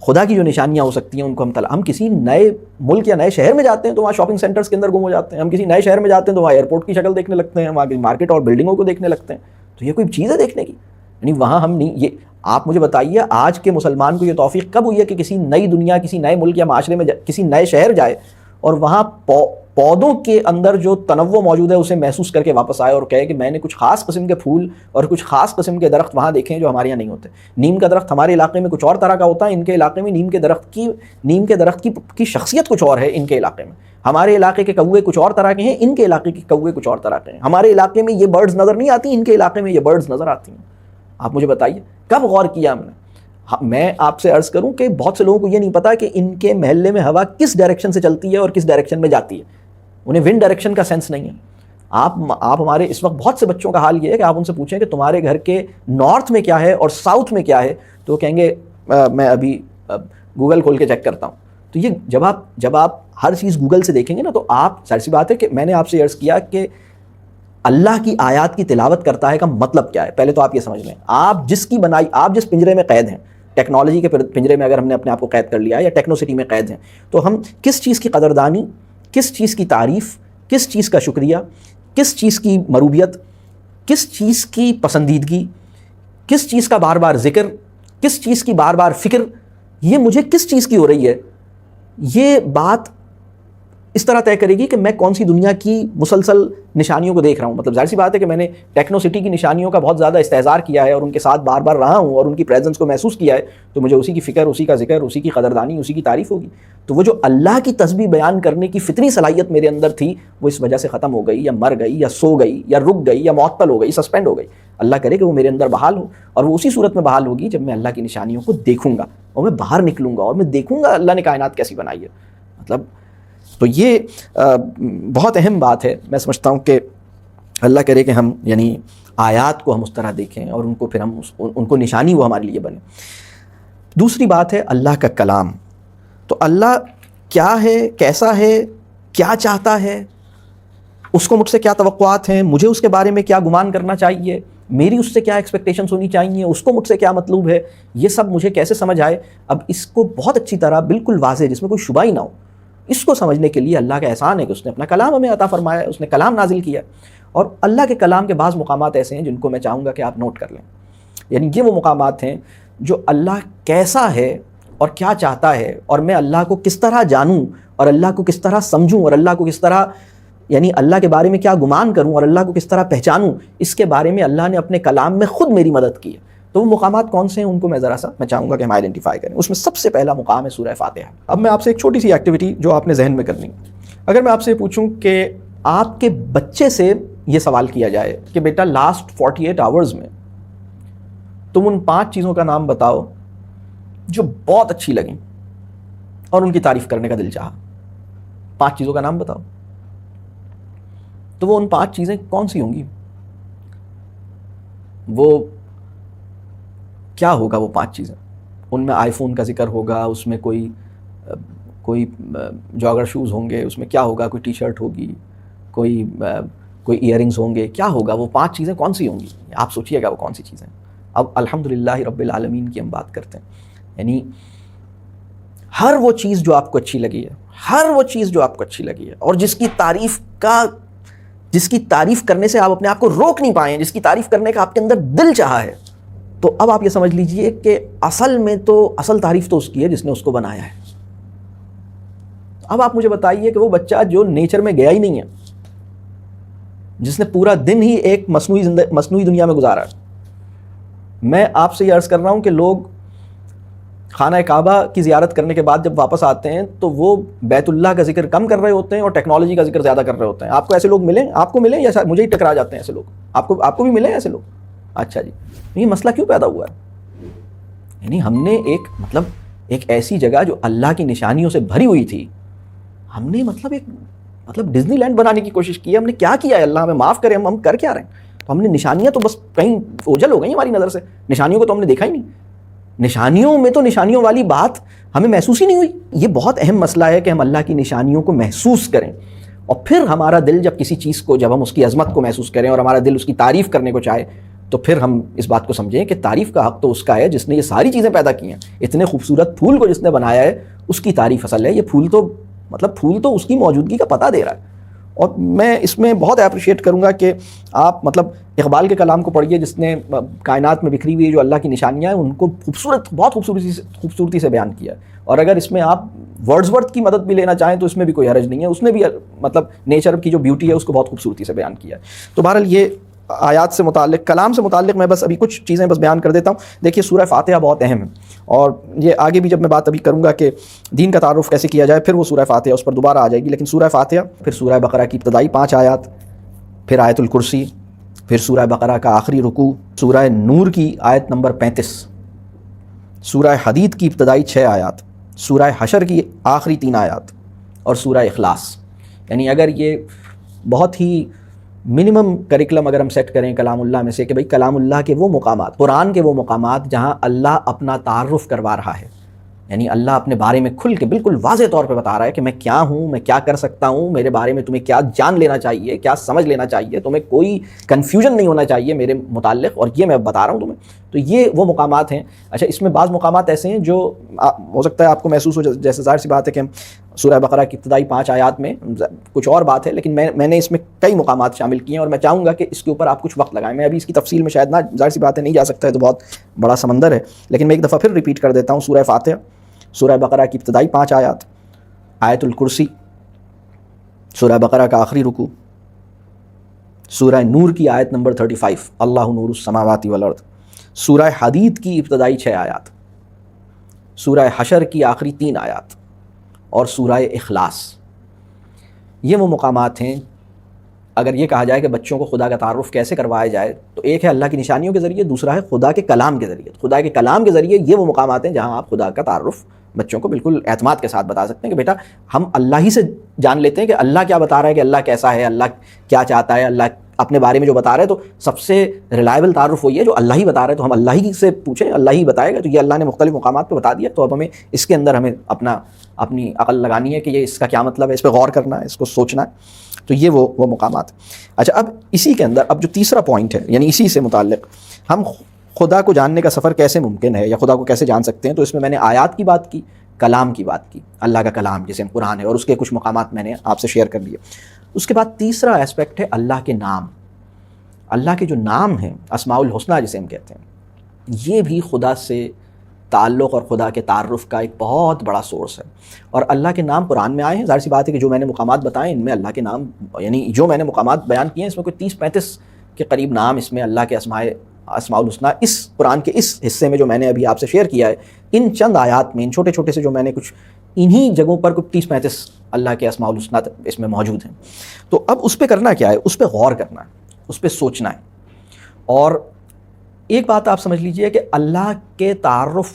خدا کی جو نشانیاں ہو سکتی ہیں ان کو ہم کسی نئے ملک یا نئے شہر میں جاتے ہیں تو وہاں شاپنگ سینٹرز کے اندر گم ہو جاتے ہیں. ہم کسی نئے شہر میں جاتے ہیں تو وہاں ایئرپورٹ کی شکل دیکھنے لگتے ہیں، وہاں کی مارکیٹ اور بلڈنگوں کو دیکھنے لگتے ہیں. تو یہ کوئی چیز ہے دیکھنے کی؟ یعنی وہاں ہم نہیں. یہ آپ مجھے بتائیے آج کے مسلمان کو یہ توفیق کب ہوئی ہے کہ کسی نئی دنیا، کسی نئے ملک یا معاشرے میں کسی نئے شہر جائے اور وہاں پودوں کے اندر جو تنوع موجود ہے اسے محسوس کر کے واپس آئے اور کہے کہ میں نے کچھ خاص قسم کے پھول اور کچھ خاص قسم کے درخت وہاں دیکھے ہیں جو ہمارے یہاں نہیں ہوتے. نیم کا درخت ہمارے علاقے میں کچھ اور طرح کا ہوتا ہے، ان کے علاقے میں نیم کے درخت کی شخصیت کچھ اور ہے. ان کے علاقے میں ہمارے علاقے کے کوے کچھ اور طرح کے ہیں، ان کے علاقے کے کوے کچھ اور طرح کے ہیں. ہمارے علاقے میں یہ برڈز نظر نہیں آتی، ان کے علاقے میں یہ برڈز نظر آتی ہیں. آپ مجھے بتائیے کب غور کیا ہم نے؟ میں آپ سے عرض کروں کہ بہت سے لوگوں کو یہ نہیں پتا کہ ان کے محلے میں ہوا کس ڈائریکشن سے چلتی ہے اور کس ڈائریکشن میں جاتی ہے. انہیں ونڈ ڈائریکشن کا سینس نہیں ہے. آپ ہمارے اس وقت بہت سے بچوں کا حال یہ ہے کہ آپ ان سے پوچھیں کہ تمہارے گھر کے نارتھ میں کیا ہے اور ساؤتھ میں کیا ہے، تو کہیں گے میں ابھی گوگل کھول کے چیک کرتا ہوں. تو یہ جب آپ ہر چیز گوگل سے دیکھیں گے نا تو آپ ظاہر سی بات ہے کہ میں نے آپ سے عرض کیا کہ اللہ کی آیات کی تلاوت کرتا ہے کا مطلب کیا ہے. پہلے تو آپ یہ سمجھ لیں، آپ جس پنجرے میں قید ہیں، ٹیکنالوجی کے پنجرے میں اگر ہم نے اپنے آپ کو قید کر لیا ہے یا ٹیکنوسٹی میں قید ہیں، تو ہم کس چیز کی قدردانی، کس چیز کی تعریف، کس چیز کا شکریہ، کس چیز کی مروبیت، کس چیز کی پسندیدگی، کس چیز کا بار بار ذکر، کس چیز کی بار بار فکر، یہ مجھے کس چیز کی ہو رہی ہے، یہ بات اس طرح طے کرے گی کہ میں کون سی دنیا کی مسلسل نشانیوں کو دیکھ رہا ہوں. مطلب ظاہر سی بات ہے کہ میں نے ٹیکنو سٹی کی نشانیوں کا بہت زیادہ استحضار کیا ہے اور ان کے ساتھ بار بار رہا ہوں اور ان کی پریزنس کو محسوس کیا ہے, تو مجھے اسی کی فکر, اسی کا ذکر, اسی کی قدردانی, اسی کی تعریف ہوگی. تو وہ جو اللہ کی تسبیح بیان کرنے کی فطری صلاحیت میرے اندر تھی وہ اس وجہ سے ختم ہو گئی, یا مر گئی, یا سو گئی, یا رک گئی, یا معطل ہو گئی, سسپینڈ ہو گئی. اللہ کرے کہ وہ میرے اندر بحال ہو, اور وہ اسی صورت میں بحال ہوگی جب میں اللہ کی نشانیوں کو دیکھوں گا اور میں باہر نکلوں گا اور میں دیکھوں گا اللہ نے کائنات کیسی بنائی ہے. مطلب تو یہ بہت اہم بات ہے. میں سمجھتا ہوں کہ اللہ کرے کہ ہم یعنی آیات کو ہم اس طرح دیکھیں اور ان کو پھر ہم ان کو نشانی وہ ہمارے لیے بنے. دوسری بات ہے اللہ کا کلام. تو اللہ کیا ہے, کیسا ہے, کیا چاہتا ہے, اس کو مجھ سے کیا توقعات ہیں, مجھے اس کے بارے میں کیا گمان کرنا چاہیے, میری اس سے کیا ایکسپیکٹیشنز ہونی چاہیے, اس کو مجھ سے کیا مطلوب ہے, یہ سب مجھے کیسے سمجھ آئے. اب اس کو بہت اچھی طرح بالکل واضح, جس میں کوئی شبہ ہی نہ ہو, اس کو سمجھنے کے لیے اللہ کا احسان ہے کہ اس نے اپنا کلام ہمیں عطا فرمایا ہے, اس نے کلام نازل کیا. اور اللہ کے کلام کے بعض مقامات ایسے ہیں جن کو میں چاہوں گا کہ آپ نوٹ کر لیں. یعنی یہ وہ مقامات ہیں جو اللہ کیسا ہے اور کیا چاہتا ہے, اور میں اللہ کو کس طرح جانوں اور اللہ کو کس طرح سمجھوں اور اللہ کو کس طرح یعنی اللہ کے بارے میں کیا گمان کروں اور اللہ کو کس طرح پہچانوں, اس کے بارے میں اللہ نے اپنے کلام میں خود میری مدد کی ہے. تو وہ مقامات کون سے ہیں ان کو میں ذرا سا میں چاہوں گا کہ ہم آئیڈینٹیفائی کریں. اس میں سب سے پہلا مقام ہے سورہ فاتحہ. اب میں آپ سے ایک چھوٹی سی ایکٹیویٹی جو آپ نے ذہن میں کرنی, اگر میں آپ سے پوچھوں کہ آپ کے بچے سے یہ سوال کیا جائے کہ بیٹا لاسٹ 48 آورز میں تم ان 5 چیزوں کا نام بتاؤ جو بہت اچھی لگیں اور ان کی تعریف کرنے کا دل چاہا, 5 چیزوں کا نام بتاؤ, تو وہ ان 5 چیزیں کون سی ہوں گی؟ وہ کیا ہوگا وہ 5 چیزیں؟ ان میں آئی فون کا ذکر ہوگا, اس میں کوئی جاگر شوز ہوں گے, اس میں کیا ہوگا, کوئی ٹی شرٹ ہوگی, کوئی ایئر رنگز ہوں گے, کیا ہوگا؟ وہ 5 چیزیں کون سی ہوں گی؟ آپ سوچئے گا وہ کون سی چیزیں. اب الحمدللہ رب العالمین کی ہم بات کرتے ہیں. یعنی ہر وہ چیز جو آپ کو اچھی لگی ہے, ہر وہ چیز جو آپ کو اچھی لگی ہے اور جس کی تعریف کرنے سے آپ اپنے آپ کو روک نہیں پائے, جس کی تعریف کرنے کا آپ کے اندر دل چاہا ہے, تو اب آپ یہ سمجھ لیجئے کہ اصل میں تو اصل تعریف تو اس کی ہے جس نے اس کو بنایا ہے. اب آپ مجھے بتائیے کہ وہ بچہ جو نیچر میں گیا ہی نہیں ہے, جس نے پورا دن ہی ایک مصنوعی دنیا میں گزارا. میں آپ سے یہ عرض کر رہا ہوں کہ لوگ خانہ کعبہ کی زیارت کرنے کے بعد جب واپس آتے ہیں تو وہ بیت اللہ کا ذکر کم کر رہے ہوتے ہیں اور ٹیکنالوجی کا ذکر زیادہ کر رہے ہوتے ہیں. آپ کو ایسے لوگ ملیں, آپ کو ملیں یا مجھے ہی ٹکرا جاتے ہیں ایسے لوگ؟ آپ کو بھی ملیں ایسے لوگ؟ اچھا جی, یہ مسئلہ کیوں پیدا ہوا ہے؟ یعنی ہم نے ایک ایسی جگہ جو اللہ کی نشانیوں سے بھری ہوئی تھی, ہم نے مطلب ڈزنی لینڈ بنانے کی کوشش کی ہے. ہم نے کیا کیا ہے؟ اللہ ہمیں معاف کرے, ہم کر کیا رہے ہیں؟ تو ہم نے نشانیاں تو بس کہیں اوجھل ہو گئی ہماری نظر سے, نشانیوں کو تو ہم نے دیکھا ہی نہیں. نشانیوں میں تو نشانیوں والی بات ہمیں محسوس ہی نہیں ہوئی. یہ بہت اہم مسئلہ ہے کہ ہم اللہ کی نشانیوں کو محسوس کریں, اور پھر ہمارا دل جب کسی چیز کو, جب ہم اس کی عظمت کو محسوس کریں اور ہمارا دل اس کی تعریف کرنے کو چاہے, تو پھر ہم اس بات کو سمجھیں کہ تعریف کا حق تو اس کا ہے جس نے یہ ساری چیزیں پیدا کی ہیں. اتنے خوبصورت پھول کو جس نے بنایا ہے اس کی تعریف اصل ہے. یہ پھول تو اس کی موجودگی کا پتہ دے رہا ہے. اور میں اس میں بہت اپریشیٹ کروں گا کہ آپ اقبال کے کلام کو پڑھیے, جس نے کائنات میں بکھری ہوئی جو اللہ کی نشانیاں ہیں ان کو بہت خوبصورتی سے بیان کیا ہے. اور اگر اس میں آپ ورڈزورتھ کی مدد بھی لینا چاہیں تو اس میں بھی کوئی حرج نہیں ہے. اس نے بھی نیچر کی جو بیوٹی ہے اس کو بہت خوبصورتی سے بیان کیا ہے. تو بہرحال یہ آیات سے متعلق, کلام سے متعلق میں بس ابھی کچھ چیزیں بس بیان کر دیتا ہوں. دیکھیے سورہ فاتحہ بہت اہم ہے, اور یہ آگے بھی جب میں بات ابھی کروں گا کہ دین کا تعارف کیسے کیا جائے, پھر وہ سورہ فاتحہ اس پر دوبارہ آ جائے گی. لیکن سورہ فاتحہ, پھر سورہ بقرہ کی ابتدائی 5 آیات, پھر آیت الکرسی, پھر سورہ بقرہ کا آخری رکوع, سورہ نور کی آیت نمبر 35, سورہ حدید کی ابتدائی 6 آیات, سورہ حشر کی آخری 3 آیات, اور سورہ اخلاص. یعنی اگر یہ بہت ہی منیمم کریکلم اگر ہم سیٹ کریں کلام اللہ میں سے کہ بھئی کلام اللہ کے وہ مقامات, قرآن کے وہ مقامات جہاں اللہ اپنا تعارف کروا رہا ہے, یعنی اللہ اپنے بارے میں کھل کے بالکل واضح طور پہ بتا رہا ہے کہ میں کیا ہوں, میں کیا کر سکتا ہوں, میرے بارے میں تمہیں کیا جان لینا چاہیے, کیا سمجھ لینا چاہیے, تمہیں کوئی کنفیوژن نہیں ہونا چاہیے میرے متعلق, اور یہ میں بتا رہا ہوں تمہیں. تو یہ وہ مقامات ہیں. اچھا, اس میں بعض مقامات ایسے ہیں جو ہو سکتا ہے آپ کو محسوس ہو, جیسے ظاہر سی بات ہے کہ سورہ بقرہ کی ابتدائی 5 آیات میں کچھ اور بات ہے, لیکن میں نے اس میں کئی مقامات شامل کیے ہیں, اور میں چاہوں گا کہ اس کے اوپر آپ کچھ وقت لگائیں. میں ابھی اس کی تفصیل میں شاید نہ, ظاہر سی بات ہے نہیں جا سکتا ہے, تو بہت بڑا سمندر ہے, لیکن میں ایک دفعہ پھر ریپیٹ کر دیتا ہوں. سورہ فاتحہ, سورہ بقرہ کی ابتدائی 5 آیات, آیت الکرسی, سورہ بقرہ کا آخری رکوع، سورہ نور کی آیت نمبر 35 اللہ نور السماوات والارض، سورہ حدید کی ابتدائی 6 آیات، سورہ حشر کی آخری 3 آیات، اور سورہ اخلاص۔ یہ وہ مقامات ہیں، اگر یہ کہا جائے کہ بچوں کو خدا کا تعارف کیسے کروایا جائے، تو ایک ہے اللہ کی نشانیوں کے ذریعے، دوسرا ہے خدا کے کلام کے ذریعے۔ خدا کے کلام کے ذریعے یہ وہ مقامات ہیں جہاں آپ خدا کا تعارف بچوں کو بالکل اعتماد کے ساتھ بتا سکتے ہیں کہ بیٹا ہم اللہ ہی سے جان لیتے ہیں کہ اللہ کیا بتا رہا ہے، کہ اللہ کیسا ہے، اللہ کیا چاہتا ہے، اللہ اپنے بارے میں جو بتا رہا ہے، تو سب سے ریلائبل تعارف وہی ہے جو اللہ ہی بتا رہا ہے، تو ہم اللہ ہی سے پوچھیں، اللہ ہی بتائے گا۔ تو یہ اللہ نے مختلف مقامات پہ بتا دیا، تو اب ہمیں اس کے اندر ہمیں اپنی عقل لگانی ہے کہ یہ اس کا کیا مطلب ہے، اس پہ غور کرنا ہے، اس کو سوچنا ہے۔ تو یہ وہ مقامات۔ اچھا، اب اسی کے اندر اب جو تیسرا پوائنٹ ہے، یعنی اسی سے متعلق ہم خدا کو جاننے کا سفر کیسے ممکن ہے یا خدا کو کیسے جان سکتے ہیں، تو اس میں میں نے آیات کی بات کی، کلام کی بات کی، اللہ کا کلام جسے قرآن ہے، اور اس کے کچھ مقامات میں نے آپ سے شیئر کر لیے۔ اس کے بعد تیسرا ایسپیکٹ ہے اللہ کے نام۔ اللہ کے جو نام ہیں، اسماء الحسنہ جسے ہم کہتے ہیں، یہ بھی خدا سے تعلق اور خدا کے تعارف کا ایک بہت بڑا سورس ہے۔ اور اللہ کے نام قرآن میں آئے ہیں، ظاہر سی بات ہے کہ جو میں نے مقامات بتائے ان میں اللہ کے نام، یعنی جو میں نے مقامات بیان کیے ہیں اس میں کوئی 30-35 کے قریب نام اس میں اللہ کے اسماء الحسنہ اس قرآن کے اس حصے میں جو میں نے ابھی آپ سے شیئر کیا ہے، ان چند آیات میں، ان چھوٹے چھوٹے سے جو میں نے کچھ انہی جگہوں پر کوئی 30-35 اللہ کے اسماء الحسنہ اس میں موجود ہیں۔ تو اب اس پہ کرنا کیا ہے، اس پہ غور کرنا ہے، اس پہ سوچنا ہے۔ اور ایک بات آپ سمجھ لیجئے کہ اللہ کے تعارف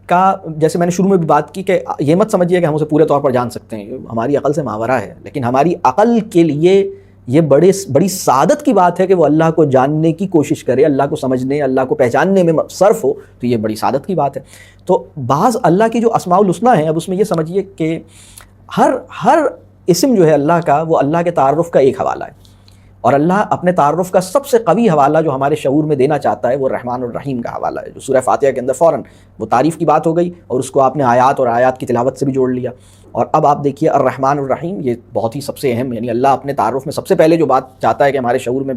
کا، جیسے میں نے شروع میں بھی بات کی کہ یہ مت سمجھیے کہ ہم اسے پورے طور پر جان سکتے ہیں، ہماری عقل سے ماورا ہے، لیکن ہماری عقل کے لیے یہ بڑی سعادت کی بات ہے کہ وہ اللہ کو جاننے کی کوشش کرے، اللہ کو سمجھنے، اللہ کو پہچاننے میں صرف ہو، تو یہ بڑی سعادت کی بات ہے۔ تو بعض اللہ کی جو اسماء الحسنہ ہیں، اب اس میں یہ سمجھیے کہ ہر اسم جو ہے اللہ کا، وہ اللہ کے تعارف کا ایک حوالہ ہے، اور اللہ اپنے تعارف کا سب سے قوی حوالہ جو ہمارے شعور میں دینا چاہتا ہے وہ رحمان الرحیم کا حوالہ ہے، جو سورہ فاتحہ کے اندر فوراً وہ تعریف کی بات ہو گئی، اور اس کو آپ نے آیات اور آیات کی تلاوت سے بھی جوڑ لیا۔ اور اب آپ دیکھیے الرحمن الرحیم، یہ بہت ہی سب سے اہم، یعنی اللہ اپنے تعارف میں سب سے پہلے جو بات چاہتا ہے کہ ہمارے شعور میں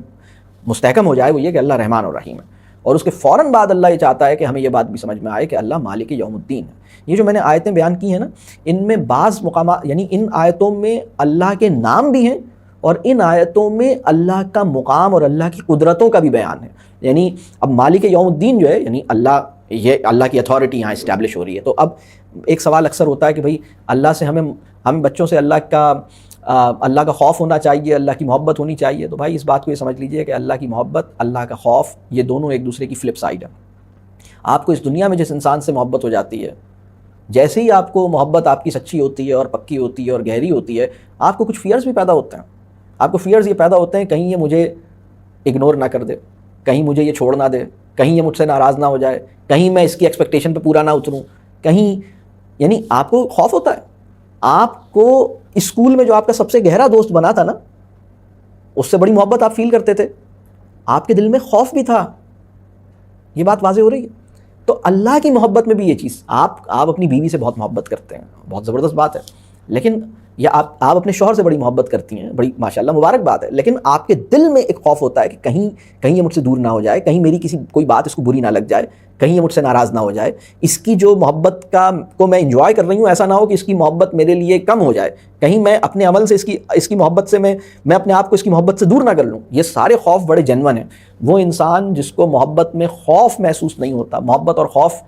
مستحکم ہو جائے وہ یہ کہ اللہ رحمان الرحیم ہے، اور اس کے فوراً بعد اللہ یہ چاہتا ہے کہ ہمیں یہ بات بھی سمجھ میں آئے کہ اللہ مالک یوم الدین ہے۔ یہ جو میں نے آیتیں بیان کی ہیں نا، ان میں بعض مقامات، یعنی ان آیتوں میں اللہ کے نام بھی ہیں، اور ان آیتوں میں اللہ کا مقام اور اللہ کی قدرتوں کا بھی بیان ہے۔ یعنی اب مالک یوم الدین جو ہے، یعنی اللہ کی اتھارٹی یہاں اسٹیبلش ہو رہی ہے۔ تو اب ایک سوال اکثر ہوتا ہے کہ بھئی اللہ سے ہم بچوں سے اللہ کا خوف ہونا چاہیے، اللہ کی محبت ہونی چاہیے۔ تو بھائی اس بات کو یہ سمجھ لیجئے کہ اللہ کی محبت، اللہ کا خوف، یہ دونوں ایک دوسرے کی فلپ سائڈ ہے۔ آپ کو اس دنیا میں جس انسان سے محبت ہو جاتی ہے، جیسے ہی آپ کو محبت آپ کی سچی ہوتی ہے اور پکی ہوتی ہے اور گہری ہوتی ہے، آپ کو کچھ فیئرز بھی پیدا ہوتے ہیں۔ آپ کو فیئرز یہ پیدا ہوتے ہیں کہیں یہ مجھے اگنور نہ کر دے، کہیں مجھے یہ چھوڑ نہ دے، کہیں یہ مجھ سے ناراض نہ ہو جائے، کہیں میں اس کی ایکسپیکٹیشن پہ پورا نہ اتروں، کہیں، یعنی آپ کو خوف ہوتا ہے۔ آپ کو اسکول میں جو آپ کا سب سے گہرا دوست بنا تھا نا، اس سے بڑی محبت آپ فیل کرتے تھے، آپ کے دل میں خوف بھی تھا۔ یہ بات واضح ہو رہی ہے؟ تو اللہ کی محبت میں بھی یہ چیز، آپ اپنی بیوی سے بہت محبت کرتے ہیں، بہت زبردست بات ہے، لیکن یا آپ اپنے شوہر سے بڑی محبت کرتی ہیں، بڑی ماشاءاللہ مبارک بات ہے، لیکن آپ کے دل میں ایک خوف ہوتا ہے کہ کہیں یہ مجھ سے دور نہ ہو جائے، کہیں میری کوئی بات اس کو بری نہ لگ جائے، کہیں یہ مجھ سے ناراض نہ ہو جائے، اس کی جو محبت کو میں انجوائے کر رہی ہوں ایسا نہ ہو کہ اس کی محبت میرے لیے کم ہو جائے، کہیں میں اپنے عمل سے اس کی محبت سے میں اپنے آپ کو اس کی محبت سے دور نہ کر لوں۔ یہ سارے خوف بڑے جینون ہیں۔ وہ انسان جس کو محبت میں خوف محسوس نہیں ہوتا، محبت اور خوف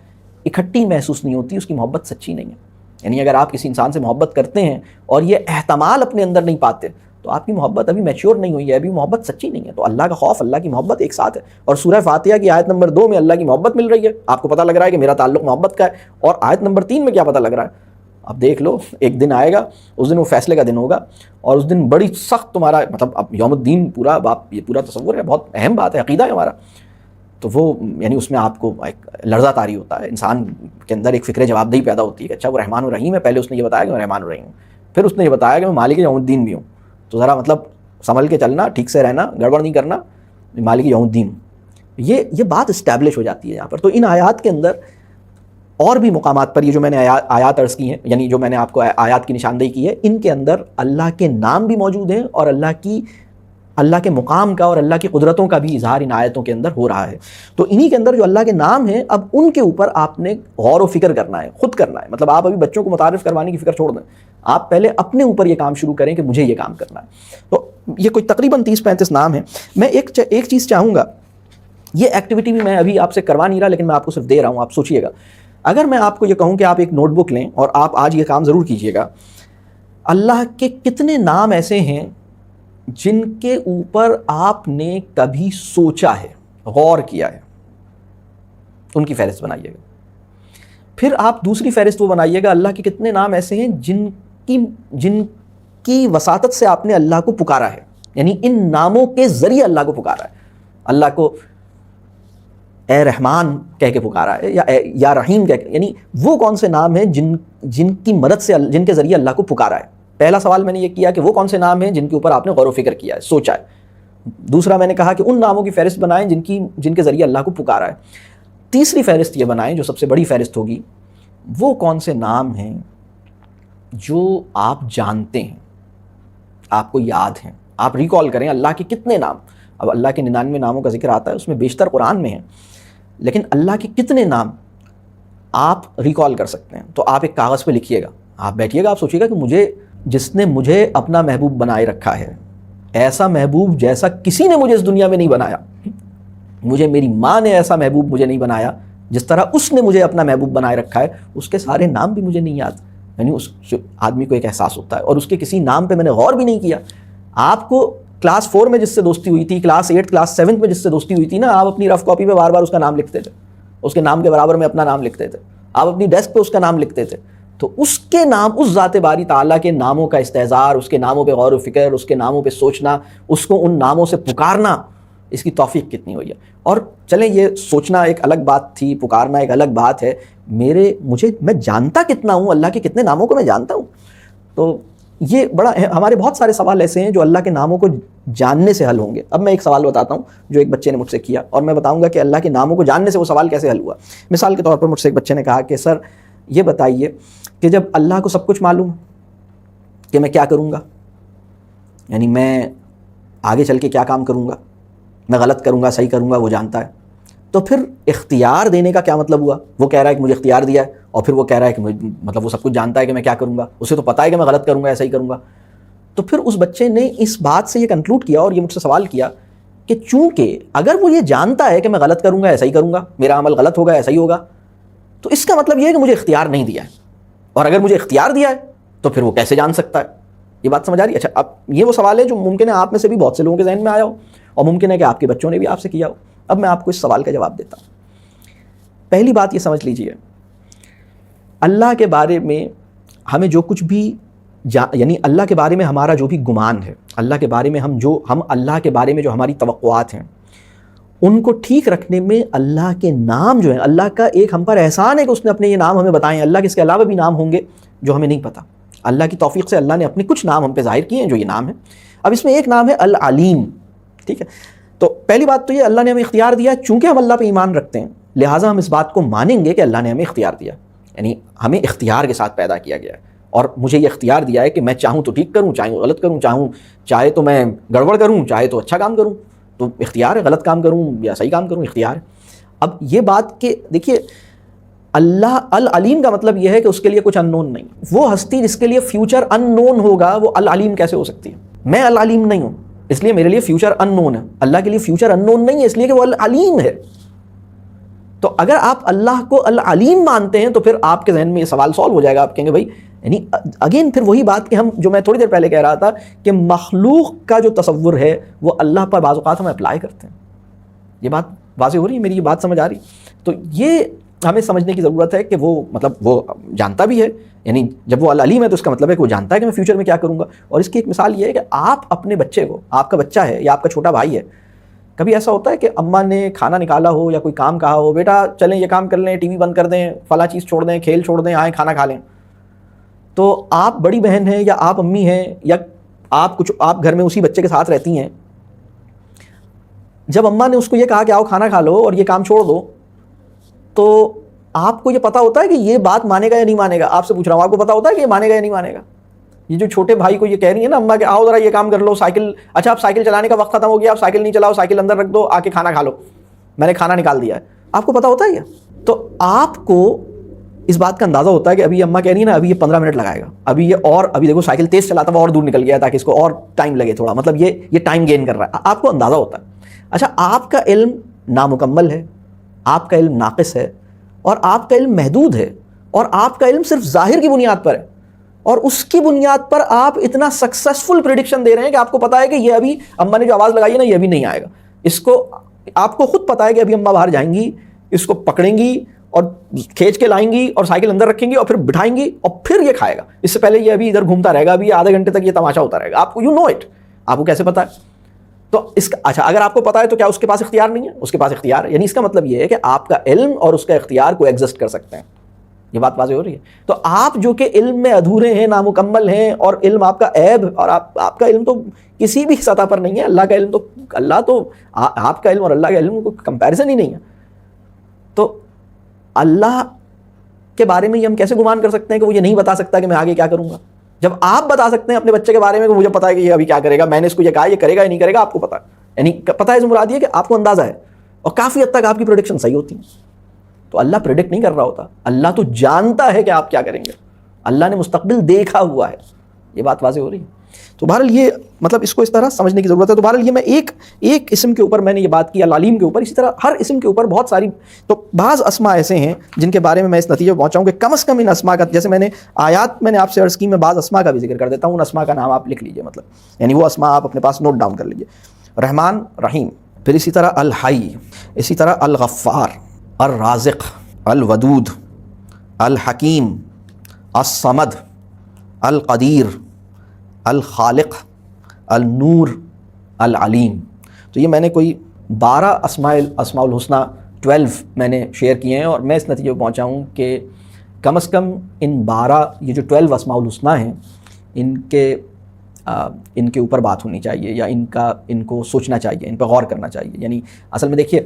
اکٹھی محسوس نہیں ہوتی، اس کی محبت سچی نہیں ہے۔ یعنی اگر آپ کسی انسان سے محبت کرتے ہیں اور یہ احتمال اپنے اندر نہیں پاتے، تو آپ کی محبت ابھی میچور نہیں ہوئی ہے، ابھی محبت سچی نہیں ہے۔ تو اللہ کا خوف، اللہ کی محبت ایک ساتھ ہے۔ اور سورہ فاتحہ کی آیت نمبر 2 میں اللہ کی محبت مل رہی ہے، آپ کو پتہ لگ رہا ہے کہ میرا تعلق محبت کا ہے، اور آیت نمبر 3 میں کیا پتہ لگ رہا ہے؟ اب دیکھ لو، ایک دن آئے گا، اس دن وہ فیصلے کا دن ہوگا، اور اس دن بڑی سخت تمہارا، مطلب اب یوم الدین یہ پورا تصور ہے، بہت اہم بات ہے، عقیدہ ہے ہمارا۔ تو وہ یعنی اس میں آپ کو ایک لرزہ طاری ہوتا ہے، انسان کے اندر ایک فکر جواب دہی پیدا ہوتی ہے کہ اچھا وہ رحمان الرحیم ہے، پہلے اس نے یہ بتایا کہ میں رحمان الرحیم ہوں، پھر اس نے یہ بتایا کہ میں مالک یوم الدین بھی ہوں، تو ذرا مطلب سنبھل کے چلنا، ٹھیک سے رہنا، گڑبڑ نہیں کرنا، مالک یوم الدین۔ یہ بات اسٹیبلش ہو جاتی ہے یہاں پر۔ تو ان آیات کے اندر اور بھی مقامات پر یہ جو میں نے آیات عرض کی ہیں، یعنی جو میں نے آپ کو آیات کی نشاندہی کی ہے، ان کے اندر اللہ کے نام بھی موجود ہیں، اور اللہ کے مقام کا اور اللہ کی قدرتوں کا بھی اظہار ان آیتوں کے اندر ہو رہا ہے۔ تو انہی کے اندر جو اللہ کے نام ہیں، اب ان کے اوپر آپ نے غور و فکر کرنا ہے، خود کرنا ہے۔ مطلب آپ ابھی بچوں کو متعارف کروانے کی فکر چھوڑ دیں، آپ پہلے اپنے اوپر یہ کام شروع کریں کہ مجھے یہ کام کرنا ہے. تو یہ کوئی تقریباً 30-35 نام ہیں. میں ایک چیز چاہوں گا, یہ ایکٹیویٹی بھی میں ابھی آپ سے کروا نہیں رہا, لیکن میں آپ کو صرف دے رہا ہوں, آپ سوچئے گا. اگر میں آپ کو یہ کہوں کہ آپ ایک نوٹ بک لیں اور آپ آج یہ کام ضرور کیجئے گا, اللہ کے کتنے نام ایسے ہیں جن کے اوپر آپ نے کبھی سوچا ہے, غور کیا ہے, ان کی فہرست بنائیے گا. پھر آپ دوسری فہرست وہ بنائیے گا, اللہ کے کتنے نام ایسے ہیں جن کی وساطت سے آپ نے اللہ کو پکارا ہے, یعنی ان ناموں کے ذریعے اللہ کو پکارا ہے. اللہ کو اے رحمان کہہ کے پکارا ہے, یا رحیم کہہ کے, یعنی وہ کون سے نام ہیں جن کی مدد سے, جن کے ذریعے اللہ کو پکارا ہے. پہلا سوال میں نے یہ کیا کہ وہ کون سے نام ہیں جن کے اوپر آپ نے غور و فکر کیا ہے, سوچا ہے. دوسرا میں نے کہا کہ ان ناموں کی فہرست بنائیں جن کے ذریعے اللہ کو پکارا ہے. تیسری فہرست یہ بنائیں جو سب سے بڑی فہرست ہوگی, وہ کون سے نام ہیں جو آپ جانتے ہیں, آپ کو یاد ہیں. آپ ریکال کریں اللہ کے کتنے نام. اب اللہ کے 99 ناموں کا ذکر آتا ہے, اس میں بیشتر قرآن میں ہیں, لیکن اللہ کے کتنے نام آپ ریکال کر سکتے ہیں. تو آپ ایک کاغذ پہ لکھیے گا, آپ بیٹھیے گا, آپ سوچیے گا کہ جس نے مجھے اپنا محبوب بنائے رکھا ہے, ایسا محبوب جیسا کسی نے مجھے اس دنیا میں نہیں بنایا. مجھے میری ماں نے ایسا محبوب مجھے نہیں بنایا جس طرح اس نے مجھے اپنا محبوب بنائے رکھا ہے. اس کے سارے نام بھی مجھے نہیں یاد. یعنی اس آدمی کو ایک احساس ہوتا ہے, اور اس کے کسی نام پہ میں نے غور بھی نہیں کیا. آپ کو کلاس 4 میں جس سے دوستی ہوئی تھی, کلاس 8 کلاس 7 میں جس سے دوستی ہوئی تھی نا, آپ اپنی رف کاپی پہ بار بار اس کا نام لکھتے تھے, اس کے نام کے برابر میں اپنا نام لکھتے تھے, آپ اپنی ڈیسک پہ اس کا نام لکھتے تھے. تو اس کے نام, اس ذات باری تعالیٰ کے ناموں کا استحضار, اس کے ناموں پہ غور و فکر, اس کے ناموں پہ سوچنا, اس کو ان ناموں سے پکارنا, اس کی توفیق کتنی ہوئی ہے. اور چلیں یہ سوچنا ایک الگ بات تھی, پکارنا ایک الگ بات ہے. میں جانتا کتنا ہوں, اللہ کے کتنے ناموں کو میں جانتا ہوں. تو یہ بڑا ہمارے بہت سارے سوال ایسے ہیں جو اللہ کے ناموں کو جاننے سے حل ہوں گے. اب میں ایک سوال بتاتا ہوں جو ایک بچے نے مجھ سے کیا, اور میں بتاؤں گا کہ اللہ کے ناموں کو جاننے سے وہ سوال کیسے حل ہوا. مثال کے طور پر مجھ سے ایک بچے نے کہا کہ سر یہ بتائیے کہ جب اللہ کو سب کچھ معلوم کہ میں کیا کروں گا, یعنی میں آگے چل کے کیا کام کروں گا, میں غلط کروں گا صحیح کروں گا, وہ جانتا ہے, تو پھر اختیار دینے کا کیا مطلب ہوا؟ وہ کہہ رہا ہے کہ مجھے اختیار دیا ہے, اور پھر وہ کہہ رہا ہے کہ مطلب وہ سب کچھ جانتا ہے کہ میں کیا کروں گا, اسے تو پتہ ہے کہ میں غلط کروں گا یا صحیح کروں گا. تو پھر اس بچے نے اس بات سے یہ کنکلوڈ کیا اور یہ مجھ سے سوال کیا کہ چونکہ اگر وہ یہ جانتا ہے کہ میں غلط کروں گا یا صحیح کروں گا, میرا عمل غلط ہوگا یا صحیح ہوگا, تو اس کا مطلب یہ ہے کہ مجھے اختیار نہیں دیا ہے, اور اگر مجھے اختیار دیا ہے تو پھر وہ کیسے جان سکتا ہے؟ یہ بات سمجھ آ رہی ہے؟ اچھا, اب یہ وہ سوال ہے جو ممکن ہے آپ میں سے بھی بہت سے لوگوں کے ذہن میں آیا ہو, اور ممکن ہے کہ آپ کے بچوں نے بھی آپ سے کیا ہو. اب میں آپ کو اس سوال کا جواب دیتا ہوں. پہلی بات یہ سمجھ لیجئے, اللہ کے بارے میں ہمیں جو کچھ بھی یعنی اللہ کے بارے میں ہمارا جو بھی گمان ہے, اللہ کے بارے میں ہم اللہ کے بارے میں جو ہماری توقعات ہیں, ان کو ٹھیک رکھنے میں اللہ کے نام جو ہیں, اللہ کا ایک ہم پر احسان ہے کہ اس نے اپنے یہ نام ہمیں بتائے ہیں. اللہ کے اس کے علاوہ بھی نام ہوں گے جو ہمیں نہیں پتہ. اللہ کی توفیق سے اللہ نے اپنے کچھ نام ہم پہ ظاہر کیے ہیں جو یہ نام ہے. اب اس میں ایک نام ہے العلیم, ٹھیک ہے. تو پہلی بات تو یہ, اللہ نے ہمیں اختیار دیا, چونکہ ہم اللہ پہ ایمان رکھتے ہیں لہٰذا ہم اس بات کو مانیں گے کہ اللہ نے ہمیں اختیار دیا, یعنی ہمیں اختیار کے ساتھ پیدا کیا گیا ہے, اور مجھے یہ اختیار دیا ہے کہ میں چاہوں تو ٹھیک کروں, چاہے غلط کروں, چاہے تو میں گڑبڑ کروں, چاہے تو اچھا کام کروں, تو اختیار ہے, غلط کام کروں یا صحیح کام کروں, اختیار ہے. اب یہ بات کہ دیکھیے, اللہ العلیم کا مطلب یہ ہے کہ اس کے لیے کچھ ان نون نہیں. وہ ہستی جس کے لیے فیوچر ان نون ہوگا وہ العلیم کیسے ہو سکتی ہے؟ میں العلیم نہیں ہوں, اس لیے میرے لیے فیوچر ان نون ہے. اللہ کے لیے فیوچر ان نون نہیں ہے, اس لیے کہ وہ العلیم ہے. تو اگر آپ اللہ کو العلیم مانتے ہیں تو پھر آپ کے ذہن میں یہ سوال سالو ہو جائے گا. آپ کہیں گے بھائی, یعنی اگین پھر وہی بات کہ ہم جو میں تھوڑی دیر پہلے کہہ رہا تھا کہ مخلوق کا جو تصور ہے وہ اللہ پر بعض اوقات ہم اپلائی کرتے ہیں. یہ بات واضح ہو رہی ہے, میری یہ بات سمجھ آ رہی؟ تو یہ ہمیں سمجھنے کی ضرورت ہے کہ وہ مطلب وہ جانتا بھی ہے, یعنی جب وہ العلیم ہے تو اس کا مطلب ہے کہ وہ جانتا ہے کہ میں فیوچر میں کیا کروں گا. اور اس کی ایک مثال یہ ہے کہ آپ اپنے بچے کو, آپ کا بچہ ہے یا آپ کا چھوٹا بھائی ہے, کبھی ایسا ہوتا ہے کہ اماں نے کھانا نکالا ہو یا کوئی کام کہا ہو, بیٹا چلیں یہ کام کر لیں, ٹی وی بند کر دیں, فلاں چیز چھوڑ دیں, کھیل چھوڑ دیں, آئیں کھانا کھا لیں. تو آپ بڑی بہن ہیں یا آپ امی ہیں یا آپ گھر میں اسی بچے کے ساتھ رہتی ہیں, جب اماں نے اس کو یہ کہا کہ آؤ کھانا کھا لو اور یہ کام چھوڑ دو, تو آپ کو یہ پتا ہوتا ہے کہ یہ بات مانے گا یا نہیں مانے گا؟ آپ سے پوچھ رہا ہوں, آپ کو پتا ہوتا ہے کہ یہ مانے گا یا نہیں مانے گا؟ یہ جو چھوٹے بھائی کو یہ کہہ رہی ہے نا اماں کہ آؤ ذرا یہ کام کر لو, سائیکل, اچھا آپ سائیکل چلانے کا وقت ختم ہو گیا, آپ سائیکل نہیں چلاؤ, سائیکل اندر رکھ دو, آ کے کھانا کھا لو, میں نے کھانا نکال دیا ہے. آپ کو پتا ہوتا ہے یہ؟ تو آپ کو اس بات کا اندازہ ہوتا ہے کہ ابھی اماں کہہ رہی ہے نا ابھی یہ 15 منٹ لگائے گا, ابھی یہ اور ابھی دیکھو سائیکل تیز چلاتا ہوا اور دور نکل گیا تاکہ اس کو اور ٹائم لگے تھوڑا, مطلب یہ ٹائم گین کر رہا ہے, آپ کو اندازہ ہوتا ہے. اچھا آپ کا علم نامکمل ہے, آپ کا علم ناقص ہے, اور آپ کا علم محدود ہے, اور آپ کا علم صرف ظاہر کی بنیاد پر ہے, اور اس کی بنیاد پر آپ اتنا سکسیسفل پریڈکشن دے رہے ہیں کہ آپ کو پتا ہے کہ یہ ابھی اماں نے جو آواز لگائی ہے نا یہ ابھی نہیں آئے گا, اس کو آپ کو خود پتا ہے کہ ابھی اماں باہر جائیں گی, اس کو پکڑیں گی اور کھینچ کے لائیں گی اور سائیکل اندر رکھیں گی اور پھر بٹھائیں گی اور پھر یہ کھائے گا, اس سے پہلے یہ ابھی ادھر گھومتا رہے گا, ابھی آدھے گھنٹے تک یہ تماشا ہوتا رہے گا, آپ کو یو نو اٹ, آپ کو کیسے پتا ہے؟ تو اس کا اچھا اگر آپ کو پتا ہے تو کیا اس کے پاس اختیار نہیں ہے؟ اس کے پاس اختیار ہے, یعنی اس کا مطلب یہ ہے کہ آپ کا علم اور اس کا اختیار کو ایگزسٹ کر سکتے ہیں. یہ بات واضح ہو رہی ہے؟ تو آپ جو کہ علم میں ادھورے ہیں, نامکمل ہیں, اور علم آپ کا عیب, اور آپ کا علم تو کسی بھی سطح پر نہیں ہے, اللہ کا علم تو آپ کا علم اور اللہ کا علم کو کمپیریزن ہی نہیں ہے. تو اللہ کے بارے میں یہ ہم کیسے گمان کر سکتے ہیں کہ وہ یہ نہیں بتا سکتا کہ میں آگے کیا کروں گا, جب آپ بتا سکتے ہیں اپنے بچے کے بارے میں کہ مجھے پتا ہے کہ یہ ابھی کیا کرے گا, میں نے اس کو یہ کہا یہ کرے گا یا نہیں کرے گا, آپ کو پتا ہے, یعنی پتا ہے اس مراد یہ کہ آپ کو اندازہ ہے, اور کافی حد تک آپ کی پریڈکشن صحیح ہوتی ہے. تو اللہ پریڈکٹ نہیں کر رہا ہوتا, اللہ تو جانتا ہے کہ آپ کیا کریں گے, اللہ نے مستقبل دیکھا ہوا ہے. یہ بات واضح ہو رہی ہے؟ تو بہرحال یہ مطلب اس کو اس طرح سمجھنے کی ضرورت ہے. تو بہرحال یہ میں ایک اسم کے اوپر میں نے یہ بات کی, العلیم کے اوپر, اسی طرح ہر اسم کے اوپر بہت ساری, تو بعض اسماء ایسے ہیں جن کے بارے میں اس نتیجے پہ پہنچا ہوں کہ کم از کم ان اسماء کا, جیسے میں نے آیات میں نے آپ سے عرض کی, میں بعض اسماء کا بھی ذکر کر دیتا ہوں, ان اسماء کا نام آپ لکھ لیجئے, مطلب یعنی وہ اسماء آپ اپنے پاس نوٹ ڈاؤن کر لیجئے. رحمان, رحیم, پھر اسی طرح الحی, اسی طرح الغفار, الرازق, الودود, الحکیم, الصمد, القدیر, الخالق, النور, العلیم. تو یہ میں نے کوئی 12 اسماء الحسنہ 12 میں نے شیئر کیے ہیں, اور میں اس نتیجے پہ پہنچا ہوں کہ کم از کم ان 12 یہ جو 12 اسماء الحسنہ ہیں ان کے اوپر بات ہونی چاہیے, یا ان کو سوچنا چاہیے, ان پہ غور کرنا چاہیے. یعنی اصل میں دیکھیے,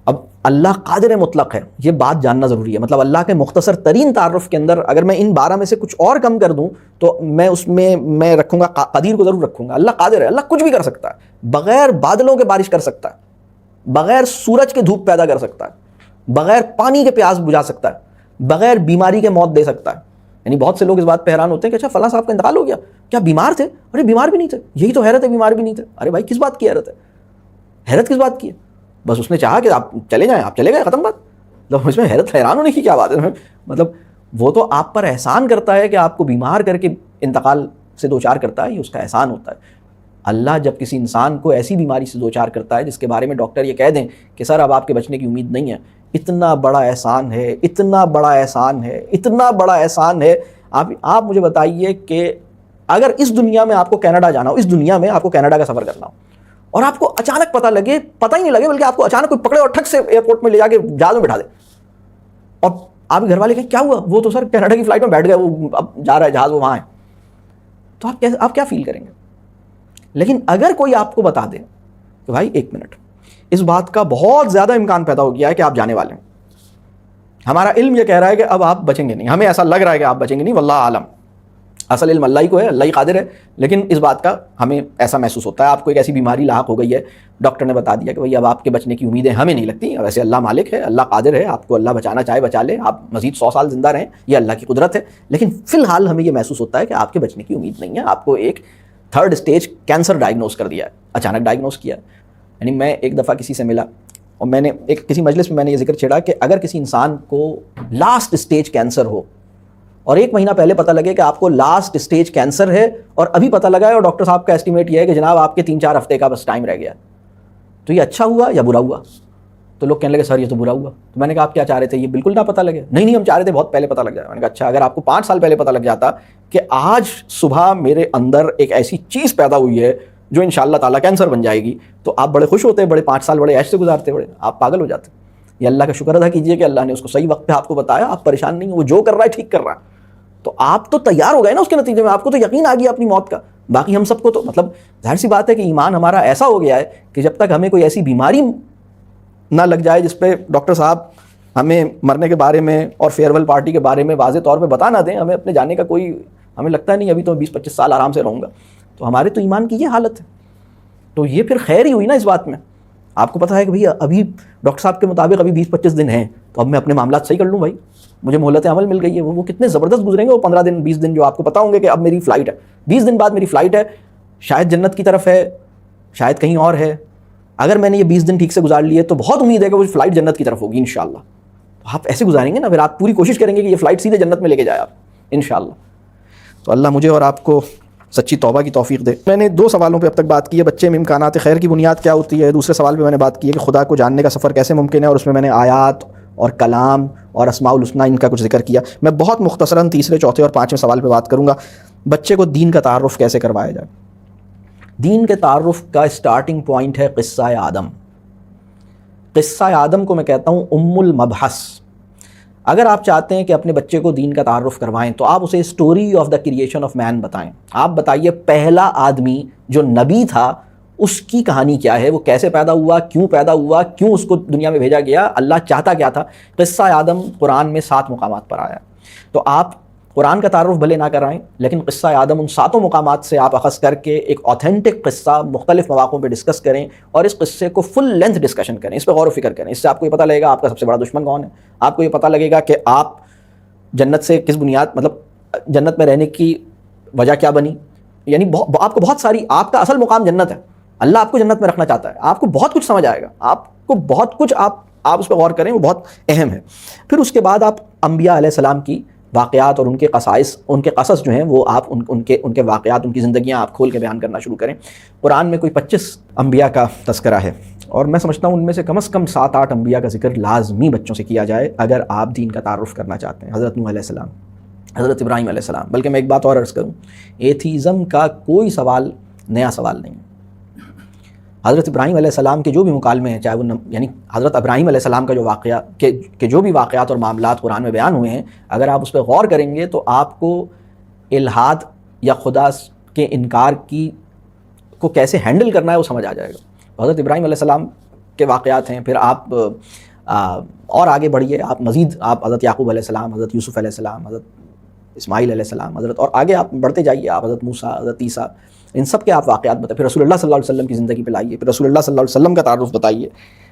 اب اللہ قادر مطلق ہے, یہ بات جاننا ضروری ہے. مطلب اللہ کے مختصر ترین تعارف کے اندر اگر میں ان 12 میں سے کچھ اور کم کر دوں تو میں اس میں رکھوں گا قدیر کو ضرور رکھوں گا. اللہ قادر ہے, اللہ کچھ بھی کر سکتا ہے, بغیر بادلوں کے بارش کر سکتا ہے, بغیر سورج کے دھوپ پیدا کر سکتا ہے, بغیر پانی کے پیاس بجھا سکتا ہے, بغیر بیماری کے موت دے سکتا ہے. یعنی بہت سے لوگ اس بات پہ حیران ہوتے ہیں کہ اچھا فلاں صاحب کا انتقال ہو گیا, کیا بیمار تھے؟ ارے بیمار بھی نہیں تھے, یہی تو حیرت ہے, بیمار بھی نہیں تھے. ارے بھائی کس بات کی حیرت ہے؟ حیرت کس بات کی ہے؟ بس اس نے چاہا کہ آپ چلے جائیں, آپ چلے گئے, ختم بات. مطلب اس میں حیران ہونے کی کیا بات ہے؟ مطلب وہ تو آپ پر احسان کرتا ہے کہ آپ کو بیمار کر کے انتقال سے دوچار کرتا ہے, یہ اس کا احسان ہوتا ہے. اللہ جب کسی انسان کو ایسی بیماری سے دوچار کرتا ہے جس کے بارے میں ڈاکٹر یہ کہہ دیں کہ سر اب آپ کے بچنے کی امید نہیں ہے, اتنا بڑا احسان ہے, اتنا بڑا احسان ہے, اتنا بڑا احسان ہے. آپ مجھے بتائیے کہ اگر اس دنیا میں آپ کو کینیڈا جانا ہو, اس دنیا میں آپ کو کینیڈا کا سفر کرنا ہو, اور آپ کو اچانک پتہ ہی نہیں لگے, بلکہ آپ کو اچانک کوئی پکڑے اور ٹھک سے ایئرپورٹ میں لے جا کے جہاز میں بٹھا دے, اور آپ کے گھر والے کہیں کیا ہوا؟ وہ تو سر کینیڈا کی فلائٹ میں بیٹھ گئے, وہ اب جا رہا ہے جہاز, وہ وہاں ہے. تو آپ کیا فیل کریں گے؟ لیکن اگر کوئی آپ کو بتا دے کہ بھائی ایک منٹ, اس بات کا بہت زیادہ امکان پیدا ہو گیا ہے کہ آپ جانے والے ہیں, ہمارا علم یہ کہہ رہا ہے کہ اب آپ بچیں گے نہیں, ہمیں ایسا لگ رہا ہے کہ آپ بچیں گے نہیں, واللہ عالم, اصل علم اللہ ہی کو ہے, اللہ ہی قادر ہے, لیکن اس بات کا ہمیں ایسا محسوس ہوتا ہے. آپ کو ایک ایسی بیماری لاحق ہو گئی ہے, ڈاکٹر نے بتا دیا کہ بھائی اب آپ کے بچنے کی امیدیں ہمیں نہیں لگتی, ویسے اللہ مالک ہے, اللہ قادر ہے, آپ کو اللہ بچانا چاہے بچا لے, آپ مزید 100 سال زندہ رہیں, یہ اللہ کی قدرت ہے. لیکن فی الحال ہمیں یہ محسوس ہوتا ہے کہ آپ کے بچنے کی امید نہیں ہے, آپ کو ایک 3rd اسٹیج کینسر ڈائگنوز کر دیا ہے, اچانک ڈائگنوز کیا ہے. یعنی میں ایک دفعہ کسی سے ملا اور میں نے کسی مجلس میں میں نے یہ ذکر چھیڑا کہ اگر کسی انسان کو لاسٹ اسٹیج کینسر ہو اور 1 مہینہ پہلے پتہ لگے کہ آپ کو لاسٹ اسٹیج کینسر ہے, اور ابھی پتہ لگا ہے اور ڈاکٹر صاحب کا ایسٹیمیٹ یہ ہے کہ جناب آپ کے 3-4 ہفتے کا بس ٹائم رہ گیا, تو یہ اچھا ہوا یا برا ہوا؟ تو لوگ کہنے لگے سر یہ تو برا ہوا. تو میں نے کہا آپ کیا چاہ رہے تھے؟ یہ بالکل نہ پتہ لگے. نہیں ہم چاہ رہے تھے بہت پہلے پتہ لگ جائے. میں نے کہا اچھا, اگر آپ کو 5 سال پہلے پتہ لگ جاتا کہ آج صبح میرے اندر ایک ایسی چیز پیدا ہوئی ہے جو انشاءاللہ تعالیٰ کینسر بن جائے گی, تو آپ بڑے خوش ہوتے, بڑے 5 سال بڑے عیش سے گزارتے, بڑے آپ پاگل ہو جاتے. یہ اللہ کا شکر ادا کیجئے کہ اللہ نے اس کو صحیح وقت پہ آپ کو بتایا, آپ پریشان نہیں ہیں, وہ جو کر رہا ہے ٹھیک کر رہا ہے. تو آپ تو تیار ہو گئے نا اس کے نتیجے میں, آپ کو تو یقین آ گیا اپنی موت کا. باقی ہم سب کو تو مطلب ظاہر سی بات ہے کہ ایمان ہمارا ایسا ہو گیا ہے کہ جب تک ہمیں کوئی ایسی بیماری نہ لگ جائے جس پہ ڈاکٹر صاحب ہمیں مرنے کے بارے میں اور فیئر ویل پارٹی کے بارے میں واضح طور پہ بتا نہ دیں, ہمیں اپنے جانے کا کوئی, ہمیں لگتا ہے نہیں ابھی تو 20-25 سال آرام سے رہوں گا. تو ہمارے تو ایمان کی یہ حالت ہے. تو یہ پھر خیر ہی ہوئی نا اس بات میں. آپ کو پتہ ہے کہ بھئی ابھی ڈاکٹر صاحب کے مطابق ابھی 20-25 دن ہیں، تو اب میں اپنے معاملات صحیح کر لوں بھائی، مجھے مہلت عمل مل گئی ہے. وہ کتنے زبردست گزریں گے وہ 15 دن 20 دن جو آپ کو پتہ ہوں گے کہ اب میری فلائٹ ہے، 20 دن بعد میری فلائٹ ہے، شاید جنت کی طرف ہے، شاید کہیں اور ہے. اگر میں نے یہ 20 دن ٹھیک سے گزار لیے تو بہت امید ہے کہ وہ فلائٹ جنت کی طرف ہوگی انشاءاللہ. تو آپ ایسے گزاریں گے نا، پھر آپ پوری کوشش کریں گے کہ یہ فلائٹ سیدھے جنت میں لے کے جائے آپ انشاءاللہ. تو اللہ مجھے اور آپ کو سچی توبہ کی توفیق دے. میں نے 2 سوالوں پہ اب تک بات کی ہے. بچے میں امکانات خیر کی بنیاد کیا ہوتی ہے. دوسرے سوال پہ میں نے بات کی ہے کہ خدا کو جاننے کا سفر کیسے ممکن ہے، اور اس میں نے آیات اور کلام اور اسماء الحسنی ان کا کچھ ذکر کیا. میں بہت مختصراً تیسرے، چوتھے اور 5ویں سوال پہ بات کروں گا. بچے کو دین کا تعارف کیسے کروایا جائے. دین کے تعارف کا اسٹارٹنگ پوائنٹ ہے قصہ آدم. قصہ آدم کو میں کہتا ہوں ام المبحث. اگر آپ چاہتے ہیں کہ اپنے بچے کو دین کا تعارف کروائیں تو آپ اسے story of the creation of man بتائیں. آپ بتائیے پہلا آدمی جو نبی تھا اس کی کہانی کیا ہے، وہ کیسے پیدا ہوا، کیوں پیدا ہوا، کیوں اس کو دنیا میں بھیجا گیا، اللہ چاہتا کیا تھا. قصہ آدم قرآن میں 7 مقامات پر آیا. تو آپ قرآن کا تعارف بھلے نہ کرائیں لیکن قصہ آدم ان 7 مقامات سے آپ اخذ کر کے ایک آتھینٹک قصہ مختلف مواقعوں پہ ڈسکس کریں اور اس قصے کو فل لینتھ ڈسکشن کریں، اس پہ غور و فکر کریں. اس سے آپ کو یہ پتہ لگے گا آپ کا سب سے بڑا دشمن کون ہے. آپ کو یہ پتہ لگے گا کہ آپ جنت سے کس بنیاد، مطلب جنت میں رہنے کی وجہ کیا بنی. یعنی آپ کو بہت ساری، آپ کا اصل مقام جنت ہے، اللہ آپ کو جنت میں رکھنا چاہتا ہے. آپ کو بہت کچھ سمجھ آئے گا، آپ کو بہت کچھ، آپ اس پہ غور کریں، وہ بہت اہم ہے. پھر اس کے بعد آپ انبیاء علیہ السلام کی واقعات اور ان کے قصص جو ہیں وہ آپ ان کے واقعات، ان کی زندگیاں آپ کھول کے بیان کرنا شروع کریں. قرآن میں کوئی 25 انبیاء کا تذکرہ ہے اور میں سمجھتا ہوں ان میں سے کم از کم 7-8 انبیاء کا ذکر لازمی بچوں سے کیا جائے اگر آپ دین کا تعارف کرنا چاہتے ہیں. حضرت نوح علیہ السلام، حضرت ابراہیم علیہ السلام. بلکہ میں ایک بات اور عرض کروں، ایتھیزم کا کوئی سوال نیا سوال نہیں. حضرت ابراہیم علیہ السلام کے جو بھی مکالمے ہیں، چاہے وہ یعنی حضرت ابراہیم علیہ السلام کا جو واقعہ کہ جو بھی واقعات اور معاملات قرآن میں بیان ہوئے ہیں، اگر آپ اس پہ غور کریں گے تو آپ کو الحاد یا خدا کے انکار کو کیسے ہینڈل کرنا ہے وہ سمجھ آ جائے گا. حضرت ابراہیم علیہ السلام کے واقعات ہیں. پھر آپ اور آگے بڑھیے، آپ مزید آپ حضرت یعقوب علیہ السلام، حضرت یوسف علیہ السلام، حضرت اسماعیل علیہ السلام، اور آگے آپ بڑھتے جائیے، آپ حضرت موسیٰ، حضرت عیسیٰ، ان سب کے آپ واقعات بتائیں. پھر رسول اللہ صلی اللہ علیہ وسلم کی زندگی پہ لائیے، پھر رسول اللہ صلی اللہ علیہ وسلم کا تعارف بتائیے،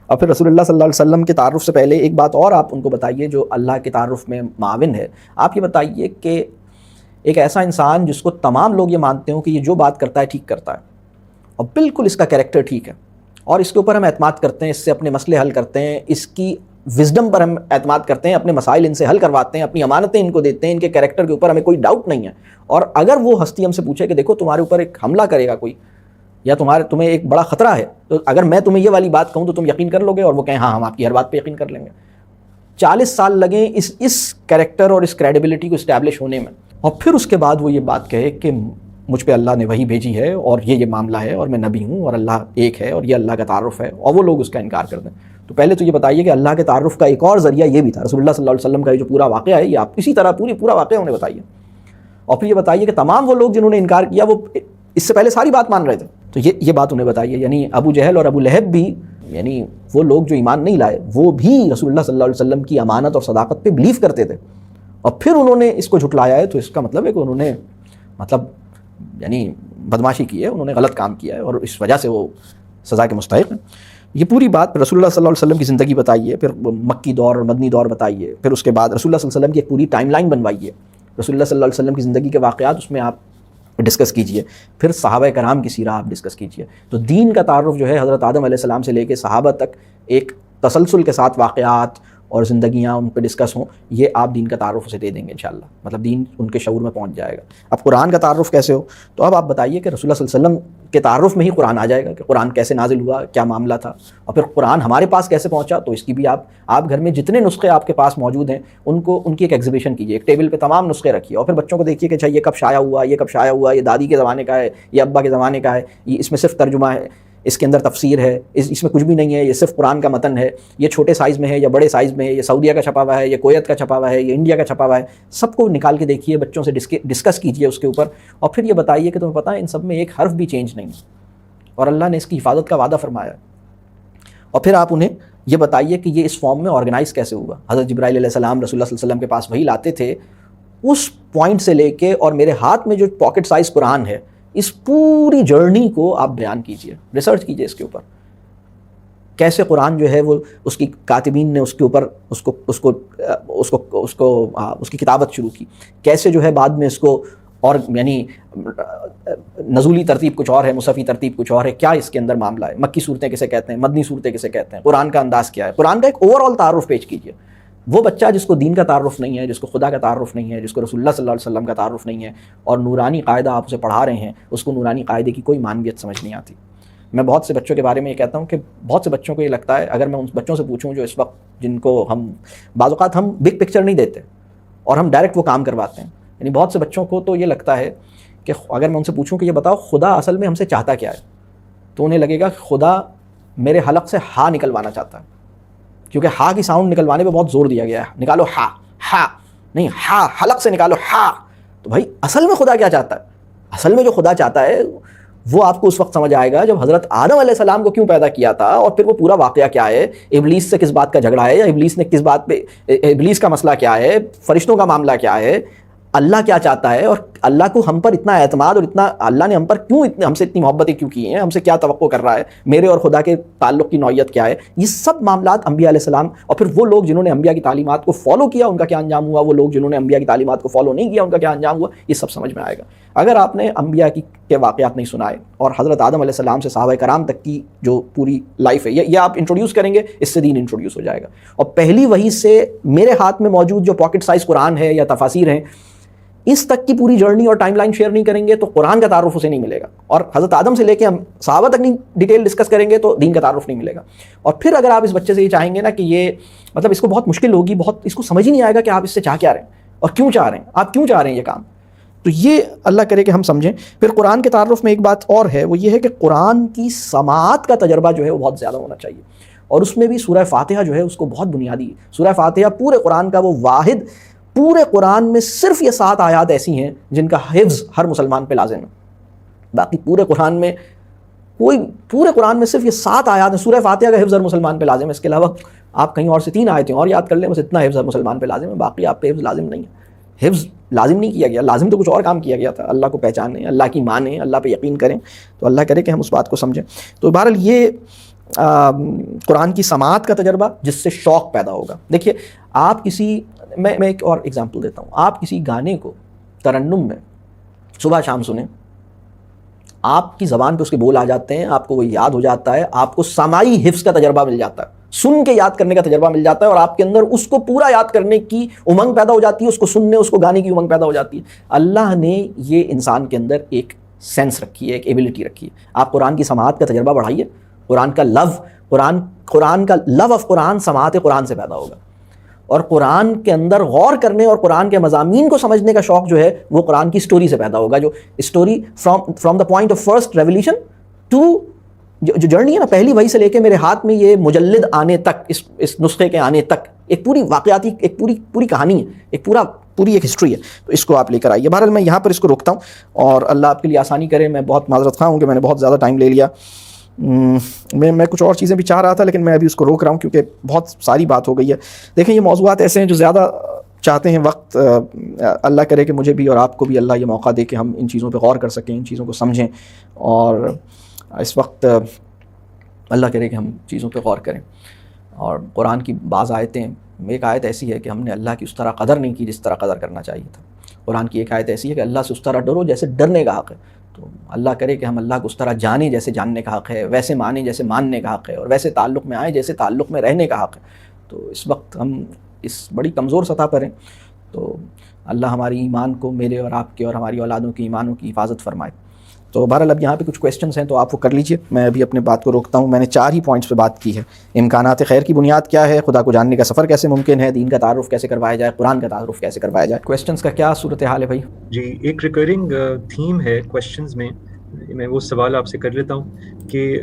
اور پھر رسول اللہ صلی اللہ علیہ وسلم کے تعارف سے پہلے ایک بات اور آپ ان کو بتائیے جو اللہ کے تعارف میں معاون ہے. آپ یہ بتائیے کہ ایک ایسا انسان جس کو تمام لوگ یہ مانتے ہوں کہ یہ جو بات کرتا ہے ٹھیک کرتا ہے اور بالکل اس کا کریکٹر ٹھیک ہے اور اس کے اوپر ہم اعتماد کرتے ہیں، اس سے اپنے مسئلے حل کرتے ہیں، اس کی وزڈم پر ہم اعتماد کرتے ہیں، اپنے مسائل ان سے حل کرواتے ہیں، اپنی امانتیں ان کو دیتے ہیں، ان کے کریکٹر کے اوپر ہمیں کوئی ڈاؤٹ نہیں ہے. اور اگر وہ ہستی ہم سے پوچھے کہ دیکھو تمہارے اوپر ایک حملہ کرے گا کوئی یا تمہیں ایک بڑا خطرہ ہے، تو اگر میں تمہیں یہ والی بات کہوں تو تم یقین کر لو گے؟ اور وہ کہیں ہاں ہم آپ کی ہر بات پہ یقین کر لیں گے. 40 سال لگیں اس کریکٹر اور اس کریڈیبلٹی کو اسٹیبلش ہونے میں، اور پھر اس کے بعد وہ یہ بات کہے کہ مجھ پہ اللہ نے وحی بھیجی ہے اور یہ معاملہ ہے اور میں نبی ہوں اور اللہ ایک ہے اور یہ اللہ کا تعارف ہے، اور وہ لوگ اس کا انکار کر دیں. تو پہلے تو یہ بتائیے کہ اللہ کے تعارف کا ایک اور ذریعہ یہ بھی تھا. رسول اللہ صلی اللہ علیہ وسلم کا یہ جو پورا واقعہ ہے یہ آپ اسی طرح پورا واقعہ انہیں بتائیے. اور پھر یہ بتائیے کہ تمام وہ لوگ جنہوں نے انکار کیا وہ اس سے پہلے ساری بات مان رہے تھے، تو یہ بات انہیں بتائیے. یعنی ابو جہل اور ابو لہب بھی، یعنی وہ لوگ جو ایمان نہیں لائے، وہ بھی رسول اللہ صلی اللہ علیہ وسلم کی امانت اور صداقت پہ بلیو کرتے تھے، اور پھر انہوں نے اس کو جھٹلایا ہے. تو اس کا مطلب ہے کہ انہوں نے یعنی بدماشی کی ہے، انہوں نے غلط کام کیا ہے اور اس وجہ سے وہ سزا کے مستحق ہیں. یہ پوری بات رسول اللہ صلی اللہ علیہ وسلم کی زندگی بتائیے، پھر مکی دور اور مدنی دور بتائیے، پھر اس کے بعد رسول اللہ صلی اللہ علیہ وسلم کی ایک پوری ٹائم لائن بنوائیے، رسول اللہ صلی اللہ علیہ وسلم کی زندگی کے واقعات اس میں آپ ڈسکس کیجئے، پھر صحابہ کرام کی سیرہ آپ ڈسکس کیجئے. تو دین کا تعارف جو ہے حضرت آدم علیہ السلام سے لے کے صحابہ تک ایک تسلسل کے ساتھ واقعات اور زندگیاں ان پہ ڈسکس ہوں، یہ آپ دین کا تعارف اسے دے دیں گے انشاءاللہ. مطلب دین ان کے شعور میں پہنچ جائے گا. اب قرآن کا تعارف کیسے ہو؟ تو اب آپ بتائیے کہ رسول اللہ صلی اللہ علیہ وسلم کے تعارف میں ہی قرآن آ جائے گا کہ قرآن کیسے نازل ہوا، کیا معاملہ تھا، اور پھر قرآن ہمارے پاس کیسے پہنچا. تو اس کی بھی آپ گھر میں جتنے نسخے آپ کے پاس موجود ہیں ان کی ایک ایگزیبیشن کیجیے، ایک ٹیبل پہ تمام نسخے رکھیے، اور پھر بچوں کو دیکھیے کہ اچھا یہ کب شائع ہوا، یہ کب شائع ہوا، یہ دادی کے زمانے کا ہے، یہ ابا کے زمانے کا ہے، یہ اس میں صرف ترجمہ ہے، اس کے اندر تفسیر ہے، اس میں کچھ بھی نہیں ہے، یہ صرف قرآن کا متن ہے، یہ چھوٹے سائز میں ہے یا بڑے سائز میں ہے، یہ سعودیہ کا چھپا ہوا ہے، یہ کویت کا چھپا ہوا ہے، یہ انڈیا کا چھپا ہوا ہے. سب کو نکال کے دیکھیے، بچوں سے ڈسکس کیجیے اس کے اوپر، اور پھر یہ بتائیے کہ تمہیں پتہ ہے ان سب میں ایک حرف بھی چینج نہیں اور اللہ نے اس کی حفاظت کا وعدہ فرمایا. اور پھر آپ انہیں یہ بتائیے کہ یہ اس فارم میں آرگنائز کیسے ہوا. حضرت جبرائیل علیہ السلام رسول اللہ صلی اللہ علیہ وسلم کے پاس وہی لاتے تھے، اس پوائنٹ سے لے کے اور میرے ہاتھ میں جو پاکٹ سائز قرآن ہے، اس پوری جرنی کو آپ بیان کیجئے، ریسرچ کیجئے اس کے اوپر. کیسے قرآن جو ہے وہ اس کی کاتبین نے اس کے اوپر اس کی کتابت شروع کی، کیسے جو ہے بعد میں اس کو اور یعنی نزولی ترتیب کچھ اور ہے، مصحفی ترتیب کچھ اور ہے، کیا اس کے اندر معاملہ ہے، مکی صورتیں کسے کہتے ہیں، مدنی صورتیں کسے کہتے ہیں، قرآن کا انداز کیا ہے، قرآن کا ایک اوور آل تعارف پیش کیجیے۔ وہ بچہ جس کو دین کا تعارف نہیں ہے، جس کو خدا کا تعارف نہیں ہے، جس کو رسول اللہ صلی اللہ علیہ وسلم کا تعارف نہیں ہے، اور نورانی قاعدہ آپ اسے پڑھا رہے ہیں، اس کو نورانی قاعدے کی کوئی معنویت سمجھ نہیں آتی۔ میں بہت سے بچوں کے بارے میں یہ کہتا ہوں کہ بہت سے بچوں کو یہ لگتا ہے، اگر میں ان بچوں سے پوچھوں جو اس وقت جن کو ہم بعض اوقات ہم بگ پکچر نہیں دیتے اور ہم ڈائریکٹ وہ کام کرواتے ہیں، یعنی بہت سے بچوں کو تو یہ لگتا ہے کہ اگر میں ان سے پوچھوں کہ یہ بتاؤ خدا اصل میں ہم سے چاہتا کیا ہے، تو انہیں لگے گا کہ خدا میرے حلق سے ہا نکلوانا چاہتا ہے، کیونکہ ہا کی ساؤنڈ نکلوانے پہ بہت زور دیا گیا ہے، نکالو ہا، ہا نہیں، ہا حلق سے نکالو ہا۔ تو بھائی اصل میں خدا کیا چاہتا ہے؟ اصل میں جو خدا چاہتا ہے وہ آپ کو اس وقت سمجھ آئے گا جب حضرت آدم علیہ السلام کو کیوں پیدا کیا تھا، اور پھر وہ پورا واقعہ کیا ہے، ابلیس سے کس بات کا جھگڑا ہے، یا ابلیس نے کس بات پہ، ابلیس کا مسئلہ کیا ہے، فرشتوں کا معاملہ کیا ہے، اللہ کیا چاہتا ہے، اور اللہ کو ہم پر اتنا اعتماد اور اتنا اللہ نے ہم پر کیوں ہم سے اتنی محبتیں کیوں کی ہیں، ہم سے کیا توقع کر رہا ہے، میرے اور خدا کے تعلق کی نوعیت کیا ہے۔ یہ سب معاملات انبیاء علیہ السلام، اور پھر وہ لوگ جنہوں نے انبیاء کی تعلیمات کو فالو کیا ان کا کیا انجام ہوا، وہ لوگ جنہوں نے انبیاء کی تعلیمات کو فالو نہیں کیا ان کا کیا انجام ہوا، یہ سب سمجھ میں آئے گا اگر آپ نے انبیاء کے واقعات نہیں سنائے، اور حضرت آدم علیہ السلام سے صحابہ کرام تک کی جو پوری لائف ہے یہ آپ انٹروڈیوس کریں گے، اس سے دین انٹروڈیوس ہو جائے گا۔ اور پہلی وحی سے میرے ہاتھ میں موجود جو پاکٹ سائز قرآن ہے یا تفاسیر ہیں، اس تک کی پوری جرنی اور ٹائم لائن شیئر نہیں کریں گے تو قرآن کا تعارف اسے نہیں ملے گا، اور حضرت آدم سے لے کے ہم صحابہ تک نہیں ڈیٹیل ڈسکس کریں گے تو دین کا تعارف نہیں ملے گا۔ اور پھر اگر آپ اس بچے سے یہ چاہیں گے نا کہ یہ مطلب اس کو بہت مشکل ہوگی، بہت اس کو سمجھ ہی نہیں آئے گا کہ آپ اس سے چاہ کیا رہے ہیں اور کیوں چاہ رہے ہیں، آپ کیوں چاہ رہے ہیں یہ کام، تو یہ اللہ کرے کہ ہم سمجھیں۔ پھر قرآن کے تعارف میں ایک بات اور ہے، وہ یہ ہے کہ قرآن کی سماعت کا تجربہ جو ہے وہ بہت زیادہ ہونا چاہیے، اور اس میں بھی سورہ فاتحہ جو ہے اس کو بہت بنیادی ہے۔ سورہ فاتحہ پورے قرآن کا وہ واحد، پورے قرآن میں صرف یہ 7 آیات ایسی ہیں جن کا حفظ ہر مسلمان پہ لازم ہے، باقی پورے قرآن میں صرف یہ 7 آیات ہیں۔ سورہ فاتحہ کا حفظ ہر مسلمان پہ لازم ہے، اس کے علاوہ آپ کہیں اور سے 3 آیتیں اور یاد کر لیں، بس اتنا حفظ ہر مسلمان پہ لازم ہے، باقی آپ پہ حفظ لازم نہیں ہے۔ حفظ لازم نہیں کیا گیا، لازم تو کچھ اور کام کیا گیا تھا، اللہ کو پہچانیں، اللہ کی مانیں، اللہ پہ یقین کریں، تو اللہ کرے کہ ہم اس بات کو سمجھیں۔ تو بہرحال یہ قرآن کی سماعت کا تجربہ جس سے شوق پیدا ہوگا۔ دیکھیے آپ کسی میں ایک اور ایگزامپل دیتا ہوں، آپ کسی گانے کو ترنم میں صبح شام سنیں، آپ کی زبان پہ اس کے بول آ جاتے ہیں، آپ کو وہ یاد ہو جاتا ہے، آپ کو سماعی حفظ کا تجربہ مل جاتا ہے، سن کے یاد کرنے کا تجربہ مل جاتا ہے، اور آپ کے اندر اس کو پورا یاد کرنے کی امنگ پیدا ہو جاتی ہے، اس کو سننے، اس کو گانے کی امنگ پیدا ہو جاتی ہے۔ اللہ نے یہ انسان کے اندر ایک سینس رکھی ہے، ایک ایبلٹی رکھی ہے۔ آپ قرآن کی سماعت کا تجربہ بڑھائیے، قرآن کا لو آف قرآن سماعت قرآن سے پیدا ہوگا، اور قرآن کے اندر غور کرنے اور قرآن کے مضامین کو سمجھنے کا شوق جو ہے وہ قرآن کی سٹوری سے پیدا ہوگا، جو story from the point of first revolution to جو جرنی ہے نا، پہلی وحی سے لے کے میرے ہاتھ میں یہ مجلد آنے تک، اس نسخے کے آنے تک ایک پوری واقعاتی، ایک پوری کہانی ہے، ایک پوری ایک ہسٹری ہے، تو اس کو آپ لے کر آئیے۔ بہرحال میں یہاں پر اس کو روکتا ہوں، اور اللہ آپ کے لیے آسانی کرے۔ میں بہت معذرت خواہ ہوں کہ میں نے بہت زیادہ ٹائم لے لیا، میں کچھ اور چیزیں بھی چاہ رہا تھا لیکن میں ابھی اس کو روک رہا ہوں کیونکہ بہت ساری بات ہو گئی ہے۔ دیکھیں یہ موضوعات ایسے ہیں جو زیادہ چاہتے ہیں وقت، اللہ کرے کہ مجھے بھی اور آپ کو بھی اللہ یہ موقع دے کہ ہم ان چیزوں پہ غور کر سکیں، ان چیزوں کو سمجھیں، اور اس وقت اللہ کرے کہ ہم چیزوں پہ غور کریں۔ اور قرآن کی بعض آیتیں، ایک آیت ایسی ہے کہ ہم نے اللہ کی اس طرح قدر نہیں کی جس طرح قدر کرنا چاہیے تھا۔ قرآن کی ایک آیت ایسی ہے کہ اللہ سے اس طرح ڈرو جیسے ڈرنے کا حق ہے، تو اللہ کرے کہ ہم اللہ کو اس طرح جانیں جیسے جاننے کا حق ہے، ویسے مانیں جیسے ماننے کا حق ہے، اور ویسے تعلق میں آئیں جیسے تعلق میں رہنے کا حق ہے۔ تو اس وقت ہم اس بڑی کمزور سطح پر ہیں، تو اللہ ہماری ایمان کو، میرے اور آپ کے اور ہماری اولادوں کی ایمانوں کی حفاظت فرمائے۔ تو بہرحال اب یہاں پہ کچھ کویسچنز ہیں تو آپ وہ کر لیجئے، میں ابھی اپنے بات کو روکتا ہوں۔ میں نے 4 ہی پوائنٹس پہ بات کی ہے۔ امکانات خیر کی بنیاد کیا ہے، خدا کو جاننے کا سفر کیسے ممکن ہے، دین کا تعارف کیسے کروایا جائے، قرآن کا تعارف کیسے کروایا جائے۔ کویسچنز کا کیا صورتحال ہے بھائی؟ جی ایک ریکرنگ تھیم ہے کویسچنز میں وہ سوال آپ سے کر لیتا ہوں کہ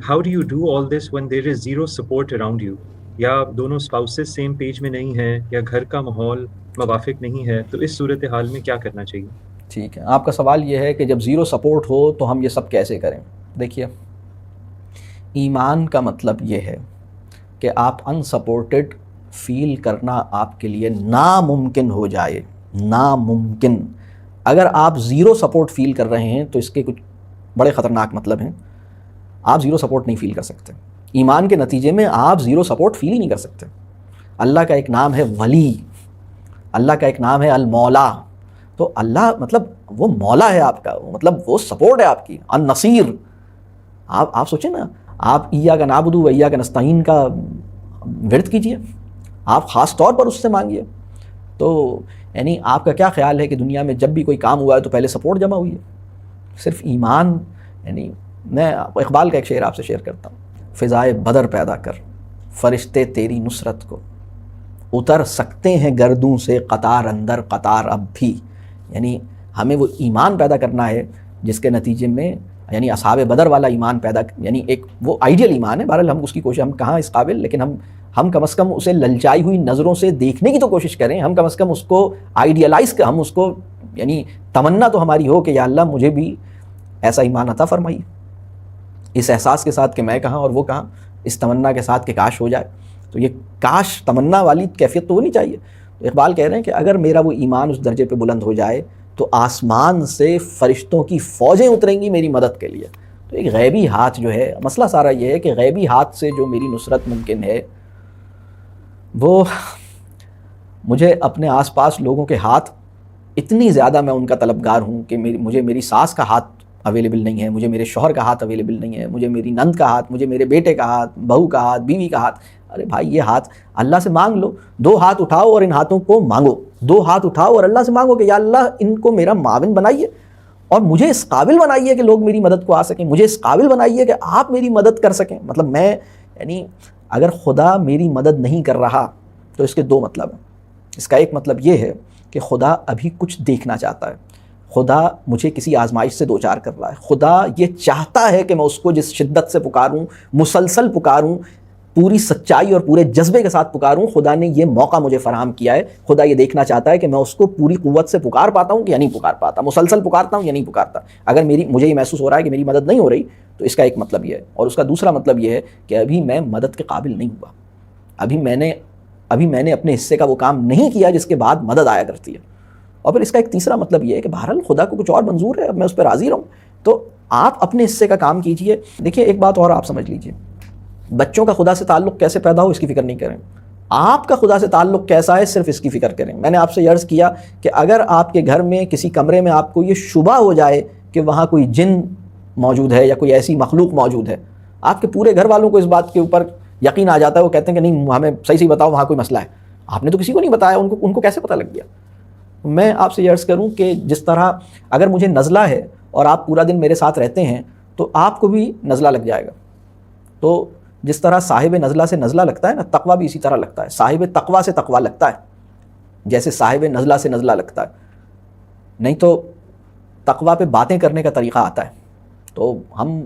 how do you do all this when there is zero support around you, یا دونوں اسپاؤسز سیم پیج میں نہیں ہیں، یا گھر کا ماحول موافق نہیں ہے، تو اس صورتحال میں کیا کرنا چاہیے؟ ٹھیک ہے، آپ کا سوال یہ ہے کہ جب زیرو سپورٹ ہو تو ہم یہ سب کیسے کریں۔ دیکھیے ایمان کا مطلب یہ ہے کہ آپ انسپورٹڈ فیل کرنا آپ کے لیے ناممکن ہو جائے، ناممکن۔ اگر آپ زیرو سپورٹ فیل کر رہے ہیں تو اس کے کچھ بڑے خطرناک مطلب ہیں۔ آپ زیرو سپورٹ نہیں فیل کر سکتے، ایمان کے نتیجے میں آپ زیرو سپورٹ فیل ہی نہیں کر سکتے. اللہ کا ایک نام ہے ولی، اللہ کا ایک نام ہے المولا. تو اللہ مطلب وہ مولا ہے آپ کا، مطلب وہ سپورٹ ہے آپ کی. النصیر، آپ سوچیں نا، آپ ایاک نعبد و ایاک نستعین کا ورد کیجئے، آپ خاص طور پر اس سے مانگیے. تو یعنی آپ کا کیا خیال ہے کہ دنیا میں جب بھی کوئی کام ہوا ہے تو پہلے سپورٹ جمع ہوئی ہے؟ صرف ایمان. یعنی میں اقبال کا ایک شعر آپ سے شیئر کرتا ہوں. فضائے بدر پیدا کر فرشتے تیری نصرت کو، اتر سکتے ہیں گردوں سے قطار اندر قطار اب بھی. یعنی ہمیں وہ ایمان پیدا کرنا ہے جس کے نتیجے میں، یعنی اصحاب بدر والا ایمان پیدا، یعنی ایک وہ آئیڈیل ایمان ہے. بہرحال ہم اس کی کوشش، ہم کہاں اس قابل، لیکن ہم کم از کم اسے للچائی ہوئی نظروں سے دیکھنے کی تو کوشش کریں. ہم کم از کم اس کو آئیڈیلائز کر، ہم اس کو یعنی تمنا تو ہماری ہو کہ یا اللہ مجھے بھی ایسا ایمان عطا فرمائی، اس احساس کے ساتھ کہ میں کہاں اور وہ کہاں، اس تمنا کے ساتھ کہ کاش ہو جائے. تو یہ کاش تمنا والی کیفیت تو ہونی چاہیے. تو اقبال کہہ رہے ہیں کہ اگر میرا وہ ایمان اس درجے پہ بلند ہو جائے تو آسمان سے فرشتوں کی فوجیں اتریں گی میری مدد کے لیے. تو ایک غیبی ہاتھ جو ہے، مسئلہ سارا یہ ہے کہ غیبی ہاتھ سے جو میری نصرت ممکن ہے، وہ مجھے اپنے آس پاس لوگوں کے ہاتھ اتنی زیادہ میں ان کا طلبگار ہوں کہ مجھے میری ساس کا ہاتھ اویلیبل نہیں ہے، مجھے میرے شوہر کا ہاتھ اویلیبل نہیں ہے، مجھے میری نند کا ہاتھ، مجھے میرے بیٹے کا ہاتھ، بہو کا ہاتھ، بیوی کا ہاتھ. ارے بھائی یہ ہاتھ اللہ سے مانگ لو. 2 ہاتھ اٹھاؤ اور ان ہاتھوں کو مانگو. 2 ہاتھ اٹھاؤ اور اللہ سے مانگو کہ یا اللہ ان کو میرا معاون بنائیے اور مجھے اس قابل بنائیے کہ لوگ میری مدد کو آ سکیں، مجھے اس قابل بنائیے کہ آپ میری مدد کر سکیں. مطلب میں یعنی اگر خدا میری مدد نہیں کر رہا تو اس کے 2 مطلب ہیں. اس کا ایک مطلب یہ ہے کہ خدا ابھی کچھ دیکھنا چاہتا ہے، خدا مجھے کسی آزمائش سے دوچار کر رہا ہے، خدا یہ چاہتا ہے کہ میں اس کو جس شدت سے پکاروں، مسلسل پکاروں، پوری سچائی اور پورے جذبے کے ساتھ پکاروں. خدا نے یہ موقع مجھے فراہم کیا ہے. خدا یہ دیکھنا چاہتا ہے کہ میں اس کو پوری قوت سے پکار پاتا ہوں کہ یا نہیں پکار پاتا، مسلسل پکارتا ہوں یا نہیں پکارتا. اگر مجھے یہ محسوس ہو رہا ہے کہ میری مدد نہیں ہو رہی تو اس کا ایک مطلب یہ ہے. اور اس کا دوسرا مطلب یہ ہے کہ ابھی میں مدد کے قابل نہیں ہوا، ابھی میں نے اپنے حصے کا وہ کام نہیں کیا جس کے بعد مدد آیا کرتی ہے. اور پھر اس کا ایک تیسرا مطلب یہ ہے کہ بہرحال خدا کو کچھ اور منظور ہے، اب میں اس پہ راضی رہوں. تو آپ اپنے حصے کا کام کیجئے. دیکھیے ایک بات اور آپ سمجھ لیجئے، بچوں کا خدا سے تعلق کیسے پیدا ہو اس کی فکر نہیں کریں، آپ کا خدا سے تعلق کیسا ہے صرف اس کی فکر کریں. میں نے آپ سے عرض کیا کہ اگر آپ کے گھر میں کسی کمرے میں آپ کو یہ شبہ ہو جائے کہ وہاں کوئی جن موجود ہے یا کوئی ایسی مخلوق موجود ہے، آپ کے پورے گھر والوں کو اس بات کے اوپر یقین آ جاتا ہے، وہ کہتے ہیں کہ نہیں ہمیں صحیح بتاؤ وہاں کوئی مسئلہ ہے. آپ نے تو کسی کو نہیں بتایا، ان کو کیسے پتہ لگ گیا؟ میں آپ سے یہ عرض کروں کہ جس طرح اگر مجھے نزلہ ہے اور آپ پورا دن میرے ساتھ رہتے ہیں تو آپ کو بھی نزلہ لگ جائے گا. تو جس طرح صاحب نزلہ سے نزلہ لگتا ہے نا، تقویٰ بھی اسی طرح لگتا ہے. صاحب تقویٰ سے تقویٰ لگتا ہے جیسے صاحب نزلہ سے نزلہ لگتا ہے. نہیں تو تقویٰ پہ باتیں کرنے کا طریقہ آتا ہے. تو ہم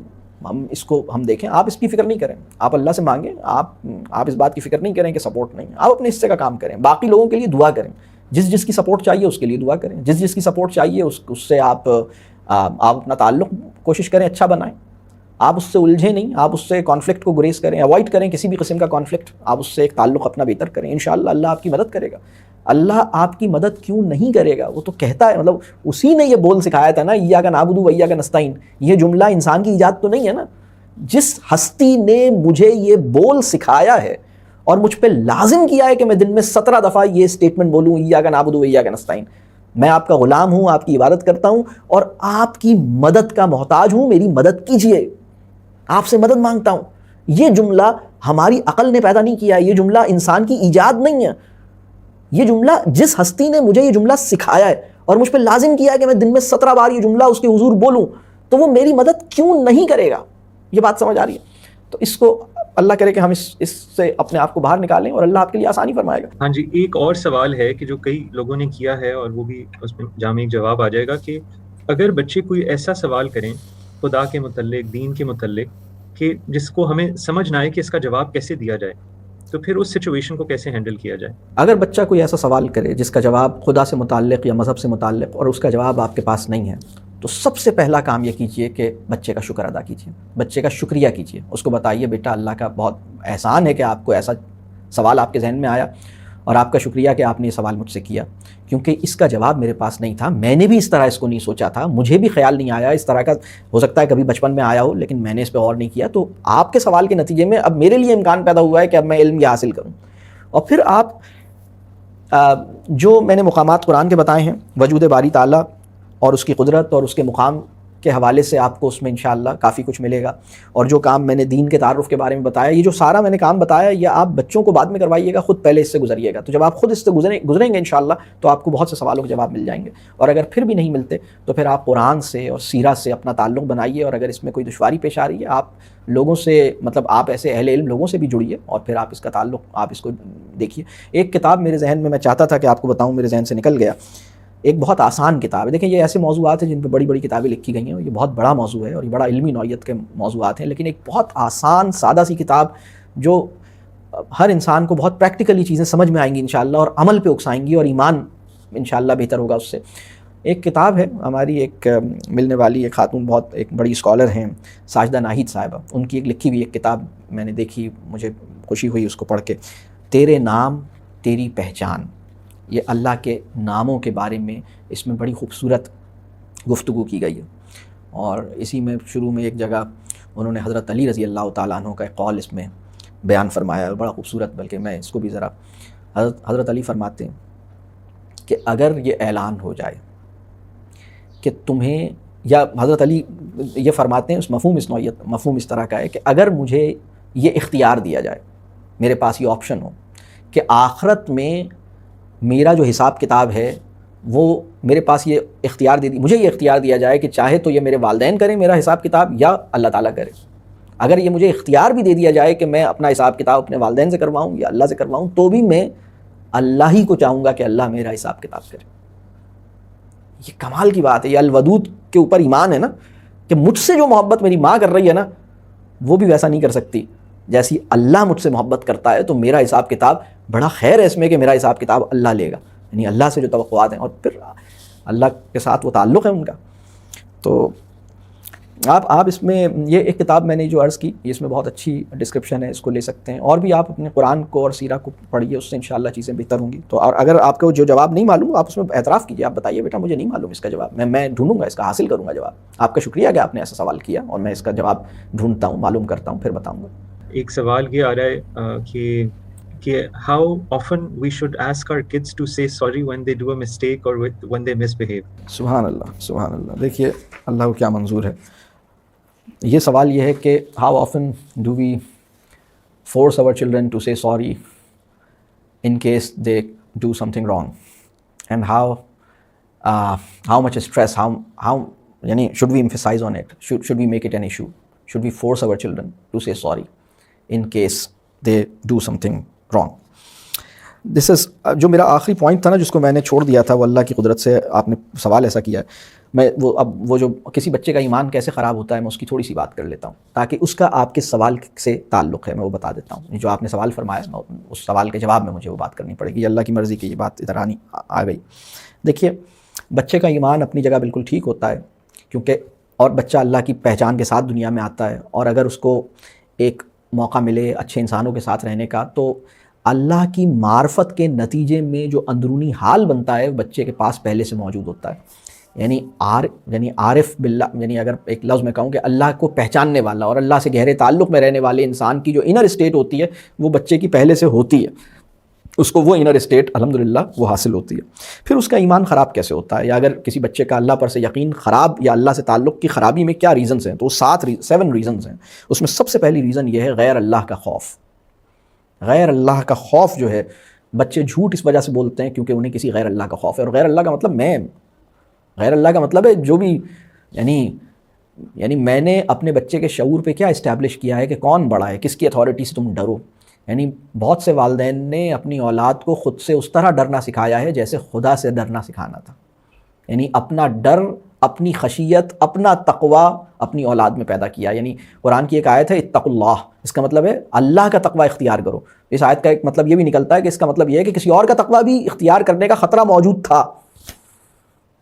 اس کو ہم دیکھیں، آپ اس کی فکر نہیں کریں، آپ اللہ سے مانگیں، آپ اس بات کی فکر نہیں کریں کہ سپورٹ نہیں، آپ اپنے حصے کا کام کریں. باقی لوگوں کے لیے دعا کریں، جس کی سپورٹ چاہیے اس کے لیے دعا کریں، جس کی سپورٹ چاہیے اس سے آپ اپنا تعلق کوشش کریں اچھا بنائیں. آپ اس سے الجھیں نہیں، آپ اس سے کانفلکٹ کو گریز کریں، اوائڈ کریں کسی بھی قسم کا کانفلکٹ. آپ اس سے ایک تعلق اپنا بہتر کریں، انشاءاللہ اللہ آپ کی مدد کرے گا. اللہ آپ کی مدد کیوں نہیں کرے گا؟ وہ تو کہتا ہے، مطلب اسی نے یہ بول سکھایا تھا نا، ایاک نعبد و ایاک نستعین. یہ جملہ انسان کی ایجاد تو نہیں ہے نا. جس ہستی نے مجھے یہ بول سکھایا ہے اور مجھ پہ لازم کیا ہے کہ میں دن میں 17 دفعہ یہ اسٹیٹمنٹ بولوں، ایاک نعبد و ایاک نستعین، میں آپ کا غلام ہوں، آپ کی عبادت کرتا ہوں اور آپ کی مدد کا محتاج ہوں، میری مدد کیجئے، آپ سے مدد مانگتا ہوں. یہ جملہ ہماری عقل نے پیدا نہیں کیا ہے، یہ جملہ انسان کی ایجاد نہیں ہے. یہ جملہ جس ہستی نے مجھے یہ جملہ سکھایا ہے اور مجھ پہ لازم کیا ہے کہ میں دن میں 17 بار یہ جملہ اس کے حضور بولوں، تو وہ میری مدد کیوں نہیں کرے گا؟ یہ بات سمجھ آ رہی ہے؟ تو اس کو اللہ کرے کہ ہم اس سے اپنے آپ کو باہر نکالیں اور اللہ آپ کے لیے آسانی فرمائے گا. ہاں جی، ایک اور سوال ہے کہ جو کئی لوگوں نے کیا ہے اور وہ بھی اس میں جامع جواب آ جائے گا کہ اگر بچے کوئی ایسا سوال کریں خدا کے متعلق، دین کے متعلق، کہ جس کو ہمیں سمجھ نہ آئے کہ اس کا جواب کیسے دیا جائے، تو پھر اس سچویشن کو کیسے ہینڈل کیا جائے؟ اگر بچہ کوئی ایسا سوال کرے جس کا جواب خدا سے متعلق یا مذہب سے متعلق اور اس کا جواب آپ کے پاس نہیں ہے، تو سب سے پہلا کام یہ کیجئے کہ بچے کا شکر ادا کیجئے، بچے کا شکریہ کیجئے. اس کو بتائیے بیٹا اللہ کا بہت احسان ہے کہ آپ کو ایسا سوال آپ کے ذہن میں آیا اور آپ کا شکریہ کہ آپ نے یہ سوال مجھ سے کیا، کیونکہ اس کا جواب میرے پاس نہیں تھا، میں نے بھی اس طرح اس کو نہیں سوچا تھا، مجھے بھی خیال نہیں آیا اس طرح کا، ہو سکتا ہے کبھی بچپن میں آیا ہو لیکن میں نے اس پہ غور نہیں کیا۔ تو آپ کے سوال کے نتیجے میں اب میرے لیے امکان پیدا ہوا ہے کہ اب میں علم یہ حاصل کروں۔ اور پھر آپ جو میں نے مقامات قرآن کے بتائے ہیں وجود باری تعالیٰ اور اس کی قدرت اور اس کے مقام کے حوالے سے آپ کو اس میں انشاءاللہ کافی کچھ ملے گا، اور جو کام میں نے دین کے تعارف کے بارے میں بتایا، یہ جو سارا میں نے کام بتایا یہ آپ بچوں کو بعد میں کروائیے گا، خود پہلے اس سے گزریے گا۔ تو جب آپ خود اس سے گزریں گے انشاءاللہ تو آپ کو بہت سے سوالوں کے جواب مل جائیں گے، اور اگر پھر بھی نہیں ملتے تو پھر آپ قرآن سے اور سیرت سے اپنا تعلق بنائیے، اور اگر اس میں کوئی دشواری پیش آ رہی ہے آپ لوگوں سے، مطلب آپ ایسے اہل علم لوگوں سے بھی جڑیے، اور پھر آپ اس کا تعلق آپ اس کو دیکھیے۔ ایک کتاب میرے ذہن میں چاہتا تھا کہ آپ کو بتاؤں، میرے ذہن سے نکل گیا، ایک بہت آسان کتاب ہے۔ دیکھیں یہ ایسے موضوعات ہیں جن پہ بڑی بڑی کتابیں لکھی گئی ہیں، یہ بہت بڑا موضوع ہے اور یہ بڑا علمی نوعیت کے موضوعات ہیں، لیکن ایک بہت آسان سادہ سی کتاب جو ہر انسان کو بہت پریکٹیکلی چیزیں سمجھ میں آئیں گی انشاءاللہ، اور عمل پہ اکسائیں گی، اور ایمان انشاءاللہ بہتر ہوگا اس سے۔ ایک کتاب ہے ہماری ایک ملنے والی ایک خاتون، بہت ایک بڑی اسکالر ہیں، ساجدہ ناہید صاحبہ، ان کی ایک لکھی ہوئی ایک کتاب میں نے دیکھی، مجھے خوشی ہوئی اس کو پڑھ کے، تیرے نام تیری پہچان۔ یہ اللہ کے ناموں کے بارے میں اس میں بڑی خوبصورت گفتگو کی گئی ہے، اور اسی میں شروع میں ایک جگہ انہوں نے حضرت علی رضی اللہ تعالیٰ عنہ کا ایک قول اس میں بیان فرمایا ہے، بڑا خوبصورت، بلکہ میں اس کو بھی ذرا، حضرت علی فرماتے ہیں کہ اگر یہ اعلان ہو جائے کہ تمہیں، یا حضرت علی یہ فرماتے ہیں، اس مفہوم اس طرح کا ہے کہ اگر مجھے یہ اختیار دیا جائے، میرے پاس یہ آپشن ہو کہ آخرت میں میرا جو حساب کتاب ہے وہ میرے پاس یہ اختیار مجھے یہ اختیار دیا جائے کہ چاہے تو یہ میرے والدین کریں میرا حساب کتاب یا اللہ تعالیٰ کرے، اگر یہ مجھے اختیار بھی دے دیا جائے کہ میں اپنا حساب کتاب اپنے والدین سے کرواؤں یا اللہ سے کرواؤں، تو بھی میں اللہ ہی کو چاہوں گا کہ اللہ میرا حساب کتاب کرے۔ یہ کمال کی بات ہے، یہ الودود کے اوپر ایمان ہے نا، کہ مجھ سے جو محبت میری ماں کر رہی ہے نا، وہ بھی ویسا نہیں کر سکتی جیسی اللہ مجھ سے محبت کرتا ہے، تو میرا حساب کتاب بڑا خیر ہے اس میں کہ میرا حساب کتاب اللہ لے گا، یعنی اللہ سے جو توقعات ہیں، اور پھر اللہ کے ساتھ وہ تعلق ہے ان کا۔ تو آپ اس میں یہ ایک کتاب میں نے جو عرض کی، اس میں بہت اچھی ڈسکرپشن ہے، اس کو لے سکتے ہیں، اور بھی آپ اپنے قرآن کو اور سیرہ کو پڑھیے، اس سے انشاءاللہ چیزیں بہتر ہوں گی۔ تو اور اگر آپ کو جو جواب نہیں معلوم آپ اس میں اعتراف کیجیے، آپ بتائیے بیٹا مجھے نہیں معلوم اس کا جواب، میں ڈھونڈوں گا، اس کا حاصل کروں گا جواب۔ آپ کا شکریہ کہ آپ نے ایسا سوال کیا، اور میں اس کا جواب ڈھونڈتا ہوں، معلوم کرتا ہوں، پھر بتاؤں گا۔ ایک سوال یہ آ رہا ہے کہ how often we should ask our kids to say sorry when they do a mistake or when they misbehave. سبحان اللہ، سبحان اللہ۔ دیکھیے اللہ کو کیا منظور ہے، یہ سوال یہ ہے کہ how often do we force our children to say sorry in case they do something wrong, and how much stress, how یعنی should we emphasize on it, should we make it an issue, should we force our children to say sorry in case they do something wrong. This is جو میرا آخری point تھا نا جس کو میں نے چھوڑ دیا تھا، وہ اللہ کی قدرت سے آپ نے سوال ایسا کیا ہے، میں وہ جو کسی بچے کا ایمان کیسے خراب ہوتا ہے میں اس کی تھوڑی سی بات کر لیتا ہوں، تاکہ اس کا آپ کے سوال سے تعلق ہے میں وہ بتا دیتا ہوں۔ جو آپ نے سوال فرمایا اس سوال کے جواب میں مجھے وہ بات کرنی پڑے گی، اللہ کی مرضی کی یہ بات ادھر آ گئی۔ دیکھیے بچے کا ایمان اپنی جگہ بالکل ٹھیک ہوتا ہے، کیونکہ اور بچہ اللہ کی پہچان کے ساتھ دنیا میں آتا ہے، اور اگر اس کو ایک موقع ملے اچھے انسانوں کے ساتھ رہنے کا، تو اللہ کی معرفت کے نتیجے میں جو اندرونی حال بنتا ہے بچے کے پاس پہلے سے موجود ہوتا ہے، یعنی عارف باللہ، یعنی اگر ایک لفظ میں کہوں کہ اللہ کو پہچاننے والا اور اللہ سے گہرے تعلق میں رہنے والے انسان کی جو انر اسٹیٹ ہوتی ہے وہ بچے کی پہلے سے ہوتی ہے، اس کو وہ انر اسٹیٹ الحمدللہ وہ حاصل ہوتی ہے۔ پھر اس کا ایمان خراب کیسے ہوتا ہے، یا اگر کسی بچے کا اللہ پر سے یقین خراب یا اللہ سے تعلق کی خرابی میں کیا ریزنز ہیں، تو وہ 7 ریزنز ہیں۔ اس میں سب سے پہلی ریزن یہ ہے غیر اللہ کا خوف۔ غیر اللہ کا خوف جو ہے، بچے جھوٹ اس وجہ سے بولتے ہیں کیونکہ انہیں کسی غیر اللہ کا خوف ہے، اور غیر اللہ کا مطلب غیر اللہ کا مطلب ہے جو بھی یعنی میں نے اپنے بچے کے شعور پہ کیا اسٹیبلش کیا ہے کہ کون بڑا ہے، کس کی اتھارٹی سے تم ڈرو۔ یعنی بہت سے والدین نے اپنی اولاد کو خود سے اس طرح ڈرنا سکھایا ہے جیسے خدا سے ڈرنا سکھانا تھا، یعنی اپنا ڈر، اپنی خشیت، اپنا تقوی اپنی اولاد میں پیدا کیا۔ یعنی قرآن کی ایک آیت ہے اتقوا اللہ، اس کا مطلب ہے اللہ کا تقوی اختیار کرو۔ اس آیت کا ایک مطلب یہ بھی نکلتا ہے کہ اس کا مطلب یہ ہے کہ کسی اور کا تقوی بھی اختیار کرنے کا خطرہ موجود تھا،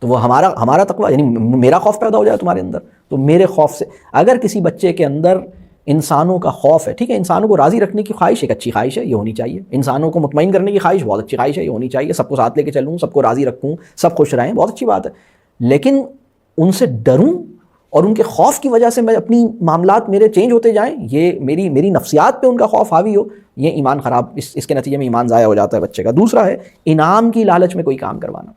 تو وہ ہمارا تقوی، یعنی میرا خوف پیدا ہو جائے تمہارے اندر، تو میرے خوف سے۔ اگر کسی بچے کے اندر انسانوں کا خوف ہے. ٹھیک ہے, انسانوں کو راضی رکھنے کی خواہش ایک اچھی خواہش ہے, یہ ہونی چاہیے. انسانوں کو مطمئن کرنے کی خواہش بہت اچھی خواہش ہے, یہ ہونی چاہیے. سب کو ساتھ لے کے چلوں, سب کو راضی رکھوں, سب خوش رہیں, بہت اچھی بات ہے. لیکن ان سے ڈروں اور ان کے خوف کی وجہ سے میں اپنی معاملات میرے چینج ہوتے جائیں, یہ میری نفسیات پہ ان کا خوف حاوی ہو, یہ ایمان خراب, اس کے نتیجے میں ایمان ضائع ہو جاتا ہے بچے کا. دوسرا ہے انعام کی لالچ میں کوئی کام کروانا.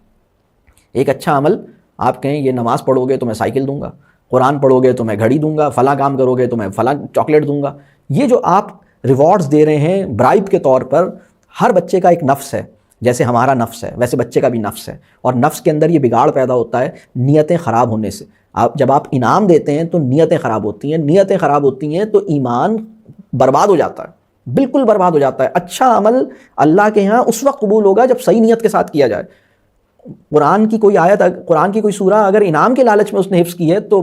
ایک اچھا عمل آپ کہیں یہ نماز پڑھو گے تو میں سائیکل دوں گا, قرآن پڑھو گے تو میں گھڑی دوں گا, فلاں کام کرو گے تو میں فلاں چاکلیٹ دوں گا. یہ جو آپ ریوارڈز دے رہے ہیں برائب کے طور پر, ہر بچے کا ایک نفس ہے, جیسے ہمارا نفس ہے ویسے بچے کا بھی نفس ہے, اور نفس کے اندر یہ بگاڑ پیدا ہوتا ہے نیتیں خراب ہونے سے. جب آپ انعام دیتے ہیں تو نیتیں خراب ہوتی ہیں, نیتیں خراب ہوتی ہیں تو ایمان برباد ہو جاتا ہے, بالکل برباد ہو جاتا ہے. اچھا عمل اللہ کے ہاں اس وقت قبول ہوگا جب صحیح نیت کے ساتھ کیا جائے. قرآن کی کوئی آیت, قرآن کی کوئی سورہ اگر انعام کے لالچ میں اس نے حفظ کی ہے تو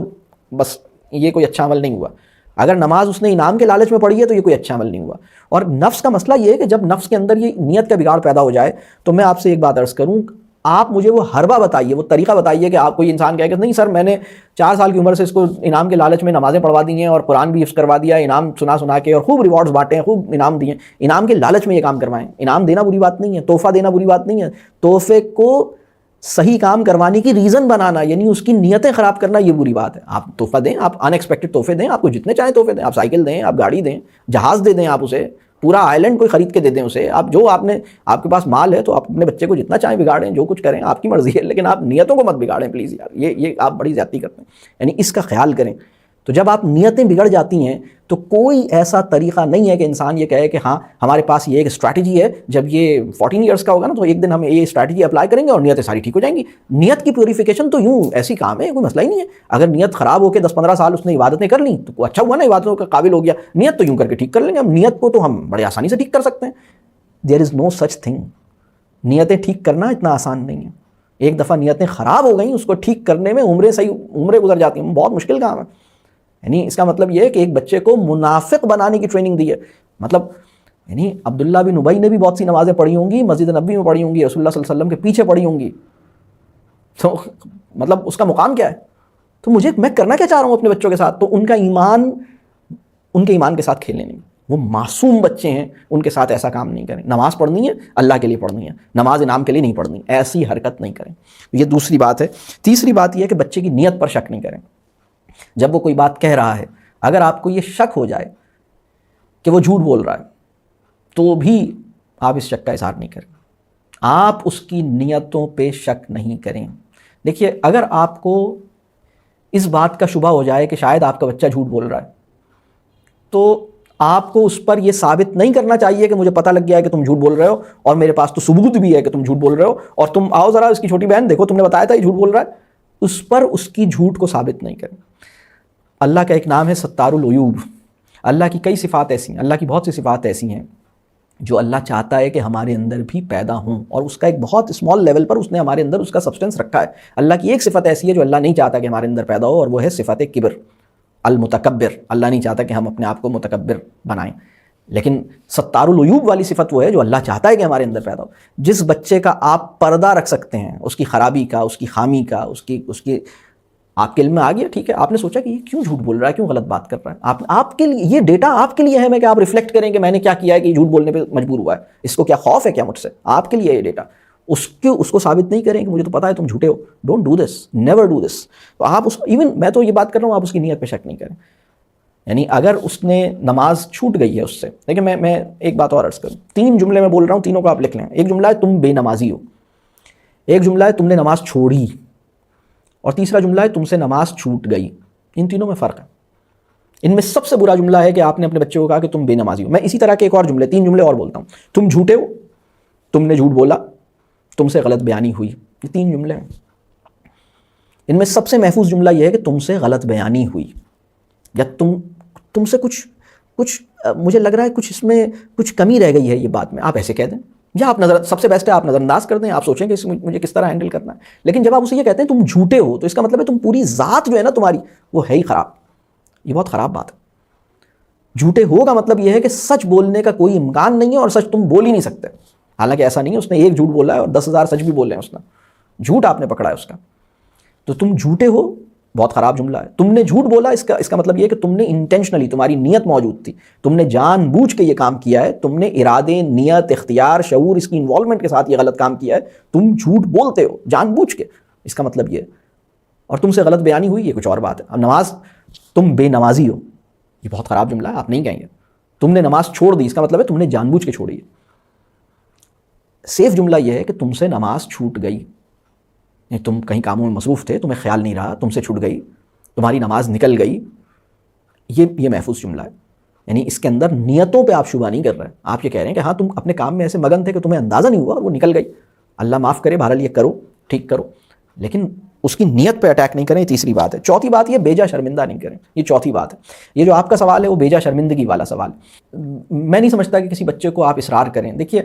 بس یہ کوئی اچھا عمل نہیں ہوا. اگر نماز اس نے انعام کے لالچ میں پڑھی ہے تو یہ کوئی اچھا عمل نہیں ہوا. اور نفس کا مسئلہ یہ ہے کہ جب نفس کے اندر یہ نیت کا بگاڑ پیدا ہو جائے تو میں آپ سے ایک بات عرض کروں, آپ مجھے وہ حربہ بتائیے, وہ طریقہ بتائیے کہ آپ کوئی انسان کہے کہ نہیں سر میں نے 4 سال کی عمر سے اس کو انعام کے لالچ میں نمازیں پڑھوا دی ہیں اور قرآن بھی حفظ کروا دیا, انعام سنا کے, اور خوب ریوارڈز بانٹے ہیں, خوب انعام دیے. انعام کے لالچ میں یہ کام کروائیں. انعام دینا بری بات نہیں ہے, تحفہ دینا بری بات نہیں ہے. تحفے کو صحیح کام کروانے کی ریزن بنانا, یعنی اس کی نیتیں خراب کرنا, یہ بری بات ہے. آپ تحفہ دیں, آپ ان ایکسپیکٹڈ تحفے دیں, آپ کو جتنے چاہیں تحفے دیں, آپ سائیکل دیں, آپ گاڑی دیں, جہاز دے دیں, آپ اسے پورا آئلینڈ کوئی خرید کے دے دیں اسے. آپ جو آپ کے پاس مال ہے تو آپ اپنے بچے کو جتنا چاہیں بگاڑیں, جو کچھ کریں آپ کی مرضی ہے, لیکن آپ نیتوں کو مت بگاڑیں پلیز یار, یہ آپ بڑی زیادتی کرتے ہیں. یعنی اس کا خیال کریں. تو جب آپ نیتیں بگڑ جاتی ہیں تو کوئی ایسا طریقہ نہیں ہے کہ انسان یہ کہے کہ ہاں ہمارے پاس یہ ایک اسٹریٹجی ہے, جب یہ 14 ایئرس کا ہوگا نا تو ایک دن ہم یہ اسٹریٹجی اپلائی کریں گے اور نیتیں ساری ٹھیک ہو جائیں گی. نیت کی پیوریفیکیشن تو یوں ایسی کام ہے, کوئی مسئلہ ہی نہیں ہے. اگر نیت خراب ہو کے 10-15 سال اس نے عبادتیں کر لیں تو اچھا ہوا نا, عبادتوں کا قابل ہو گیا. نیت تو یوں کر کے ٹھیک کر لیں گے ہم, نیت کو تو ہم بڑے آسانی سے ٹھیک کر سکتے ہیں. دیر از نو سچ تھنگ. نیتیں ٹھیک کرنا اتنا آسان نہیں ہے. ایک دفعہ نیتیں خراب ہو گئیں اس کو ٹھیک کرنے میں عمریں گزر جاتی ہیں, بہت مشکل کام ہے. یعنی اس کا مطلب یہ ہے کہ ایک بچے کو منافق بنانے کی ٹریننگ دی ہے. مطلب یعنی عبداللہ بن ابی نے بھی بہت سی نمازیں پڑھی ہوں گی, مسجد نبوی میں پڑھی ہوں گی, رسول اللہ صلی اللہ علیہ وسلم کے پیچھے پڑھی ہوں گی, تو مطلب اس کا مقام کیا ہے. تو میں کرنا کیا چاہ رہا ہوں اپنے بچوں کے ساتھ, تو ان کے ایمان کے ساتھ کھیلنے نہیں. وہ معصوم بچے ہیں, ان کے ساتھ ایسا کام نہیں کریں. نماز پڑھنی ہے اللہ کے لیے پڑھنی ہے, نماز انعام کے لیے نہیں پڑھنی, ایسی حرکت نہیں کریں. یہ دوسری بات ہے. تیسری بات یہ ہے کہ بچے کی نیت پر شک نہیں کریں. جب وہ کوئی بات کہہ رہا ہے, اگر آپ کو یہ شک ہو جائے کہ وہ جھوٹ بول رہا ہے تو بھی آپ اس شک کا اظہار نہیں کریں. آپ اس کی نیتوں پہ شک نہیں کریں. دیکھیے اگر آپ کو اس بات کا شبہ ہو جائے کہ شاید آپ کا بچہ جھوٹ بول رہا ہے تو آپ کو اس پر یہ ثابت نہیں کرنا چاہیے کہ مجھے پتہ لگ گیا ہے کہ تم جھوٹ بول رہے ہو اور میرے پاس تو ثبوت بھی ہے کہ تم جھوٹ بول رہے ہو, اور تم آؤ ذرا اس کی چھوٹی بہن دیکھو تم نے بتایا تھا یہ جھوٹ بول رہا ہے. اس پر اس کی جھوٹ کو ثابت نہیں کریں. اللہ کا ایک نام ہے ستار العیوب. اللہ کی کئی صفات ایسی ہیں, اللہ کی بہت سی صفات ایسی ہیں جو اللہ چاہتا ہے کہ ہمارے اندر بھی پیدا ہوں, اور اس کا ایک بہت اسمال لیول پر اس نے ہمارے اندر اس کا سبسٹنس رکھا ہے. اللہ کی ایک صفت ایسی ہے جو اللہ نہیں چاہتا کہ ہمارے اندر پیدا ہو, اور وہ ہے صفت کبر, المتکبر. اللہ نہیں چاہتا کہ ہم اپنے آپ کو متکبر بنائیں, لیکن ستار العیوب والی صفت وہ ہے جو اللہ چاہتا ہے کہ ہمارے اندر پیدا ہو. جس بچے کا آپ پردہ رکھ سکتے ہیں اس کی خرابی کا, اس کی خامی کا, اس کی آپ کے علم میں آ گیا, ٹھیک ہے, آپ نے سوچا کہ یہ کیوں جھوٹ بول رہا ہے, کیوں غلط بات کر رہا ہے, آپ کے لیے یہ ڈیٹا آپ کے لیے ہے کہ آپ ریفلیکٹ کریں کہ میں نے کیا کیا ہے کہ یہ جھوٹ بولنے پہ مجبور ہوا ہے, اس کو کیا خوف ہے کیا مجھ سے, آپ کے لیے یہ ڈیٹا. اس کو ثابت نہیں کریں کہ مجھے تو پتا ہے تم جھوٹے ہو. Don't do this, never do this. تو آپ ایون میں تو یہ بات کر رہا ہوں, آپ اس کی نیت پہ شک نہیں کریں. یعنی اگر اس نے نماز چھوٹ گئی ہے اس سے, لیکن میں ایک بات اور عرض کروں, 3 جملے میں بول رہا ہوں, تینوں کو آپ لکھ لیں. ایک جملہ ہے تم بے نمازی ہو, ایک جملہ ہے تم نے نماز چھوڑی, اور تیسرا جملہ ہے تم سے نماز چھوٹ گئی. ان تینوں میں فرق ہے. ان میں سب سے برا جملہ ہے کہ آپ نے اپنے بچے کو کہا کہ تم بے نمازی ہو. میں اسی طرح کے ایک اور 3 جملے اور بولتا ہوں. تم جھوٹے ہو, تم نے جھوٹ بولا, تم سے غلط بیانی ہوئی. یہ 3 جملے ہیں. ان میں سب سے محفوظ جملہ یہ ہے کہ تم سے غلط بیانی ہوئی, یا تم سے کچھ مجھے لگ رہا ہے کچھ اس میں کچھ کمی رہ گئی ہے یہ بات میں, آپ ایسے کہہ دیں, یا آپ سب سے بیسٹ ہے آپ نظر انداز کر دیں, آپ سوچیں کہ مجھے کس طرح ہینڈل کرنا ہے. لیکن جب آپ اسے یہ کہتے ہیں تم جھوٹے ہو, تو اس کا مطلب ہے تم پوری ذات جو ہے نا تمہاری وہ ہے ہی خراب. یہ بہت خراب بات ہے. جھوٹے ہو کا مطلب یہ ہے کہ سچ بولنے کا کوئی امکان نہیں ہے اور سچ تم بول ہی نہیں سکتے. حالانکہ ایسا نہیں ہے, اس نے ایک جھوٹ بولا ہے اور 10,000 سچ بھی بولے ہیں اس نے, جھوٹ آپ نے پکڑا ہے اس کا. تو تم جھوٹے ہو, بہت خراب جملہ ہے. تم نے جھوٹ بولا، اس کا مطلب یہ ہے کہ تم نے انٹینشنلی، تمہاری نیت موجود تھی، تم نے جان بوجھ کے یہ کام کیا ہے، تم نے ارادے، نیت، اختیار، شعور، اس کی انوالومنٹ کے ساتھ یہ غلط کام کیا ہے. تم جھوٹ بولتے ہو جان بوجھ کے، اس کا مطلب یہ ہے. اور تم سے غلط بیانی ہوئی، یہ کچھ اور بات ہے. اب نماز، تم بے نمازی ہو، یہ بہت خراب جملہ ہے، آپ نہیں کہیں گے. تم نے نماز چھوڑ دی، اس کا مطلب ہے تم نے جان بوجھ کے چھوڑی ہے. سیف جملہ یہ ہے کہ تم سے نماز چھوٹ گئی، تم کہیں کاموں میں مصروف تھے، تمہیں خیال نہیں رہا، تم سے چھوٹ گئی، تمہاری نماز نکل گئی. یہ محفوظ جملہ ہے. یعنی اس کے اندر نیتوں پہ آپ شبہ نہیں کر رہے. آپ یہ کہہ رہے ہیں کہ ہاں تم اپنے کام میں ایسے مگن تھے کہ تمہیں اندازہ نہیں ہوا اور وہ نکل گئی. اللہ معاف کرے، بہرحال یہ کرو، ٹھیک کرو، لیکن اس کی نیت پہ اٹیک نہیں کریں. یہ تیسری بات ہے. چوتھی بات یہ بیجا شرمندہ نہیں کریں. یہ چوتھی بات ہے. یہ جو آپ کا سوال ہے وہ بیجا شرمندگی والا سوال. میں نہیں سمجھتا کہ کسی بچے کو آپ اصرار کریں. دیکھیے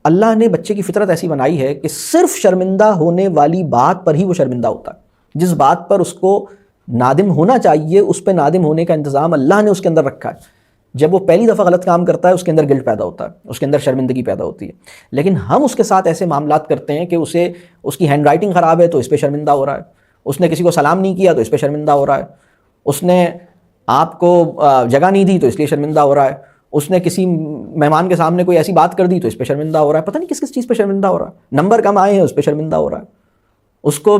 اللہ نے بچے کی فطرت ایسی بنائی ہے کہ صرف شرمندہ ہونے والی بات پر ہی وہ شرمندہ ہوتا ہے. جس بات پر اس کو نادم ہونا چاہیے اس پہ نادم ہونے کا انتظام اللہ نے اس کے اندر رکھا ہے. جب وہ پہلی دفعہ غلط کام کرتا ہے اس کے اندر گلٹ پیدا ہوتا ہے، اس کے اندر شرمندگی پیدا ہوتی ہے. لیکن ہم اس کے ساتھ ایسے معاملات کرتے ہیں کہ اس کی ہینڈ رائٹنگ خراب ہے تو اس پہ شرمندہ ہو رہا ہے، اس نے کسی کو سلام نہیں کیا تو اس پہ شرمندہ ہو رہا ہے، اس نے آپ کو جگہ نہیں دی تو اس لیے شرمندہ ہو رہا ہے، اس نے کسی مہمان کے سامنے کوئی ایسی بات کر دی تو اس پہ شرمندہ ہو رہا ہے. پتہ نہیں کس چیز پہ شرمندہ ہو رہا ہے. نمبر کم آئے ہیں اس پہ شرمندہ ہو رہا ہے. اس کو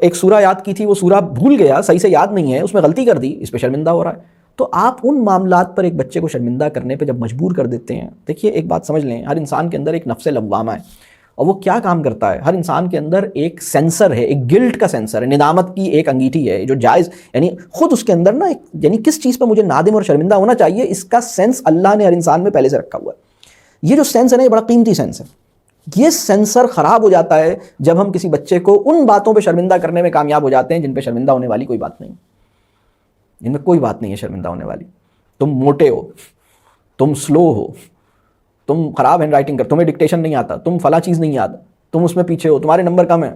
ایک سورہ یاد کی تھی، وہ سورہ بھول گیا، صحیح سے یاد نہیں ہے، اس میں غلطی کر دی، اس پہ شرمندہ ہو رہا ہے. تو آپ ان معاملات پر ایک بچے کو شرمندہ کرنے پہ جب مجبور کر دیتے ہیں. دیکھیے ایک بات سمجھ لیں، ہر انسان کے اندر ایک نفس لوامہ ہے، اور وہ کیا کام کرتا ہے. ہر انسان کے اندر ایک سینسر ہے، ایک گلٹ کا سینسر ہے، ندامت کی ایک انگیٹھی ہے جو جائز، یعنی خود اس کے اندر نا یعنی کس چیز پہ مجھے نادم اور شرمندہ ہونا چاہیے، اس کا سینس اللہ نے ہر انسان میں پہلے سے رکھا ہوا ہے. یہ جو سینس ہے نا، یہ بڑا قیمتی سینس ہے. یہ سینسر خراب ہو جاتا ہے جب ہم کسی بچے کو ان باتوں پہ شرمندہ کرنے میں کامیاب ہو جاتے ہیں جن پہ شرمندہ ہونے والی کوئی بات نہیں، جن میں کوئی بات نہیں ہے شرمندہ ہونے والی. تم موٹے ہو، تم سلو ہو، تم خراب ہینڈ رائٹنگ کر، تمہیں ڈکٹیشن نہیں آتا، تم فلاں چیز نہیں یاد، تم اس میں پیچھے ہو، تمہارے نمبر کم ہیں،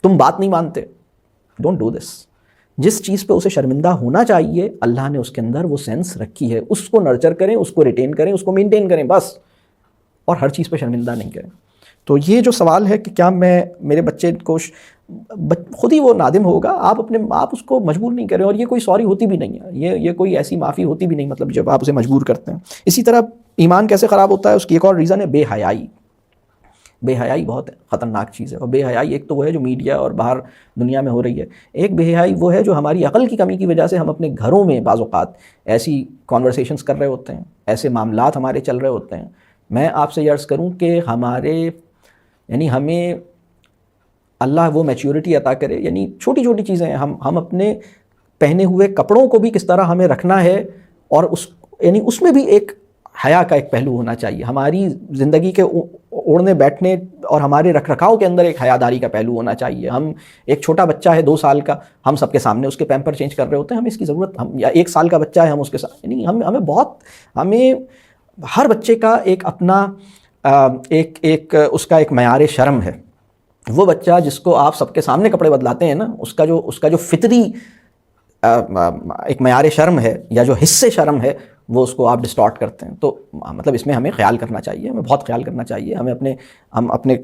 تم بات نہیں مانتے. ڈونٹ ڈو دس. جس چیز پہ اسے شرمندہ ہونا چاہیے اللہ نے اس کے اندر وہ سینس رکھی ہے، اس کو نرچر کریں، اس کو ریٹین کریں، اس کو مینٹین کریں بس، اور ہر چیز پہ شرمندہ نہیں کریں. تو یہ جو سوال ہے کہ کیا میں میرے بچے کو خود ہی وہ نادم ہوگا، آپ اس کو مجبور نہیں کریں. اور یہ کوئی سوری ہوتی بھی نہیں ہے، یہ کوئی ایسی معافی ہوتی بھی نہیں، مطلب جب آپ اسے مجبور کرتے ہیں. اسی طرح ایمان کیسے خراب ہوتا ہے، اس کی ایک اور ریزن ہے بے حیائی. بے حیائی بہت خطرناک چیز ہے. اور بے حیائی ایک تو وہ ہے جو میڈیا اور باہر دنیا میں ہو رہی ہے، ایک بے حیائی وہ ہے جو ہماری عقل کی کمی کی وجہ سے ہم اپنے گھروں میں بعض اوقات ایسی کانورسیشنز کر رہے ہوتے ہیں، ایسے معاملات ہمارے چل رہے ہوتے ہیں. میں آپ سے یہ عرض کروں کہ ہمیں اللہ وہ میچورٹی عطا کرے. یعنی چھوٹی چھوٹی چیزیں ہیں، ہم اپنے پہنے ہوئے کپڑوں کو بھی کس طرح ہمیں رکھنا ہے، اور اس میں بھی ایک حیا کا ایک پہلو ہونا چاہیے. ہماری زندگی کے اوڑھنے بیٹھنے اور ہمارے رکھ رکھاؤ کے اندر ایک حیاداری کا پہلو ہونا چاہیے. ہم ایک چھوٹا بچہ ہے 2 سال کا، ہم سب کے سامنے اس کے پیمپر چینج کر رہے ہوتے ہیں، ہمیں اس کی ضرورت، یا 1 سال کا بچہ ہے ہم اس کے ساتھ، یعنی ہمیں ہر بچے کا ایک اپنا ایک اس کا ایک معیار شرم ہے. وہ بچہ جس کو آپ سب کے سامنے کپڑے بدلاتے ہیں نا، اس کا جو فطری ایک معیار شرم ہے یا جو حصے شرم ہے وہ اس کو آپ ڈسٹارٹ کرتے ہیں. تو مطلب اس میں ہمیں خیال کرنا چاہیے، ہمیں بہت خیال کرنا چاہیے. ہم اپنے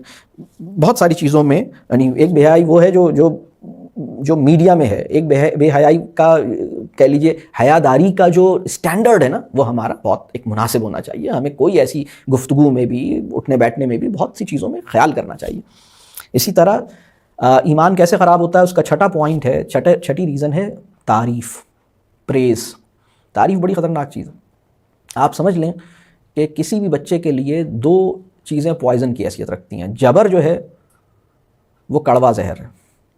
بہت ساری چیزوں میں، یعنی ایک بے حیائی وہ ہے جو میڈیا میں ہے. ایک بے حیائی کا کہہ لیجیے حیاداری کا جو اسٹینڈرڈ ہے نا، وہ ہمارا بہت ایک مناسب ہونا چاہیے. ہمیں کوئی ایسی گفتگو میں بھی، اٹھنے بیٹھنے میں بھی بہت سی چیزوں میں خیال کرنا چاہیے. اسی طرح ایمان کیسے خراب ہوتا ہے، اس کا چھٹا پوائنٹ ہے، چھٹی ریزن ہے تعریف، پریز. تعریف بڑی خطرناک چیز ہے. آپ سمجھ لیں کہ کسی بھی بچے کے لیے 2 چیزیں پوائزن کی حیثیت رکھتی ہیں. جبر جو ہے وہ کڑوا زہر ہے،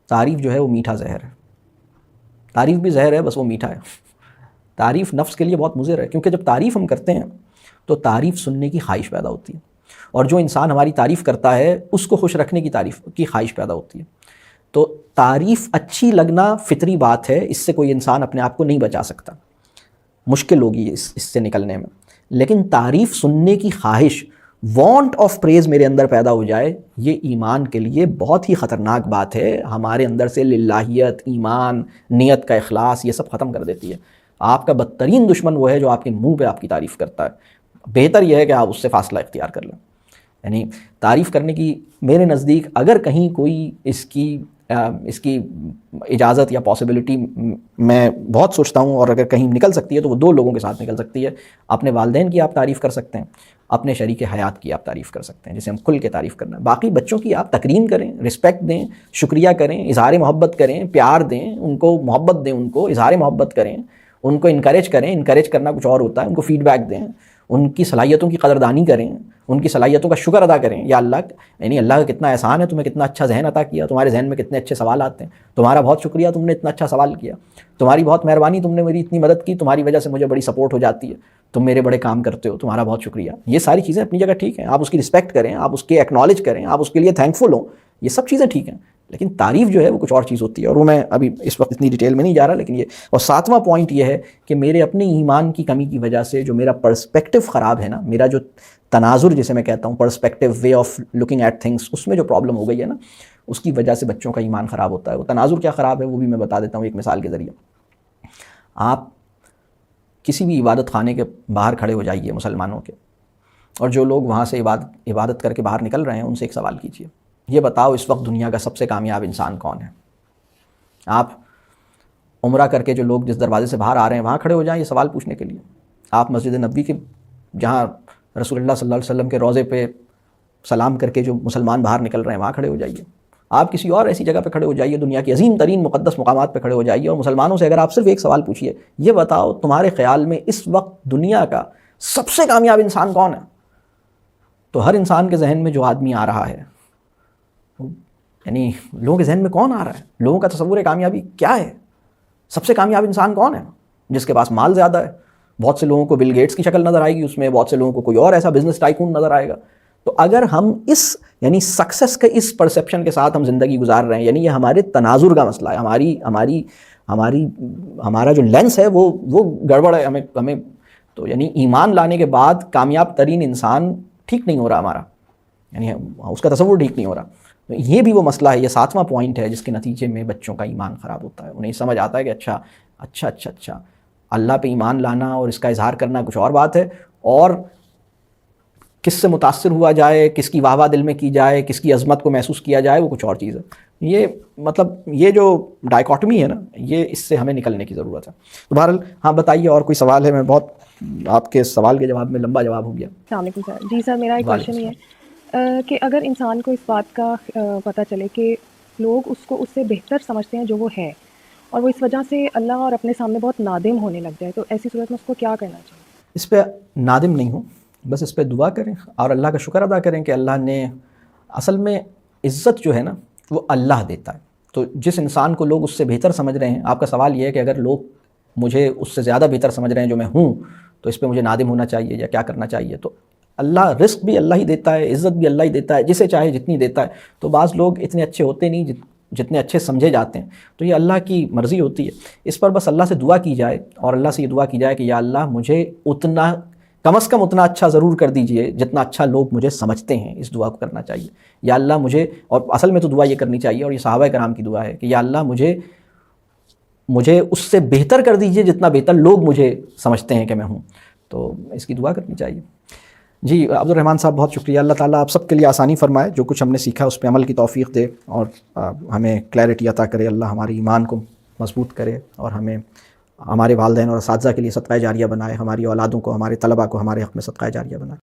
تعریف جو ہے وہ میٹھا زہر ہے. تعریف بھی زہر ہے، بس وہ میٹھا ہے. تعریف نفس کے لیے بہت مضر ہے، کیونکہ جب تعریف ہم کرتے ہیں تو تعریف سننے کی خواہش پیدا ہوتی ہے، اور جو انسان ہماری تعریف کرتا ہے اس کو خوش رکھنے کی تعریف کی خواہش پیدا ہوتی ہے. تو تعریف اچھی لگنا فطری بات ہے، اس سے کوئی انسان اپنے آپ کو نہیں بچا سکتا، مشکل ہوگی اس سے نکلنے میں. لیکن تعریف سننے کی خواہش، وانٹ آف پریز میرے اندر پیدا ہو جائے، یہ ایمان کے لیے بہت ہی خطرناک بات ہے. ہمارے اندر سے للہیت، ایمان، نیت کا اخلاص، یہ سب ختم کر دیتی ہے. آپ کا بدترین دشمن وہ ہے جو آپ کے منہ پہ آپ کی تعریف کرتا ہے. بہتر یہ ہے کہ آپ اس سے فاصلہ اختیار کر لیں. یعنی تعریف کرنے کی میرے نزدیک اگر کہیں کوئی اس کی اس کی اجازت یا پاسبلٹی میں بہت سوچتا ہوں، اور اگر کہیں نکل سکتی ہے تو وہ 2 لوگوں کے ساتھ نکل سکتی ہے. اپنے والدین کی آپ تعریف کر سکتے ہیں، اپنے شریک حیات کی آپ تعریف کر سکتے ہیں، جسے ہم کھل کے تعریف کرنا ہے. باقی بچوں کی آپ تکریم کریں، رسپیکٹ دیں، شکریہ کریں، اظہار محبت کریں، پیار دیں، ان کو محبت دیں، ان کو اظہار محبت کریں، ان کو انکریج کریں. انکریج کرنا کچھ اور ہوتا ہے، ان کو فیڈ بیک دیں، ان کی صلاحیتوں کی قدردانی کریں، ان کی صلاحیتوں کا شکر ادا کریں. یا اللہ، یعنی اللہ کا کتنا احسان ہے، تمہیں کتنا اچھا ذہن عطا کیا، تمہارے ذہن میں کتنے اچھے سوال آتے ہیں، تمہارا بہت شکریہ، تم نے اتنا اچھا سوال کیا، تمہاری بہت مہربانی، تم نے میری اتنی مدد کی، تمہاری وجہ سے مجھے بڑی سپورٹ ہو جاتی ہے، تم میرے بڑے کام کرتے ہو، تمہارا بہت شکریہ. یہ ساری چیزیں اپنی جگہ ٹھیک ہیں، آپ اس کی رسپیکٹ کریں، آپ اس کے ایکنالج کریں، آپ اس کے لیے تھینکفل ہوں، یہ سب چیزیں ٹھیک ہیں. لیکن تعریف جو ہے وہ کچھ اور چیز ہوتی ہے، اور وہ میں ابھی اس وقت اتنی ڈیٹیل میں نہیں جا رہا. لیکن یہ، اور 7واں پوائنٹ یہ ہے کہ میرے اپنے ایمان کی کمی کی وجہ سے جو میرا پرسپیکٹو خراب ہے نا، میرا جو تناظر جسے میں کہتا ہوں، perspective way of looking at things, اس میں جو پرابلم ہو گئی ہے نا، اس کی وجہ سے بچوں کا ایمان خراب ہوتا ہے. وہ تناظر کیا خراب ہے وہ بھی میں بتا دیتا ہوں ایک مثال کے ذریعے. آپ کسی بھی عبادت خانے کے باہر کھڑے ہو جائیے مسلمانوں کے، اور جو لوگ وہاں سے عبادت کر کے باہر نکل رہے ہیں ان سے ایک سوال کیجیے، یہ بتاؤ اس وقت دنیا کا سب سے کامیاب انسان کون ہے؟ آپ عمرہ کر کے جو لوگ جس دروازے سے باہر آ رہے ہیں وہاں کھڑے ہو جائیں یہ سوال پوچھنے کے لیے. آپ مسجد نبوی کے جہاں رسول اللہ صلی اللہ علیہ وسلم کے روضے پہ سلام کر کے جو مسلمان باہر نکل رہے ہیں وہاں کھڑے ہو جائیے. آپ کسی اور ایسی جگہ پہ کھڑے ہو جائیے، دنیا کی عظیم ترین مقدس مقامات پہ کھڑے ہو جائیے، اور مسلمانوں سے اگر آپ صرف ایک سوال پوچھیے، یہ بتاؤ تمہارے خیال میں اس وقت دنیا کا سب سے کامیاب انسان کون ہے؟ تو ہر انسان کے ذہن میں جو آدمی آ رہا ہے، یعنی لوگوں کے ذہن میں کون آ رہا ہے؟ لوگوں کا تصور کامیابی کیا ہے؟ سب سے کامیاب انسان کون ہے؟ جس کے پاس مال زیادہ ہے. بہت سے لوگوں کو بل گیٹس کی شکل نظر آئے گی اس میں، بہت سے لوگوں کو کوئی اور ایسا بزنس ٹائکون نظر آئے گا. تو اگر ہم اس یعنی سکسیس کے اس پرسیپشن کے ساتھ ہم زندگی گزار رہے ہیں، یعنی یہ ہمارے تناظر کا مسئلہ ہے، ہمارا جو لینس ہے وہ گڑبڑ ہے. ہمیں تو یعنی ایمان لانے کے بعد کامیاب ترین انسان ٹھیک نہیں ہو رہا ہمارا، یعنی اس کا تصور ٹھیک نہیں ہو رہا. یہ بھی وہ مسئلہ ہے، یہ 7واں پوائنٹ ہے جس کے نتیجے میں بچوں کا ایمان خراب ہوتا ہے. انہیں سمجھ آتا ہے کہ اچھا اللہ پہ ایمان لانا اور اس کا اظہار کرنا کچھ اور بات ہے، اور کس سے متاثر ہوا جائے، کس کی واہ واہ دل میں کی جائے، کس کی عظمت کو محسوس کیا جائے، وہ کچھ اور چیز ہے. یہ مطلب یہ جو ڈائیکاٹمی ہے نا، یہ اس سے ہمیں نکلنے کی ضرورت ہے. تو بہرحال ہاں بتائیے اور کوئی سوال ہے؟ میں بہت آپ کے سوال کے جواب میں لمبا جواب ہو گیا. السلام علیکم سر. جی سر، میرا ایک کویشچن یہ ہے کہ اگر انسان کو اس بات کا پتہ چلے کہ لوگ اس کو اس سے بہتر سمجھتے ہیں جو وہ ہے، اور وہ اس وجہ سے اللہ اور اپنے سامنے بہت نادم ہونے لگ جائے، تو ایسی صورت میں اس کو کیا کرنا چاہیے؟ اس پہ نادم نہیں ہوں، بس اس پہ دعا کریں اور اللہ کا شکر ادا کریں کہ اللہ نے، اصل میں عزت جو ہے نا وہ اللہ دیتا ہے. تو جس انسان کو لوگ اس سے بہتر سمجھ رہے ہیں، آپ کا سوال یہ ہے کہ اگر لوگ مجھے اس سے زیادہ بہتر سمجھ رہے ہیں جو میں ہوں، تو اس پہ مجھے نادم ہونا چاہیے یا کیا کرنا چاہیے؟ تو اللہ رزق بھی اللہ ہی دیتا ہے، عزت بھی اللہ ہی دیتا ہے، جسے چاہے جتنی دیتا ہے. تو بعض لوگ اتنے اچھے ہوتے نہیں جتنے اچھے سمجھے جاتے ہیں، تو یہ اللہ کی مرضی ہوتی ہے. اس پر بس اللہ سے دعا کی جائے، اور اللہ سے یہ دعا کی جائے کہ یا اللہ مجھے اتنا، کم از کم اتنا اچھا ضرور کر دیجئے جتنا اچھا لوگ مجھے سمجھتے ہیں. اس دعا کو کرنا چاہیے. یا اللہ مجھے، اور اصل میں تو دعا یہ کرنی چاہیے، اور یہ صحابہ کرام کی دعا ہے کہ یا اللہ مجھے اس سے بہتر کر دیجئے جتنا بہتر لوگ مجھے سمجھتے ہیں کہ میں ہوں. تو اس کی دعا کرنی چاہیے. جی عبد الرحمن صاحب بہت شکریہ. اللہ تعالیٰ آپ سب کے لیے آسانی فرمائے، جو کچھ ہم نے سیکھا اس پہ عمل کی توفیق دے، اور ہمیں کلیئرٹی عطا کرے. اللہ ہمارے ایمان کو مضبوط کرے، اور ہمیں ہمارے والدین اور اساتذہ کے لیے صدقہ جاریہ بنائے، ہماری اولادوں کو، ہمارے طلباء کو ہمارے حق میں صدقہ جاریہ بنائے.